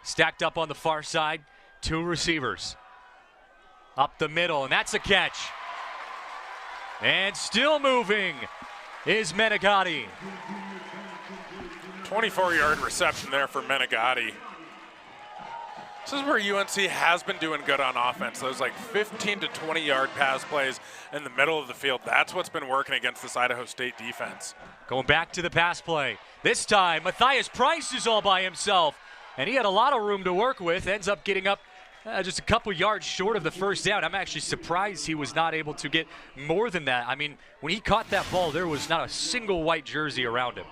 S1: Stacked up on the far side, 2 receivers. Up the middle, and that's a catch. And still moving is Menegatti.
S3: 24-yard reception there for Menegatti. This is where UNC has been doing good on offense. Those like 15 to 20-yard pass plays in the middle of the field. That's what's been working against this Idaho State defense.
S1: Going back to the pass play. This time, Matthias Price is all by himself, and he had a lot of room to work with. Ends up getting up just a couple yards short of the first down. I'm actually surprised he was not able to get more than that. I mean, when he caught that ball, there was not a single white jersey around him.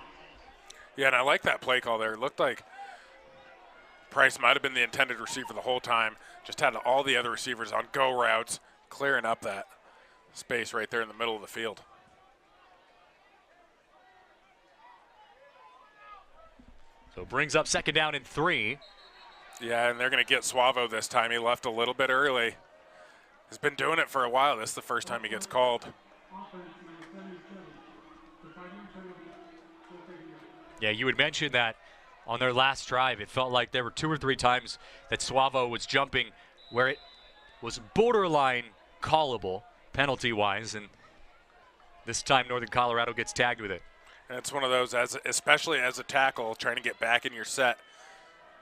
S3: Yeah, and I like that play call there. It looked like Price might have been the intended receiver the whole time. Just had all the other receivers on go routes, clearing up that space right there in the middle of the field.
S1: So brings up second down and 3.
S3: Yeah, and they're going to get Suavo this time. He left a little bit early. He's been doing it for a while. This is the first time he gets called.
S1: Yeah, you had mentioned that on their last drive, it felt like there were 2 or 3 times that Suavo was jumping where it was borderline callable penalty-wise, and this time Northern Colorado gets tagged with it.
S3: And it's one of those, especially as a tackle, trying to get back in your set.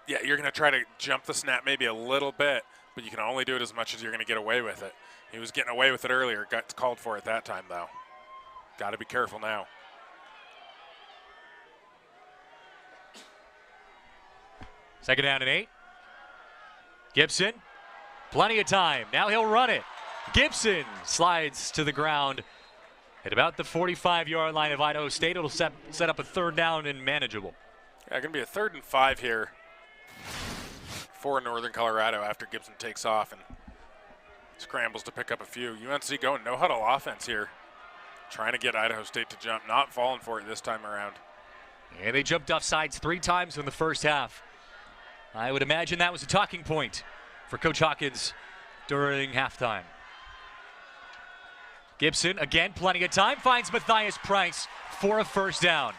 S3: Yeah, you're going to try to jump the snap maybe a little bit, but you can only do it as much as you're going to get away with it. He was getting away with it earlier, got called for it that time, though. Got to be careful now.
S1: Second down and 8. Gibson, plenty of time. Now he'll run it. Gibson slides to the ground at about the 45-yard line of Idaho State. It'll set up a third down and manageable.
S3: Yeah, going to be a 3rd and 5 here for Northern Colorado after Gibson takes off and scrambles to pick up a few. UNC going no-huddle offense here, trying to get Idaho State to jump, not falling for it this time around.
S1: And they jumped off sides 3 times in the first half. I would imagine that was a talking point for Coach Hawkins during halftime. Gibson, again, plenty of time, finds Matthias Price for a first down.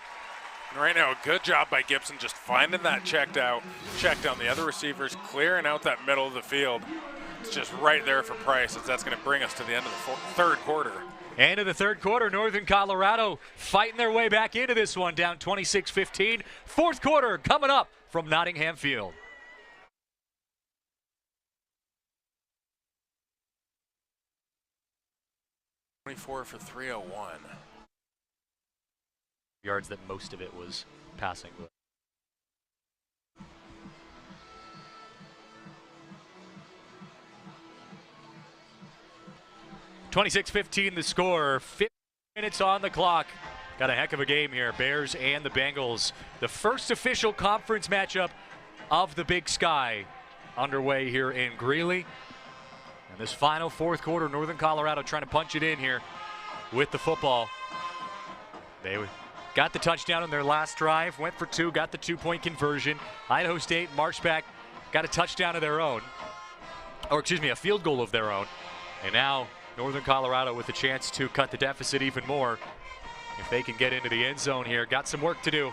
S3: And right now, a good job by Gibson just finding that check down the other receivers, clearing out that middle of the field. It's just right there for Price, as that's going to bring us to the end of the third quarter.
S1: End of the third quarter, Northern Colorado fighting their way back into this one, down 26-15. Fourth quarter coming up from Nottingham Field.
S3: For 301.
S1: Yards that most of it was passing. 26-15 the score. 15 minutes on the clock. Got a heck of a game here. Bears and the Bengals. The first official conference matchup of the Big Sky underway here in Greeley. And this final fourth quarter, Northern Colorado trying to punch it in here with the football. They got the touchdown on their last drive, went for 2, got the 2-point conversion. Idaho State marched back, got a touchdown of their own, or excuse me, a field goal of their own. And now Northern Colorado with a chance to cut the deficit even more if they can get into the end zone here. Got some work to do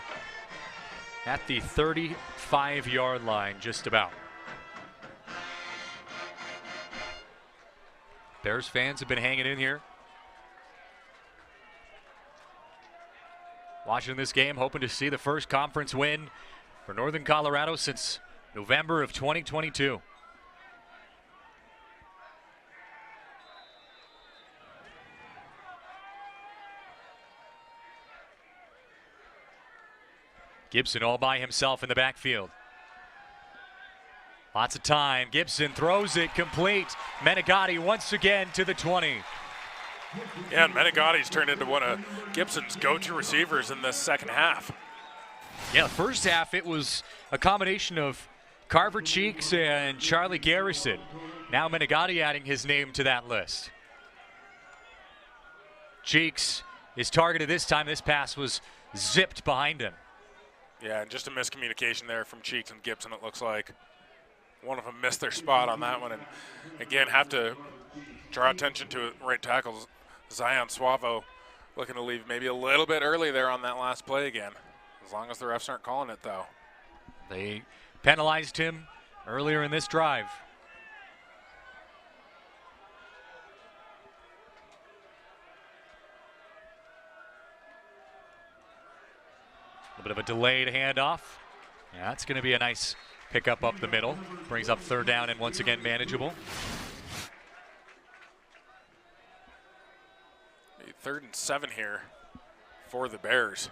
S1: at the 35-yard line, just about. Bears fans have been hanging in here, watching this game, hoping to see the first conference win for Northern Colorado since November of 2022. Gibson all by himself in the backfield. Lots of time. Gibson throws it complete. Menegatti once again to the 20.
S3: Yeah, and Menegatti's turned into one of Gibson's go-to receivers in this second half.
S1: Yeah, first half it was a combination of Carver Cheeks and Charlie Garrison. Now Menegatti adding his name to that list. Cheeks is targeted this time. This pass was zipped behind him.
S3: Yeah, and just a miscommunication there from Cheeks and Gibson, it looks like. One of them missed their spot on that one, and again, have to draw attention to it. Right tackle Zion Suavo looking to leave maybe a little bit early there on that last play again. As long as the refs aren't calling it, though.
S1: They penalized him earlier in this drive. A little bit of a delayed handoff. Yeah, that's going to be a nice pickup up the middle. Brings up third down and once again manageable.
S3: Third and 7 here for the Bears.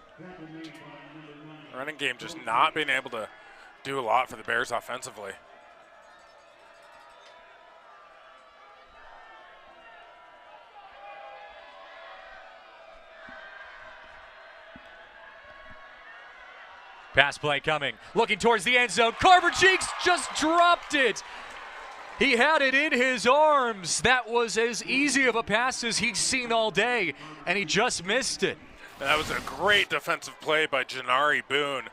S3: Running game just not being able to do a lot for the Bears offensively.
S1: Pass play coming. Looking towards the end zone. Carver Cheeks just dropped it. He had it in his arms. That was as easy of a pass as he's seen all day, and he just missed it.
S3: That was a great defensive play by Janari Boone,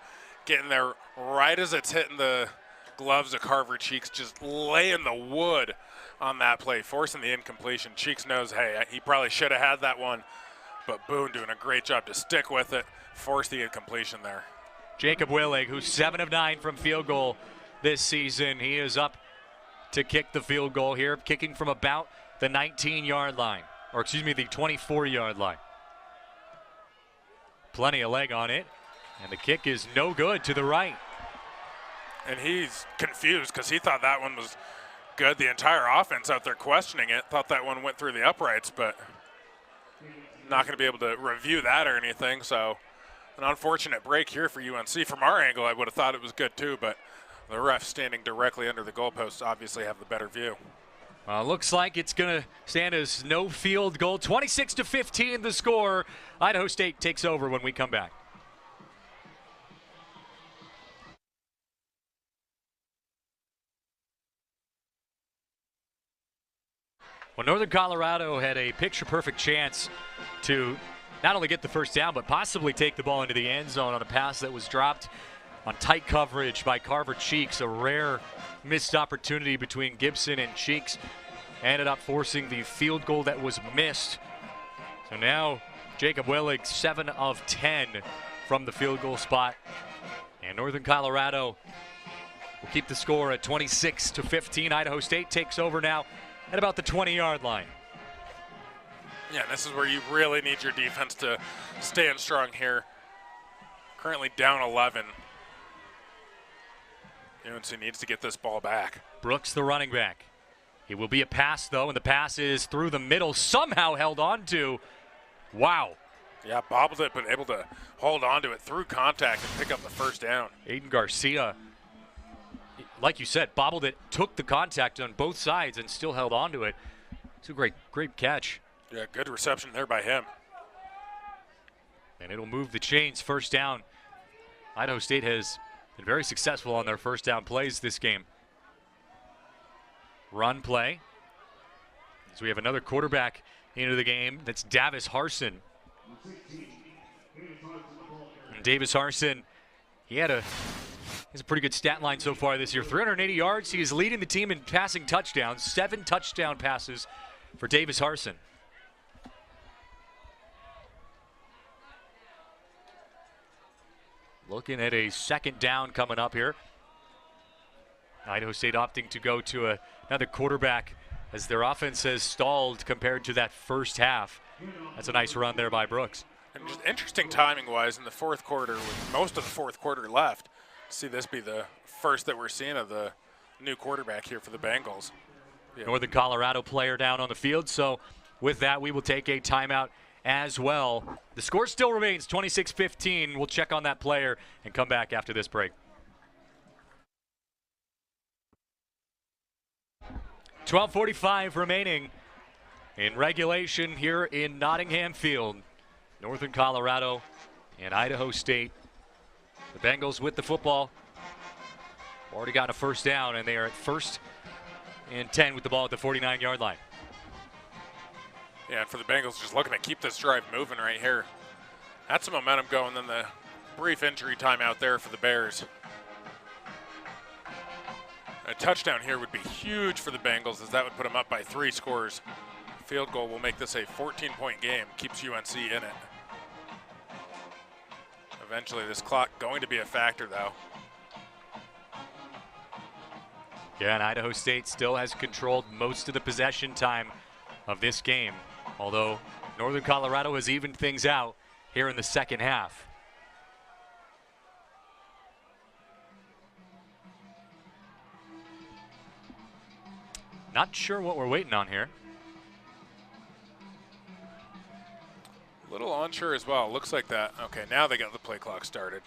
S3: getting there right as it's hitting the gloves of Carver Cheeks, just laying the wood on that play, forcing the incompletion. Cheeks knows, hey, he probably should have had that one, but Boone doing a great job to stick with it, force the incompletion there.
S1: Jacob Willig, who's 7 of 9 from field goal this season, he is up to kick the field goal here, kicking from about the 19-yard line, or excuse me, the 24-yard line. Plenty of leg on it, and the kick is no good to the right.
S3: And he's confused because he thought that one was good. The entire offense out there questioning it, thought that one went through the uprights, but not going to be able to review that or anything. So an unfortunate break here for UNC. From our angle, I would have thought it was good too, but the refs standing directly under the goalposts obviously have the better view.
S1: Looks like it's going to stand as no field goal. 26-15 the score. Idaho State takes over when we come back. Well, Northern Colorado had a picture-perfect chance to not only get the first down, but possibly take the ball into the end zone on a pass that was dropped on tight coverage by Carver Cheeks. A rare missed opportunity between Gibson and Cheeks ended up forcing the field goal that was missed. So now Jacob Willig, 7 of 10 from the field goal spot. And Northern Colorado will keep the score at 26-15. Idaho State takes over now at about the 20-yard line.
S3: Yeah, this is where you really need your defense to stand strong here. Currently down 11. UNC needs to get this ball back.
S1: Brooks, the running back. It will be a pass, though, and the pass is through the middle, somehow held on to. Wow.
S3: Yeah, bobbled it, but able to hold on to it through contact and pick up the first down.
S1: Aiden Garcia, like you said, bobbled it, took the contact on both sides, and still held on to it. It's a great catch.
S3: Yeah, good reception there by him.
S1: And it'll move the chains. First down. Idaho State has been very successful on their first down plays this game. Run play. So we have another quarterback into the game. That's Davis Harson. And Davis Harson, he has a pretty good stat line so far this year. 380 yards. He is leading the team in passing touchdowns. 7 touchdown passes for Davis Harson. Looking at a second down coming up here. Idaho State opting to go to another quarterback as their offense has stalled compared to that first half. That's a nice run there by Brooks.
S3: And just interesting timing-wise in the fourth quarter, with most of the fourth quarter left, to see this be the first that we're seeing of the new quarterback here for the Bengals. Yeah.
S1: Northern Colorado player down on the field. So with that, we will take a timeout as well. The score still remains 26-15. We'll check on that player and come back after this break. 12:45 remaining in regulation here in Nottingham Field. Northern Colorado and Idaho State. The Bengals with the football. Already got a first down, and they are at 1st and 10 with the ball at the 49-yard line.
S3: Yeah, and for the Bengals, just looking to keep this drive moving right here. Had some momentum going, then the brief injury time out there for the Bears. A touchdown here would be huge for the Bengals, as that would put them up by 3 scores. Field goal will make this a 14-point game, keeps UNC in it. Eventually, this clock going to be a factor, though.
S1: Yeah, and Idaho State still has controlled most of the possession time of this game, although Northern Colorado has evened things out here in the second half. Not sure what we're waiting on here.
S3: A little unsure as well. Looks like that. Okay, now they got the play clock started.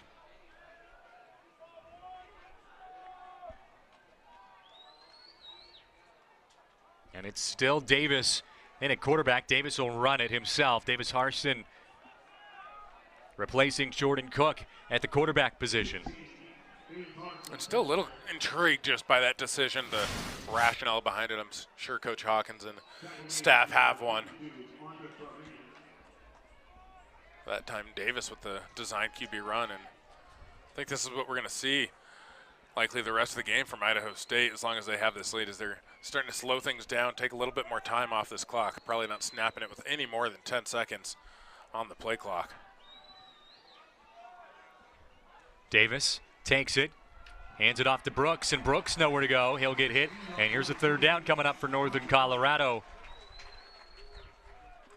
S1: And it's still Davis in at quarterback. Davis will run it himself. Davis Harson replacing Jordan Cook at the quarterback position.
S3: I'm still a little intrigued just by that decision, the rationale behind it. I'm sure Coach Hawkins and staff have one. That time Davis with the design QB run, and I think this is what we're going to see likely the rest of the game from Idaho State, as long as they have this lead, as they're starting to slow things down, take a little bit more time off this clock, probably not snapping it with any more than 10 seconds on the play clock.
S1: Davis takes it, hands it off to Brooks, and Brooks nowhere to go. He'll get hit, and here's a 3rd down coming up for Northern Colorado.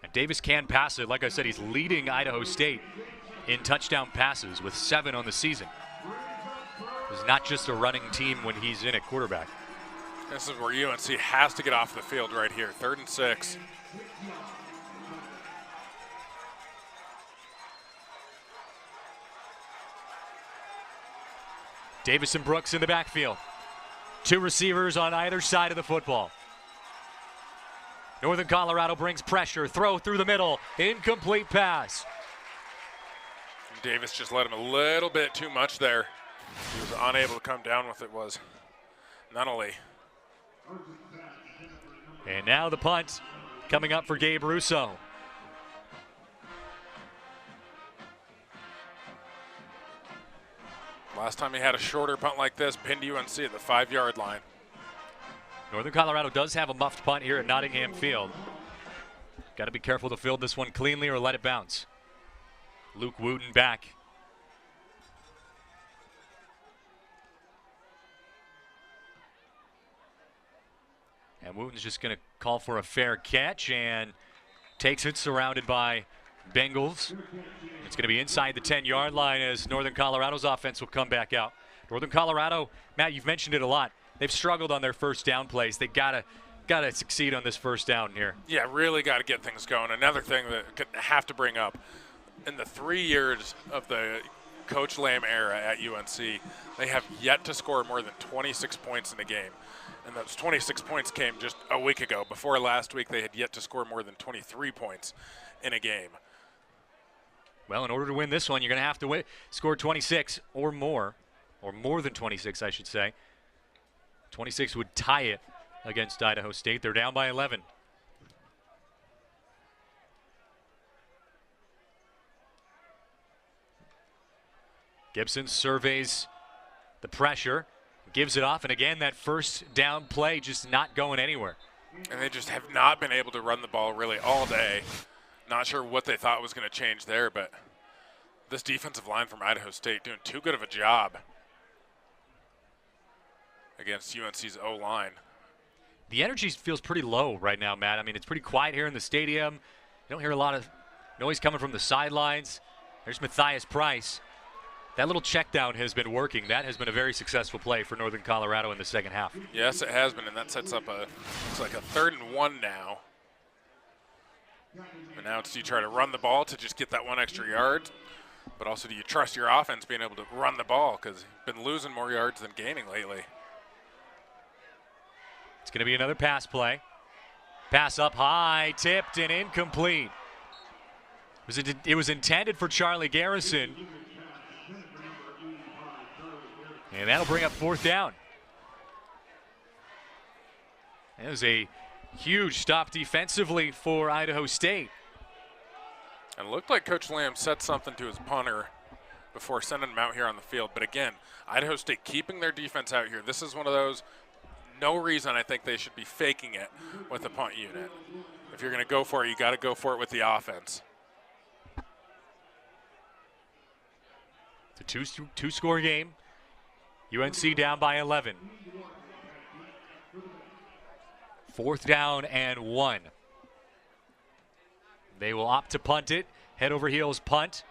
S1: And Davis can pass it. Like I said, he's leading Idaho State in touchdown passes with 7 on the season. It's not just a running team when he's in at quarterback.
S3: This is where UNC has to get off the field right here. 3rd and 6.
S1: Davis and Brooks in the backfield. 2 receivers on either side of the football. Northern Colorado brings pressure. Throw through the middle. Incomplete pass.
S3: Davis just let him a little bit too much there. He was unable to come down with it. Was Nunnally.
S1: And now the punt coming up for Gabe Russo.
S3: Last time he had a shorter punt like this, pinned UNC at the 5-yard line.
S1: Northern Colorado does have a muffed punt here at Nottingham Field. Got to be careful to field this one cleanly or let it bounce. Luke Wooten back. And Wooten's just going to call for a fair catch and takes it, surrounded by Bengals. It's going to be inside the 10-yard line as Northern Colorado's offense will come back out. Northern Colorado, Matt, you've mentioned it a lot. They've struggled on their first down plays. They gotta succeed on this first down here.
S3: Yeah, really got to get things going. Another thing that I have to bring up, in the 3 years of the Coach Lamb era at UNC, they have yet to score more than 26 points in a game. And those 26 points came just a week ago. Before last week, they had yet to score more than 23 points in a game.
S1: Well, in order to win this one, you're going to have to score 26 or more than 26, I should say. 26 would tie it against Idaho State. They're down by 11. Gibson surveys the pressure, gives it off, and again, that first down play just not going anywhere.
S3: And they just have not been able to run the ball really all day. Not sure what they thought was going to change there, but this defensive line from Idaho State doing too good of a job against UNC's O-line.
S1: The energy feels pretty low right now, Matt. I mean, it's pretty quiet here in the stadium. You don't hear a lot of noise coming from the sidelines. There's Matthias Price. That little check down has been working. That has been a very successful play for Northern Colorado in the second half.
S3: Yes, it has been, and that sets up looks like a 3rd and 1 now. And now it's, do you try to run the ball to just get that 1 extra yard? But also, do you trust your offense being able to run the ball? Because you've been losing more yards than gaining lately.
S1: It's going to be another pass play. Pass up high, tipped and incomplete. It was intended for Charlie Garrison. And that'll bring up 4th down. That was a huge stop defensively for Idaho State.
S3: And it looked like Coach Lamb said something to his punter before sending him out here on the field. But again, Idaho State keeping their defense out here. This is one of those, no reason I think they should be faking it with the punt unit. If you're going to go for it, you got to go for it with the offense.
S1: It's a two-score game. UNC down by 11. 4th down and 1. They will opt to punt it. Head over heels punt.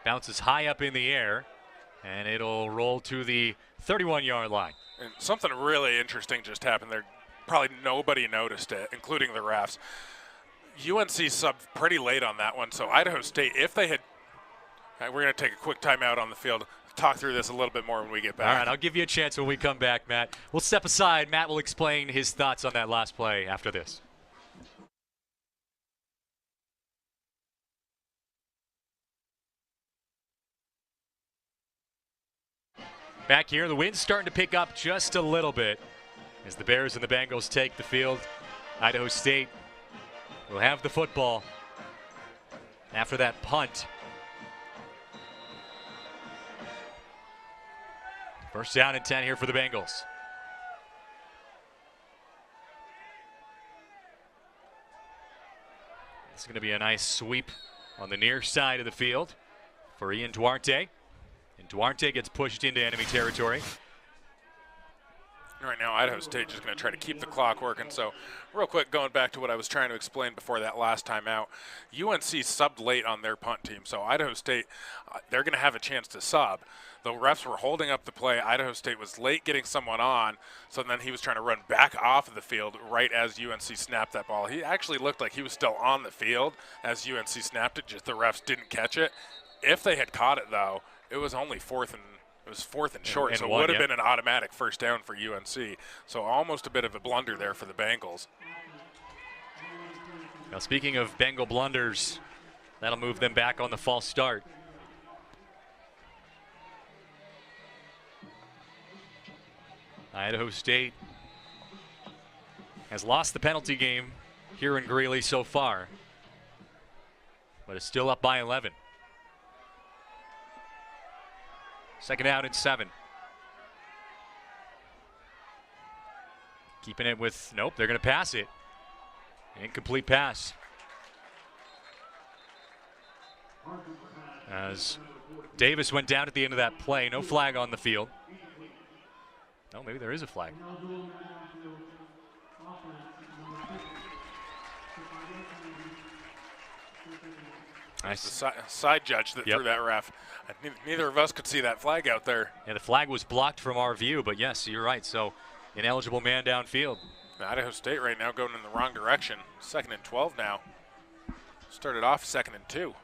S1: Bounces high up in the air, and it'll roll to the 31-yard line.
S3: And something really interesting just happened there. Probably nobody noticed it, including the refs. UNC subbed pretty late on that one, so Idaho State, if they had, we're going to take a quick timeout on the field, talk through this a little bit more when we get back.
S1: All right, I'll give you a chance when we come back, Matt. We'll step aside. Matt will explain his thoughts on that last play after this. Back here, the wind's starting to pick up just a little bit as the Bears and the Bengals take the field. Idaho State will have the football after that punt. First down and 10 here for the Bengals. This is going to be a nice sweep on the near side of the field for Ian Duarte. And Duarte gets pushed into enemy territory.
S3: Right now, Idaho State just going to try to keep the clock working. So, real quick, going back to what I was trying to explain before that last time out, UNC subbed late on their punt team. So, Idaho State, they're going to have a chance to sub. The refs were holding up the play. Idaho State was late getting someone on, so then he was trying to run back off of the field right as UNC snapped that ball. He actually looked like he was still on the field as UNC snapped it, just the refs didn't catch it. If they had caught it, though, it was only fourth and short, so it would have been an automatic first down for UNC. So almost a bit of a blunder there for the Bengals.
S1: Now, speaking of Bengal blunders, that'll move them back on the false start. Idaho State has lost the penalty game here in Greeley so far, but is still up by 11. Second out and 7. Keeping it with, nope, they're going to pass it. Incomplete pass. As Davis went down at the end of that play, no flag on the field. Oh, maybe there is a flag.
S3: Nice. The side judge that threw that ref. Neither of us could see that flag out there.
S1: Yeah, the flag was blocked from our view, but yes, you're right. So, ineligible man downfield.
S3: Idaho State right now going in the wrong direction. 2nd and 12 now. Started off 2nd and 2.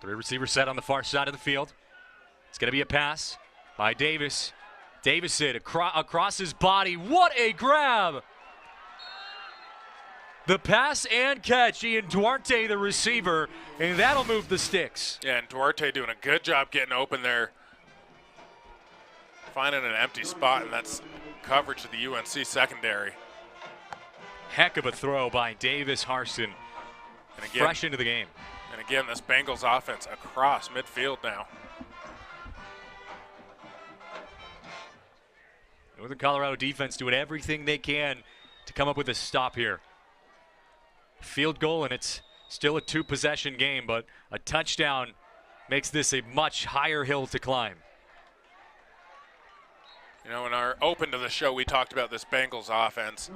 S1: Three receivers set on the far side of the field. It's going to be a pass by Davis. Davis hit across his body. What a grab! The pass and catch. Ian Duarte, the receiver, and that'll move the sticks.
S3: Yeah, and Duarte doing a good job getting open there. Finding an empty spot, and that's coverage of the UNC secondary.
S1: Heck of a throw by Davis Harson. And again, fresh into the game.
S3: And again, this Bengals offense across midfield now.
S1: Northern Colorado defense doing everything they can to come up with a stop here. Field goal, and it's still a 2-possession game, but a touchdown makes this a much higher hill to climb.
S3: You know, in our open to the show, we talked about this Bengals offense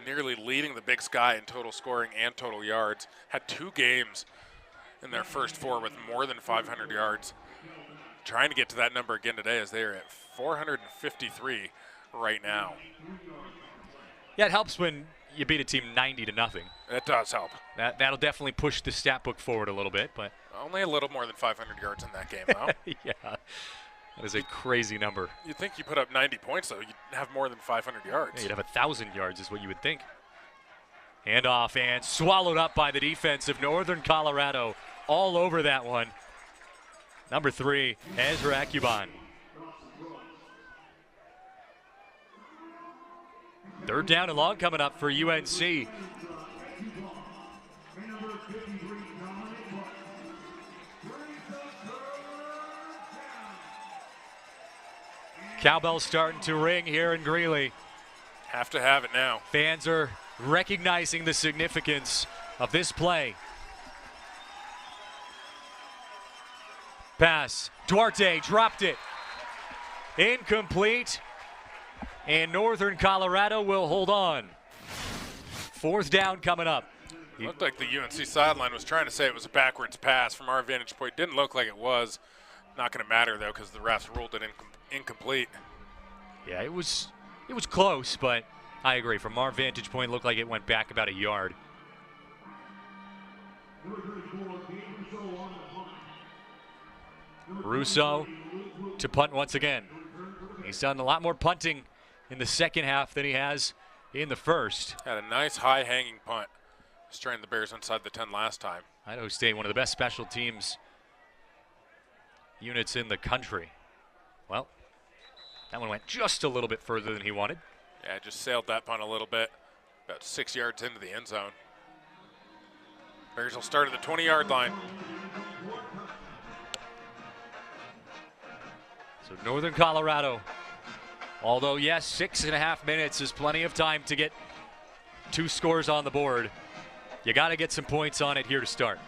S3: nearly leading the Big Sky in total scoring and total yards. Had 2 games in their first 4 with more than 500 yards. trying to get to that number again today as they are at 453 right now.
S1: Yeah, it helps when you beat a team 90-0.
S3: It does help.
S1: That'll definitely push the stat book forward a little bit, but
S3: Only a little more than 500 yards in that game, though.
S1: yeah, that is a crazy number.
S3: You'd think you put up 90 points, though. You'd have more than 500 yards.
S1: Yeah, you'd have 1,000 yards is what you would think. Handoff and swallowed up by the defense of Northern Colorado. All over that one. Number 3, Ezra Akuban. Third down and long coming up for UNC. Cowbell's starting to ring here in Greeley.
S3: Have to have it now.
S1: Fans are recognizing the significance of this play. Pass. Duarte dropped it. Incomplete. And Northern Colorado will hold on. Fourth down coming up.
S3: Looked like the UNC sideline was trying to say it was a backwards pass from our vantage point. Didn't look like it was. Not going to matter, though, because the refs ruled it incomplete.
S1: Yeah, it was close, but I agree. From our vantage point, it looked like it went back about a yard. Russo to punt once again. He's done a lot more punting in the second half than he has in the first.
S3: Had a nice high-hanging punt. Straying the Bears inside the 10 last time.
S1: Idaho State, one of the best special teams units in the country. Well, that one went just a little bit further than he wanted.
S3: Yeah, just sailed that punt a little bit. About 6 yards into the end zone. Bears will start at the 20-yard line.
S1: So Northern Colorado, although yes, 6.5 minutes is plenty of time to get 2 scores on the board. You got to get some points on it here to start.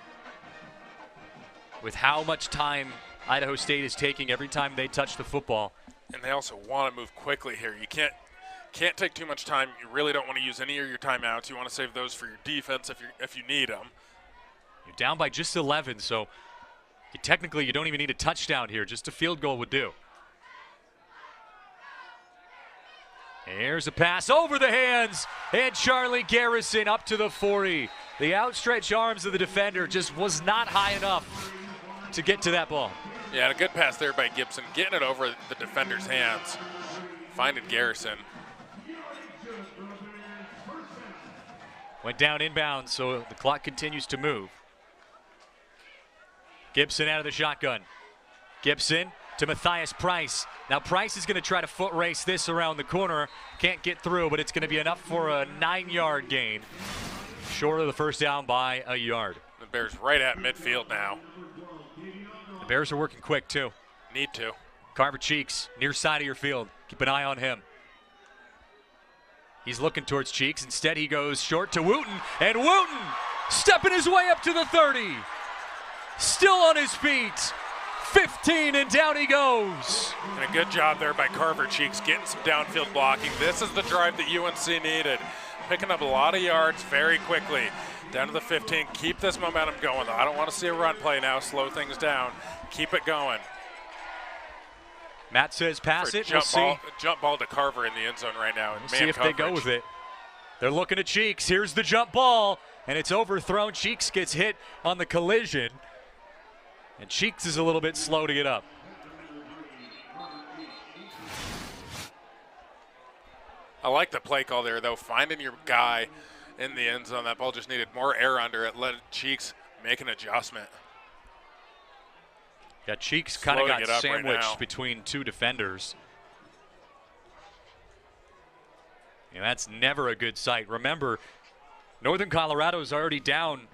S1: With how much time Idaho State is taking every time they touch the football.
S3: And they also want to move quickly here. You can't take too much time. You really don't want to use any of your timeouts. You want to save those for your defense if you need them.
S1: You're down by just 11, so technically you don't even need a touchdown here. Just a field goal would do. Here's a pass over the hands, and Charlie Garrison up to the 40. The outstretched arms of the defender just was not high enough to get to that ball.
S3: Yeah, a good pass there by Gibson, getting it over the defender's hands. Finding Garrison.
S1: Went down inbound, so the clock continues to move. Gibson out of the shotgun. Gibson to Matthias Price. Now Price is going to try to foot race this around the corner. Can't get through, but it's going to be enough for a 9-yard gain. Short of the first down by a yard.
S3: The Bears right at midfield now.
S1: The Bears are working quick too.
S3: Need to.
S1: Carver Cheeks, near side of your field. Keep an eye on him. He's looking towards Cheeks. Instead, he goes short to Wooten. And Wooten stepping his way up to the 30. Still on his feet. 15, and down he goes.
S3: And a good job there by Carver Cheeks getting some downfield blocking. This is the drive that UNC needed. Picking up a lot of yards very quickly. Down to the 15. Keep this momentum going, though. I don't want to see a run play now. Slow things down. Keep it going.
S1: Matt says pass it. We'll see.
S3: Jump ball to Carver in the end zone right now.
S1: We'll see if they go with it. They're looking at Cheeks. Here's the jump ball, and it's overthrown. Cheeks gets hit on the collision, and Cheeks is a little bit slow to get up.
S3: I like the play call there, though. Finding your guy in the end zone. That ball just needed more air under it. Let Cheeks make an adjustment.
S1: Yeah, Cheeks kind of got sandwiched between 2 defenders. And that's never a good sight. Remember, Northern Colorado is already down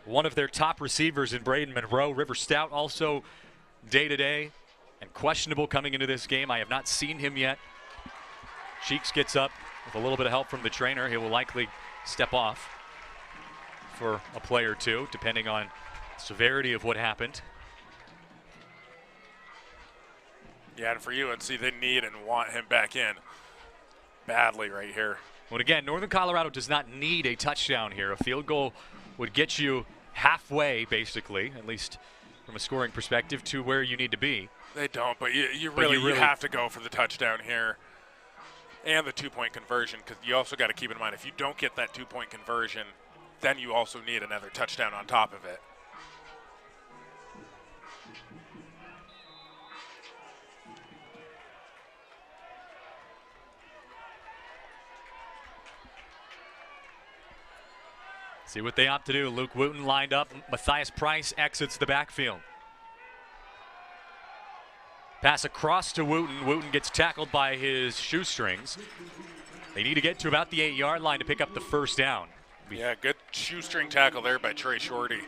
S1: one of their top receivers in Braden Monroe. River Stout also day-to-day and questionable coming into this game. I have not seen him yet. Cheeks gets up with a little bit of help from the trainer. He will likely step off for a play or two, depending on the severity of what happened.
S3: Yeah, and for UNC, they need and want him back in badly right here.
S1: Well, again, Northern Colorado does not need a touchdown here. A field goal would get you halfway, basically, at least from a scoring perspective, to where you need to be.
S3: They don't, but you really have to go for the touchdown here and the 2-point conversion, because you also got to keep in mind if you don't get that 2-point conversion, then you also need another touchdown on top of it.
S1: See what they opt to do. Luke Wooten lined up. Matthias Price exits the backfield. Pass across to Wooten. Wooten gets tackled by his shoestrings. They need to get to about the 8-yard line to pick up the first down.
S3: Yeah, good shoestring tackle there by Trey Shorty.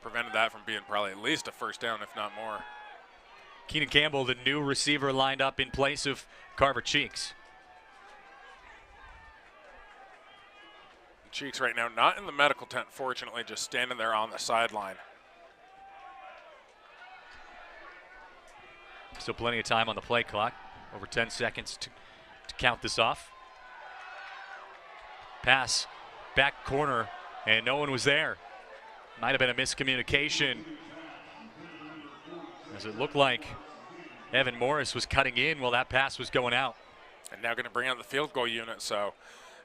S3: Prevented that from being probably at least a first down, if not more.
S1: Keenan Campbell, the new receiver, lined up in place of Carver Cheeks.
S3: Cheeks right now not in the medical tent, fortunately, just standing there on the sideline.
S1: Still plenty of time on the play clock. Over 10 seconds to count this off. Pass, back corner, and no one was there. Might have been a miscommunication, as it looked like Evan Morris was cutting in while that pass was going out.
S3: And now going to bring out the field goal unit, so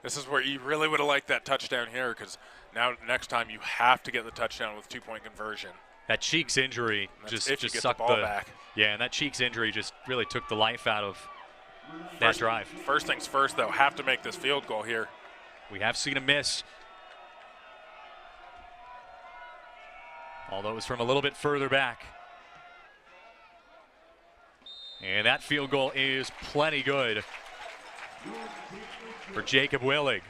S3: this is where you really would have liked that touchdown here, because now next time you have to get the touchdown with 2-point conversion.
S1: That Cheeks injury just sucked
S3: the ball back.
S1: Yeah, and that Cheeks injury just really took the life out of that drive.
S3: First things first, though, have to make this field goal here.
S1: We have seen a miss, although it was from a little bit further back. And that field goal is plenty good for Jacob Willig.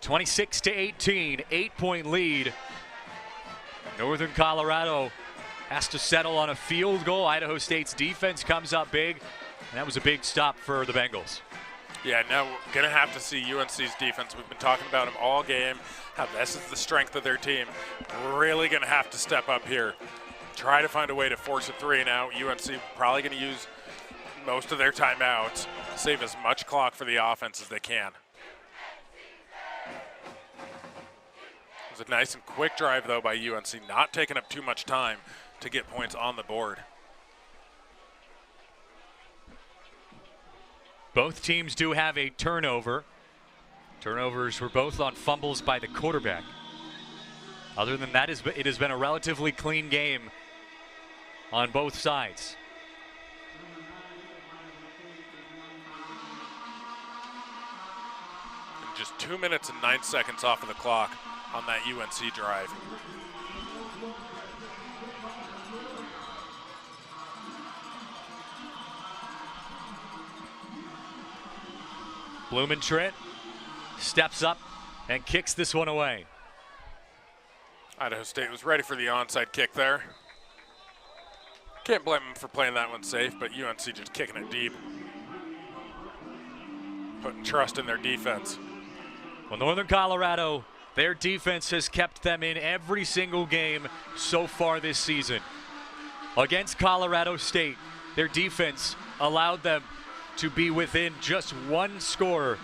S1: 26-18, 8-point lead. Northern Colorado has to settle on a field goal. Idaho State's defense comes up big, and that was a big stop for the Bengals.
S3: Yeah, now we're going to have to see UNC's defense. We've been talking about them all game, how this is the strength of their team. Really going to have to step up here. Try to find a way to force a 3 now. UNC probably going to use most of their timeouts, save as much clock for the offense as they can. It was a nice and quick drive, though, by UNC, not taking up too much time to get points on the board.
S1: Both teams do have a turnover. Turnovers were both on fumbles by the quarterback. Other than that, it has been a relatively clean game on both sides.
S3: And just 2 minutes and 9 seconds off of the clock on that UNC drive.
S1: Blumentritt steps up and kicks this one away.
S3: Idaho State was ready for the onside kick there. Can't blame them for playing that one safe, but UNC just kicking it deep. Putting trust in their defense.
S1: Well, Northern Colorado, their defense has kept them in every single game so far this season. Against Colorado State, their defense allowed them to be within just one score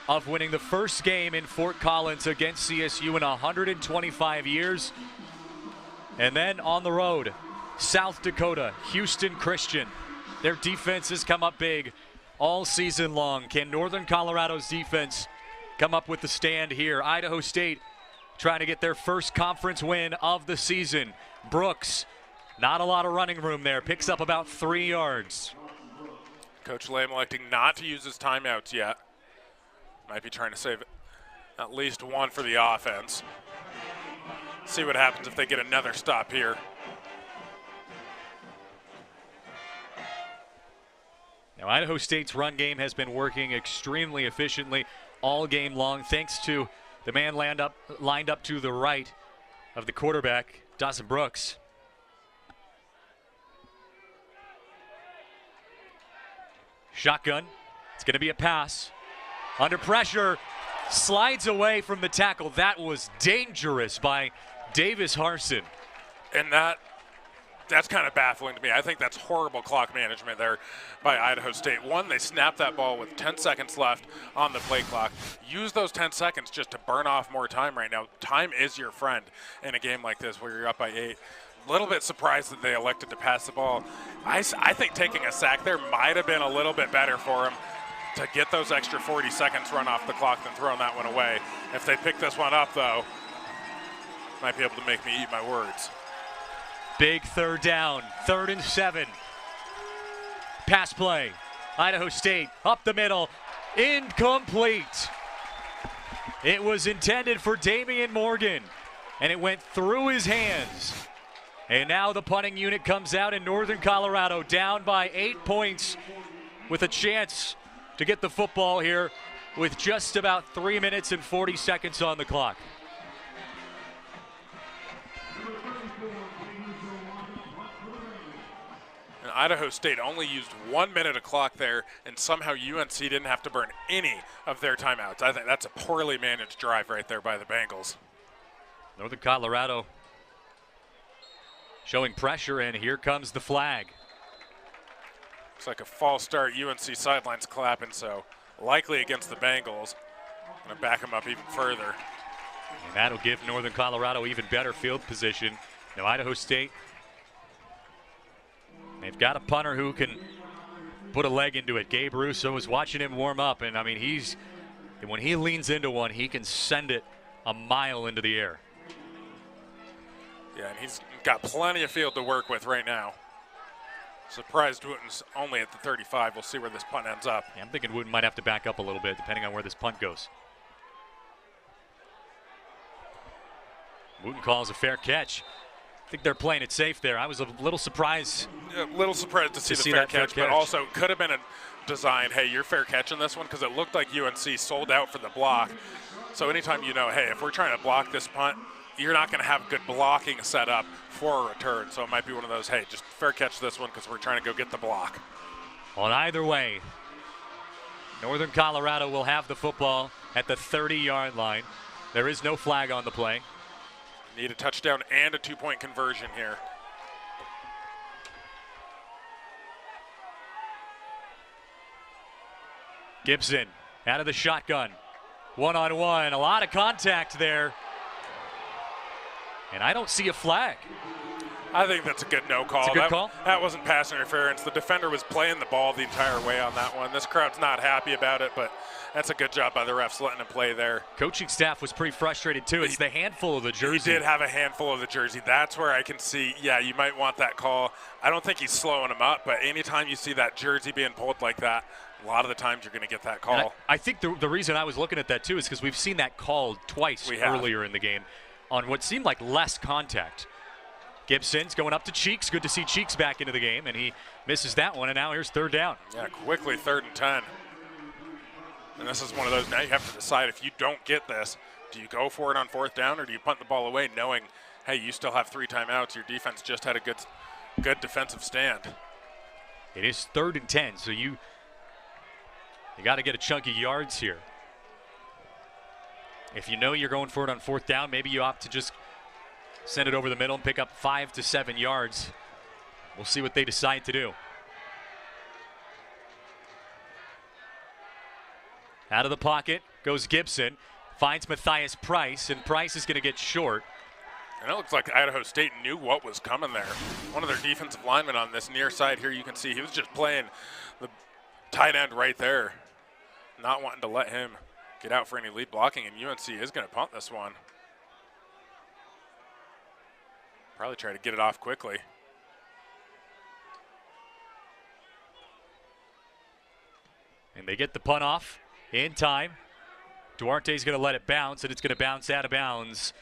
S1: of winning the first game in Fort Collins against CSU in 125 years. And then on the road, South Dakota, Houston Christian. Their defense has come up big all season long. Can Northern Colorado's defense come up with the stand here? Idaho State trying to get their first conference win of the season. Brooks, not a lot of running room there, picks up about 3 yards.
S3: Coach Lamb electing not to use his timeouts yet. Might be trying to save at least one for the offense. See what happens if they get another stop here.
S1: Now, Idaho State's run game has been working extremely efficiently all game long, thanks to the man lined up to the right of the quarterback, Dawson Brooks. Shotgun. It's going to be a pass. Under pressure, slides away from the tackle. That was dangerous by Davis Harson.
S3: And that's kind of baffling to me. I think that's horrible clock management there by Idaho State. One, they snapped that ball with 10 seconds left on the play clock. Use those 10 seconds just to burn off more time right now. Time is your friend in a game like this where you're up by 8. A little bit surprised that they elected to pass the ball. I think taking a sack there might have been a little bit better for them to get those extra 40 seconds run off the clock than throwing that one away. If they pick this one up, though, might be able to make me eat my words.
S1: Big third down, 3rd and 7. Pass play. Idaho State up the middle. Incomplete. It was intended for Damian Morgan, and it went through his hands. And now the punting unit comes out in Northern Colorado, down by 8 points with a chance to get the football here with just about 3 minutes and 40 seconds on the clock.
S3: And Idaho State only used 1 minute of clock there, and somehow UNC didn't have to burn any of their timeouts. I think that's a poorly managed drive right there by the Bengals.
S1: Northern Colorado showing pressure, and here comes the flag.
S3: Looks like a false start. UNC sidelines clapping, so likely against the Bengals. Going to back them up even further.
S1: And that'll give Northern Colorado even better field position. Now Idaho State, they've got a punter who can put a leg into it. Gabe Russo is watching him warm up, and I mean, when he leans into one, he can send it a mile into the air.
S3: Yeah, and he's got plenty of field to work with right now. Surprised Wooten's only at the 35. We'll see where this punt ends up.
S1: Yeah, I'm thinking Wooten might have to back up a little bit depending on where this punt goes. Wooten calls a fair catch. I think they're playing it safe there. I was a little surprised.
S3: A little surprised to see the fair catch, but also could have been a design, hey, you're fair catching this one, because it looked like UNC sold out for the block. So anytime you know, hey, if we're trying to block this punt, you're not going to have good blocking set up for a return. So it might be one of those, hey, just fair catch this one because we're trying to go get the block.
S1: Well, either way, Northern Colorado will have the football at the 30-yard line. There is no flag on the play.
S3: Need a touchdown and a 2-point conversion here.
S1: Gibson out of the shotgun. One-on-one, a lot of contact there. And I don't see a flag.
S3: I think that's a good no call.
S1: It's a good call?
S3: That wasn't pass interference. The defender was playing the ball the entire way on that one. This crowd's not happy about it, but that's a good job by the refs letting him play there.
S1: Coaching staff was pretty frustrated too. It's the handful of the jersey.
S3: He did have a handful of the jersey. That's where I can see, yeah, you might want that call. I don't think he's slowing him up, but anytime you see that jersey being pulled like that, a lot of the times you're going to get that call.
S1: I think the reason I was looking at that too is because we've seen that called twice earlier in the game on what seemed like less contact. Gibson's going up to Cheeks. Good to see Cheeks back into the game, and he misses that one, and now here's 3rd down.
S3: Yeah, quickly 3rd and 10. And this is one of those, now you have to decide if you don't get this, do you go for it on 4th down or do you punt the ball away knowing, hey, you still have 3 timeouts, your defense just had a good defensive stand.
S1: It is 3rd and 10, so you got to get a chunk of yards here. If you know you're going for it on 4th down, maybe you opt to just send it over the middle and pick up 5 to 7 yards. We'll see what they decide to do. Out of the pocket goes Gibson, finds Matthias Price, and Price is going to get short.
S3: And it looks like Idaho State knew what was coming there. One of their defensive linemen on this near side here, you can see he was just playing the tight end right there, not wanting to let him get out for any lead blocking, and UNC is going to punt this one. Probably try to get it off quickly.
S1: And they get the punt off in time. Duarte's going to let it bounce, and it's going to bounce out of bounds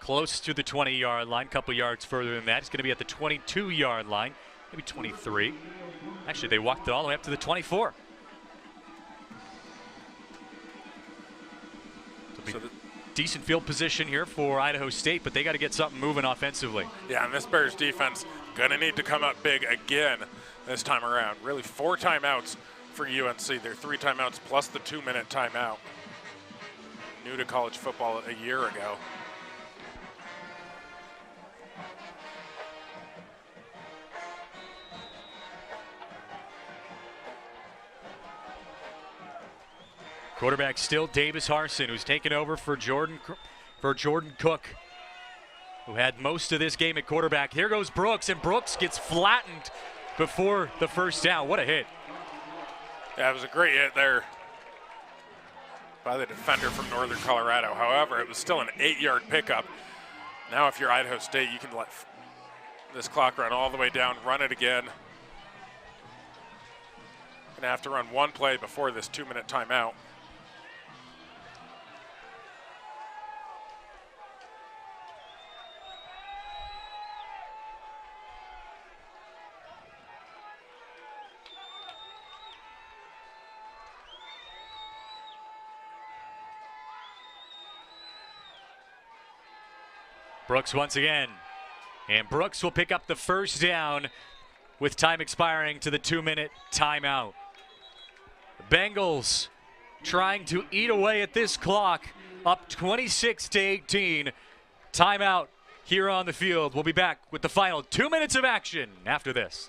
S1: close to the 20-yard line, a couple yards further than that. It's going to be at the 22-yard line, maybe 23. Actually, they walked it all the way up to the 24. So decent field position here for Idaho State, but they got to get something moving offensively.
S3: Yeah, and this Bears defense going to need to come up big again this time around. Really 4 timeouts for UNC. They're 3 timeouts plus the 2-minute timeout. New to college football a year ago. Quarterback
S1: still Davis Harson, who's taken over for Jordan Cook who had most of this game at quarterback. Here goes Brooks, and Brooks gets flattened before the first down. What a hit.
S3: Yeah, it was a great hit there by the defender from Northern Colorado. However, it was still an 8-yard pickup. Now if you're Idaho State, you can let this clock run all the way down, run it again. Gonna have to run one play before this 2-minute timeout.
S1: Brooks once again. And Brooks will pick up the first down with time expiring to the 2-minute timeout. The Bengals trying to eat away at this clock, up 26-18. Timeout here on the field. We'll be back with the final 2 minutes of action after this.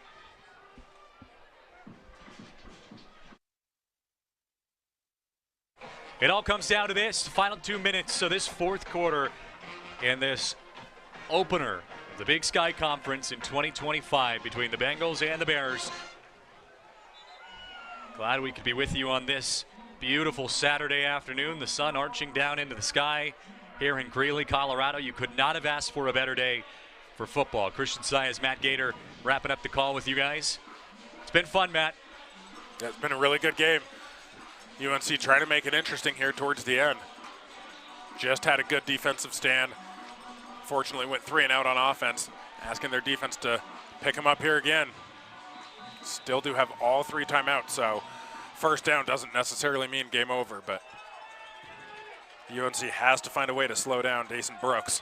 S1: It all comes down to this, final 2 minutes. So this fourth quarter and this opener of the Big Sky Conference in 2025 between the Bengals and the Bears. Glad we could be with you on this beautiful Saturday afternoon. The sun arching down into the sky here in Greeley, Colorado. You could not have asked for a better day for football. Christian Sias, Matt Gator wrapping up the call with you guys. It's been fun, Matt.
S3: Yeah, it's been a really good game. UNC trying to make it interesting here towards the end. Just had a good defensive stand. Fortunately went 3 and out on offense, asking their defense to pick them up here again. Still do have all 3 timeouts, so first down doesn't necessarily mean game over, but UNC has to find a way to slow down Dason Brooks.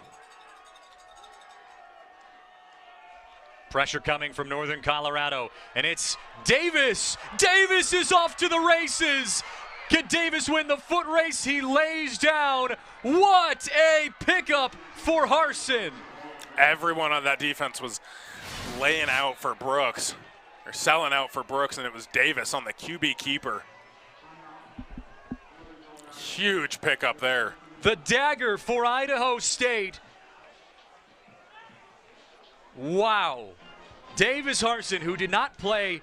S1: Pressure coming from Northern Colorado, and it's Davis. Davis is off to the races. Can Davis win the foot race? He lays down. What a pickup for Harsin.
S3: Everyone on that defense was laying out for Brooks, or selling out for Brooks, and it was Davis on the QB keeper. Huge pickup there.
S1: The dagger for Idaho State. Wow. Davis Harsin, who did not play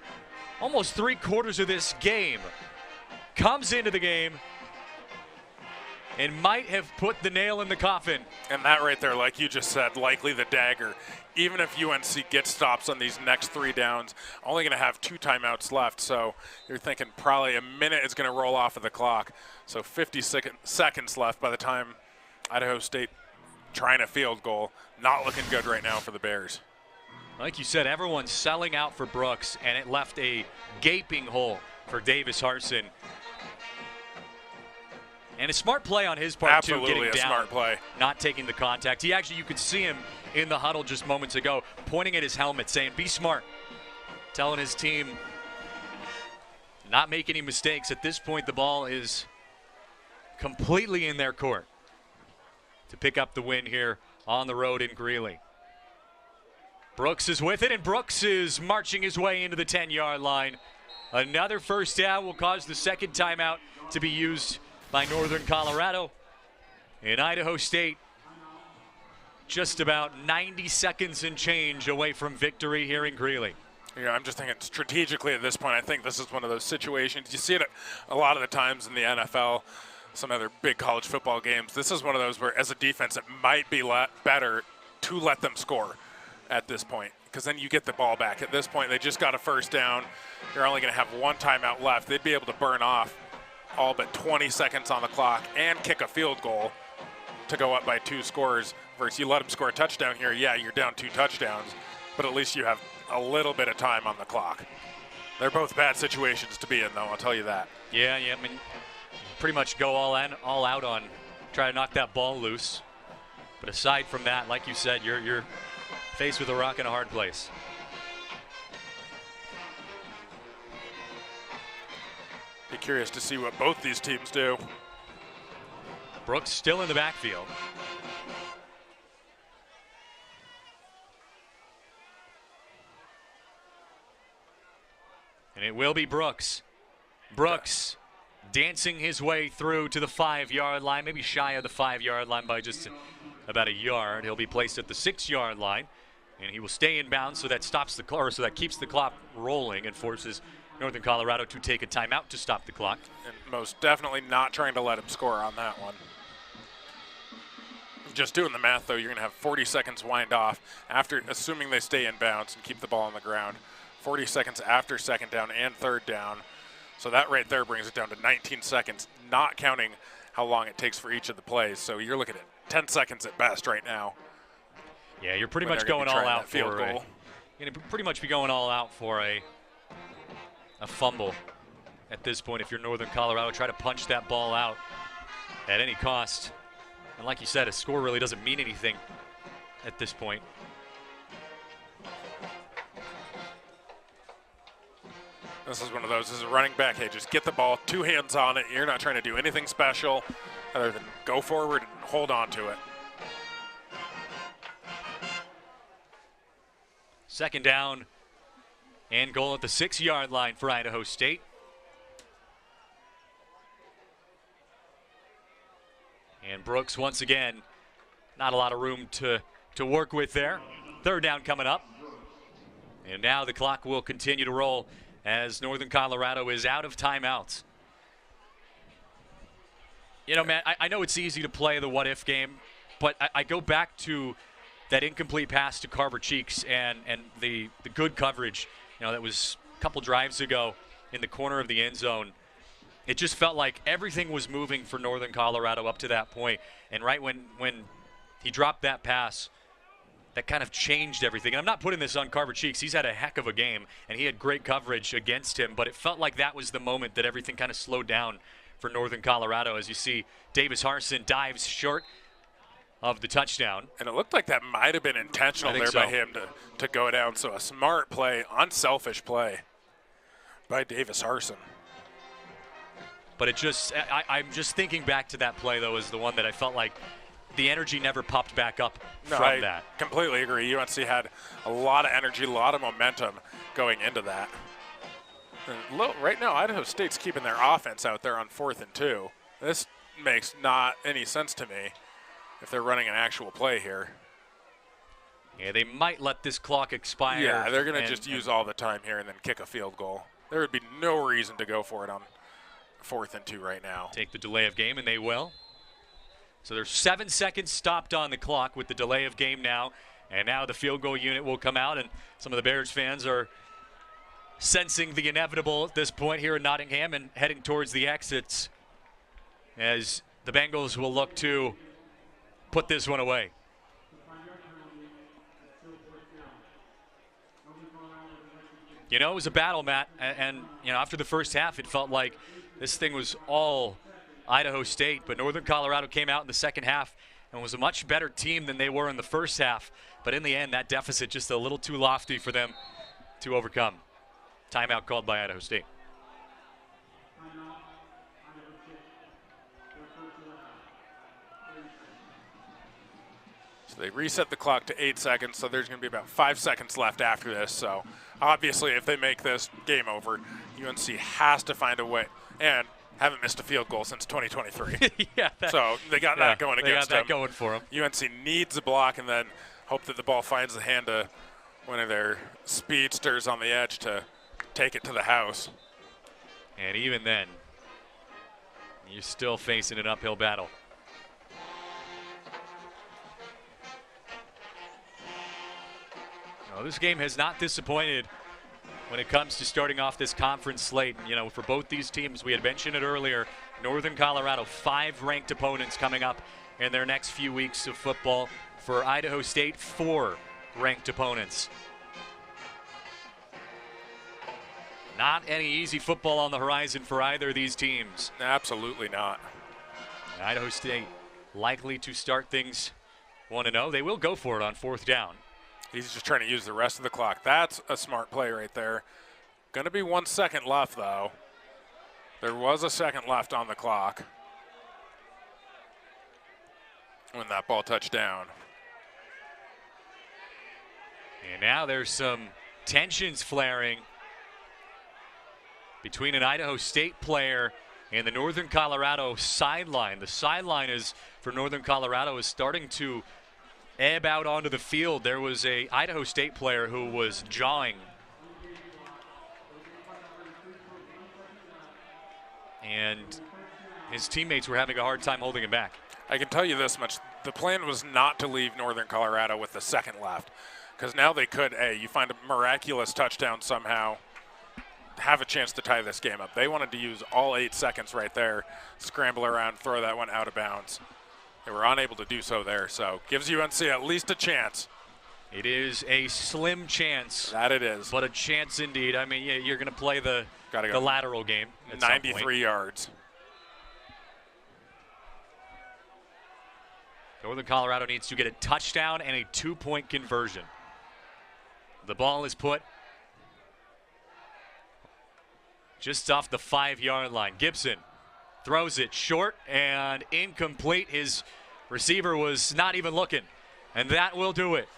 S1: almost 3/4 of this game, comes into the game and might have put the nail in the coffin.
S3: And that right there, like you just said, likely the dagger. Even if UNC gets stops on these next 3 downs, only going to have 2 timeouts left. So you're thinking probably a minute is going to roll off of the clock. So 50 seconds left by the time Idaho State trying a field goal. Not looking good right now for the Bears.
S1: Like you said, everyone's selling out for Brooks, and it left a gaping hole for Davis Harsin. And a smart play on his part,
S3: Absolutely
S1: too, getting down,
S3: smart play.
S1: Not taking the contact. He actually, you could see him in the huddle just moments ago, pointing at his helmet, saying, be smart, telling his team not make any mistakes. At this point, the ball is completely in their court to pick up the win here on the road in Greeley. Brooks is with it, and Brooks is marching his way into the 10-yard line. Another first down will cause the second timeout to be used by Northern Colorado. And Idaho State just about 90 seconds and change away from victory here in Greeley.
S3: Yeah, I'm just thinking strategically at this point, I think this is one of those situations. You see it a lot of the times in the NFL, some other big college football games. This is one of those where, as a defense, it might be better to let them score at this point, because then you get the ball back. At this point, they just got a first down. You're only going to have 1 timeout left. They'd be able to burn off all but 20 seconds on the clock and kick a field goal to go up by 2 scores. Versus you let them score a touchdown here, yeah, you're down 2 touchdowns, but at least you have a little bit of time on the clock. They're both bad situations to be in, though, I'll tell you that.
S1: Yeah, I mean, pretty much go all out on try to knock that ball loose. But aside from that, like you said, you're faced with a rock in a hard place.
S3: Be curious to see what both these teams do.
S1: Brooks still in the backfield. And it will be Brooks. Brooks dancing his way through to the 5-yard line, maybe shy of the 5-yard line by just about a yard. He'll be placed at the 6-yard line, and he will stay in bounds, so that stops the clock, so that keeps the clock rolling and forces Northern Colorado to take a timeout to stop the clock.
S3: And most definitely not trying to let him score on that one. Just doing the math, though, you're going to have 40 seconds wind off after, assuming they stay in bounds and keep the ball on the ground. 40 seconds after second down and third down. So that right there brings it down to 19 seconds, not counting how long it takes for each of the plays. So you're looking at 10 seconds at best right now.
S1: Yeah, you're pretty much going all out for
S3: field goal.
S1: You're going to pretty much be going all out for a fumble at this point if you're Northern Colorado. Try to punch that ball out at any cost. And like you said, a score really doesn't mean anything at this point.
S3: This is one of those, as a running back, hey, just get the ball, 2 hands on it. You're not trying to do anything special other than go forward and hold on to it.
S1: Second down and goal at the 6-yard line for Idaho State. And Brooks, once again, not a lot of room to work with there. Third down coming up. And now the clock will continue to roll as Northern Colorado is out of timeouts. You know, man, I know it's easy to play the what-if game, but I go back to that incomplete pass to Carver Cheeks and the good coverage, you know, that was a couple drives ago in the corner of the end zone. It just felt like everything was moving for Northern Colorado up to that point. And right when he dropped that pass, that kind of changed everything. And I'm not putting this on Carver Cheeks. He's had a heck of a game, and he had great coverage against him. But it felt like that was the moment that everything kind of slowed down for Northern Colorado. As you see, Davis Harson dives short of the touchdown.
S3: And it looked like that might have been intentional there by him to go down. So a smart play, unselfish play by Davis Harson.
S1: But it just, I'm just thinking back to that play, though, as the one that I felt like the energy never popped back up from that.
S3: I completely agree. UNC had a lot of energy, a lot of momentum going into that. And right now, Idaho State's keeping their offense out there on 4th and 2. This makes not any sense to me if they're running an actual play here.
S1: Yeah, they might let this clock expire.
S3: Yeah, they're going to just use all the time here and then kick a field goal. There would be no reason to go for it on 4th and 2 right now.
S1: Take the delay of game, and they will. So there's 7 seconds stopped on the clock with the delay of game now. And now the field goal unit will come out, and some of the Bears fans are sensing the inevitable at this point here in Nottingham and heading towards the exits as the Bengals will look to put this one away. You know, it was a battle, Matt, and you know, after the first half, it felt like this thing was all Idaho State, but Northern Colorado came out in the second half and was a much better team than they were in the first half. But in the end, that deficit just a little too lofty for them to overcome. Timeout called by Idaho State.
S3: So they reset the clock to 8 seconds, so there's going to be about 5 seconds left after this. So obviously, if they make this game over, UNC has to find a way. And haven't missed a field goal since 2023.
S1: Yeah.
S3: So they got that going against them.
S1: They got that going for them.
S3: UNC needs a block and then hope that the ball finds the hand of one of their speedsters on the edge to take it to the house.
S1: And even then, you're still facing an uphill battle. No, this game has not disappointed when it comes to starting off this conference slate. You know, for both these teams, we had mentioned it earlier, Northern Colorado, 5 ranked opponents coming up in their next few weeks of football. For Idaho State, 4 ranked opponents. Not any easy football on the horizon for either of these teams.
S3: Absolutely not.
S1: Idaho State likely to start things 1-0. They will go for it on 4th down.
S3: He's just trying to use the rest of the clock. That's a smart play right there. Going to be 1 second left, though. There was a second left on the clock when that ball touched down.
S1: And now there's some tensions flaring between an Idaho State player And the Northern Colorado sideline. The sideline is for Northern Colorado is starting to ebb out onto the field. There was a Idaho State player who was jawing. And his teammates were having a hard time holding him back.
S3: I can tell you this much. The plan was not to leave Northern Colorado with the second left, because now they could, you find a miraculous touchdown somehow, have a chance to tie this game up. They wanted to use all 8 seconds right there, scramble around, throw that one out of bounds. They were unable to do so there, so gives UNC at least a chance.
S1: It is a slim chance.
S3: That it is.
S1: But a chance indeed. I mean, you're going to play the lateral game at
S3: 93 yards.
S1: Northern Colorado needs to get a touchdown and a 2-point conversion. The ball is put just off the 5-yard line. Gibson throws it short and incomplete. His receiver was not even looking, and that will do it.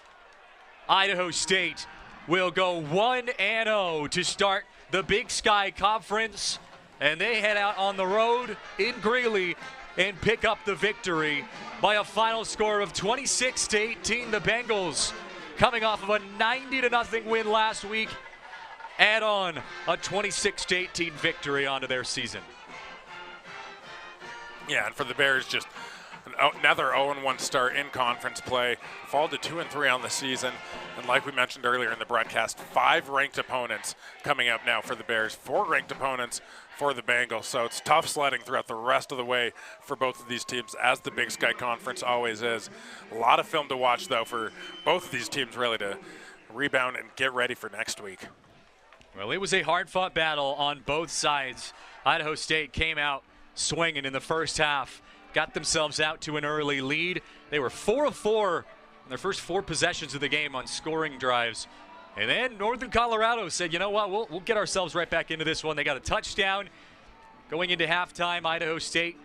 S1: Idaho State will go 1-0 to start the Big Sky Conference, and they head out on the road in Greeley and pick up the victory by a final score of 26-18. The Bengals, coming off of a 90-0 win last week, add on a 26-18 victory onto their season.
S3: Yeah, and for the Bears, just another 0-1 start in conference play, fall to 2-3 on the season, and like we mentioned earlier in the broadcast, 5 ranked opponents coming up now for the Bears, 4 ranked opponents for the Bengals, so it's tough sledding throughout the rest of the way for both of these teams, as the Big Sky Conference always is. A lot of film to watch, though, for both of these teams really to rebound and get ready for next week.
S1: Well, it was a hard-fought battle on both sides. Idaho State came out swinging in the first half, got themselves out to an early lead. They were 4 of 4 in their first 4 possessions of the game on scoring drives. And then Northern Colorado said, you know what, we'll get ourselves right back into this one. They got a touchdown going into halftime. Idaho State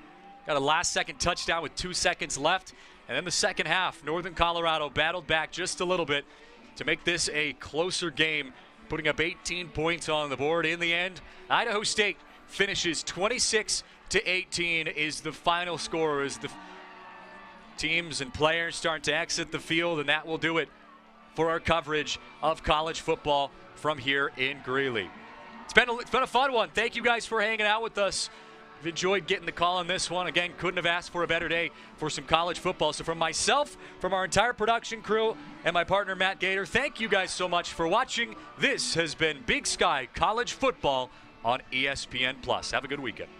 S1: got a last-second touchdown with 2 seconds left. And then the second half, Northern Colorado battled back just a little bit to make this a closer game, putting up 18 points on the board. In the end, Idaho State finishes 26-18 is the final score as the teams and players start to exit the field, and that will do it for our coverage of college football from here in Greeley. It's been a fun one. Thank you guys for hanging out with us. I've enjoyed getting the call on this one. Again, couldn't have asked for a better day for some college football. So from myself, from our entire production crew, and my partner Matt Gator, thank you guys so much for watching. This has been Big Sky College Football on ESPN+. Have a good weekend.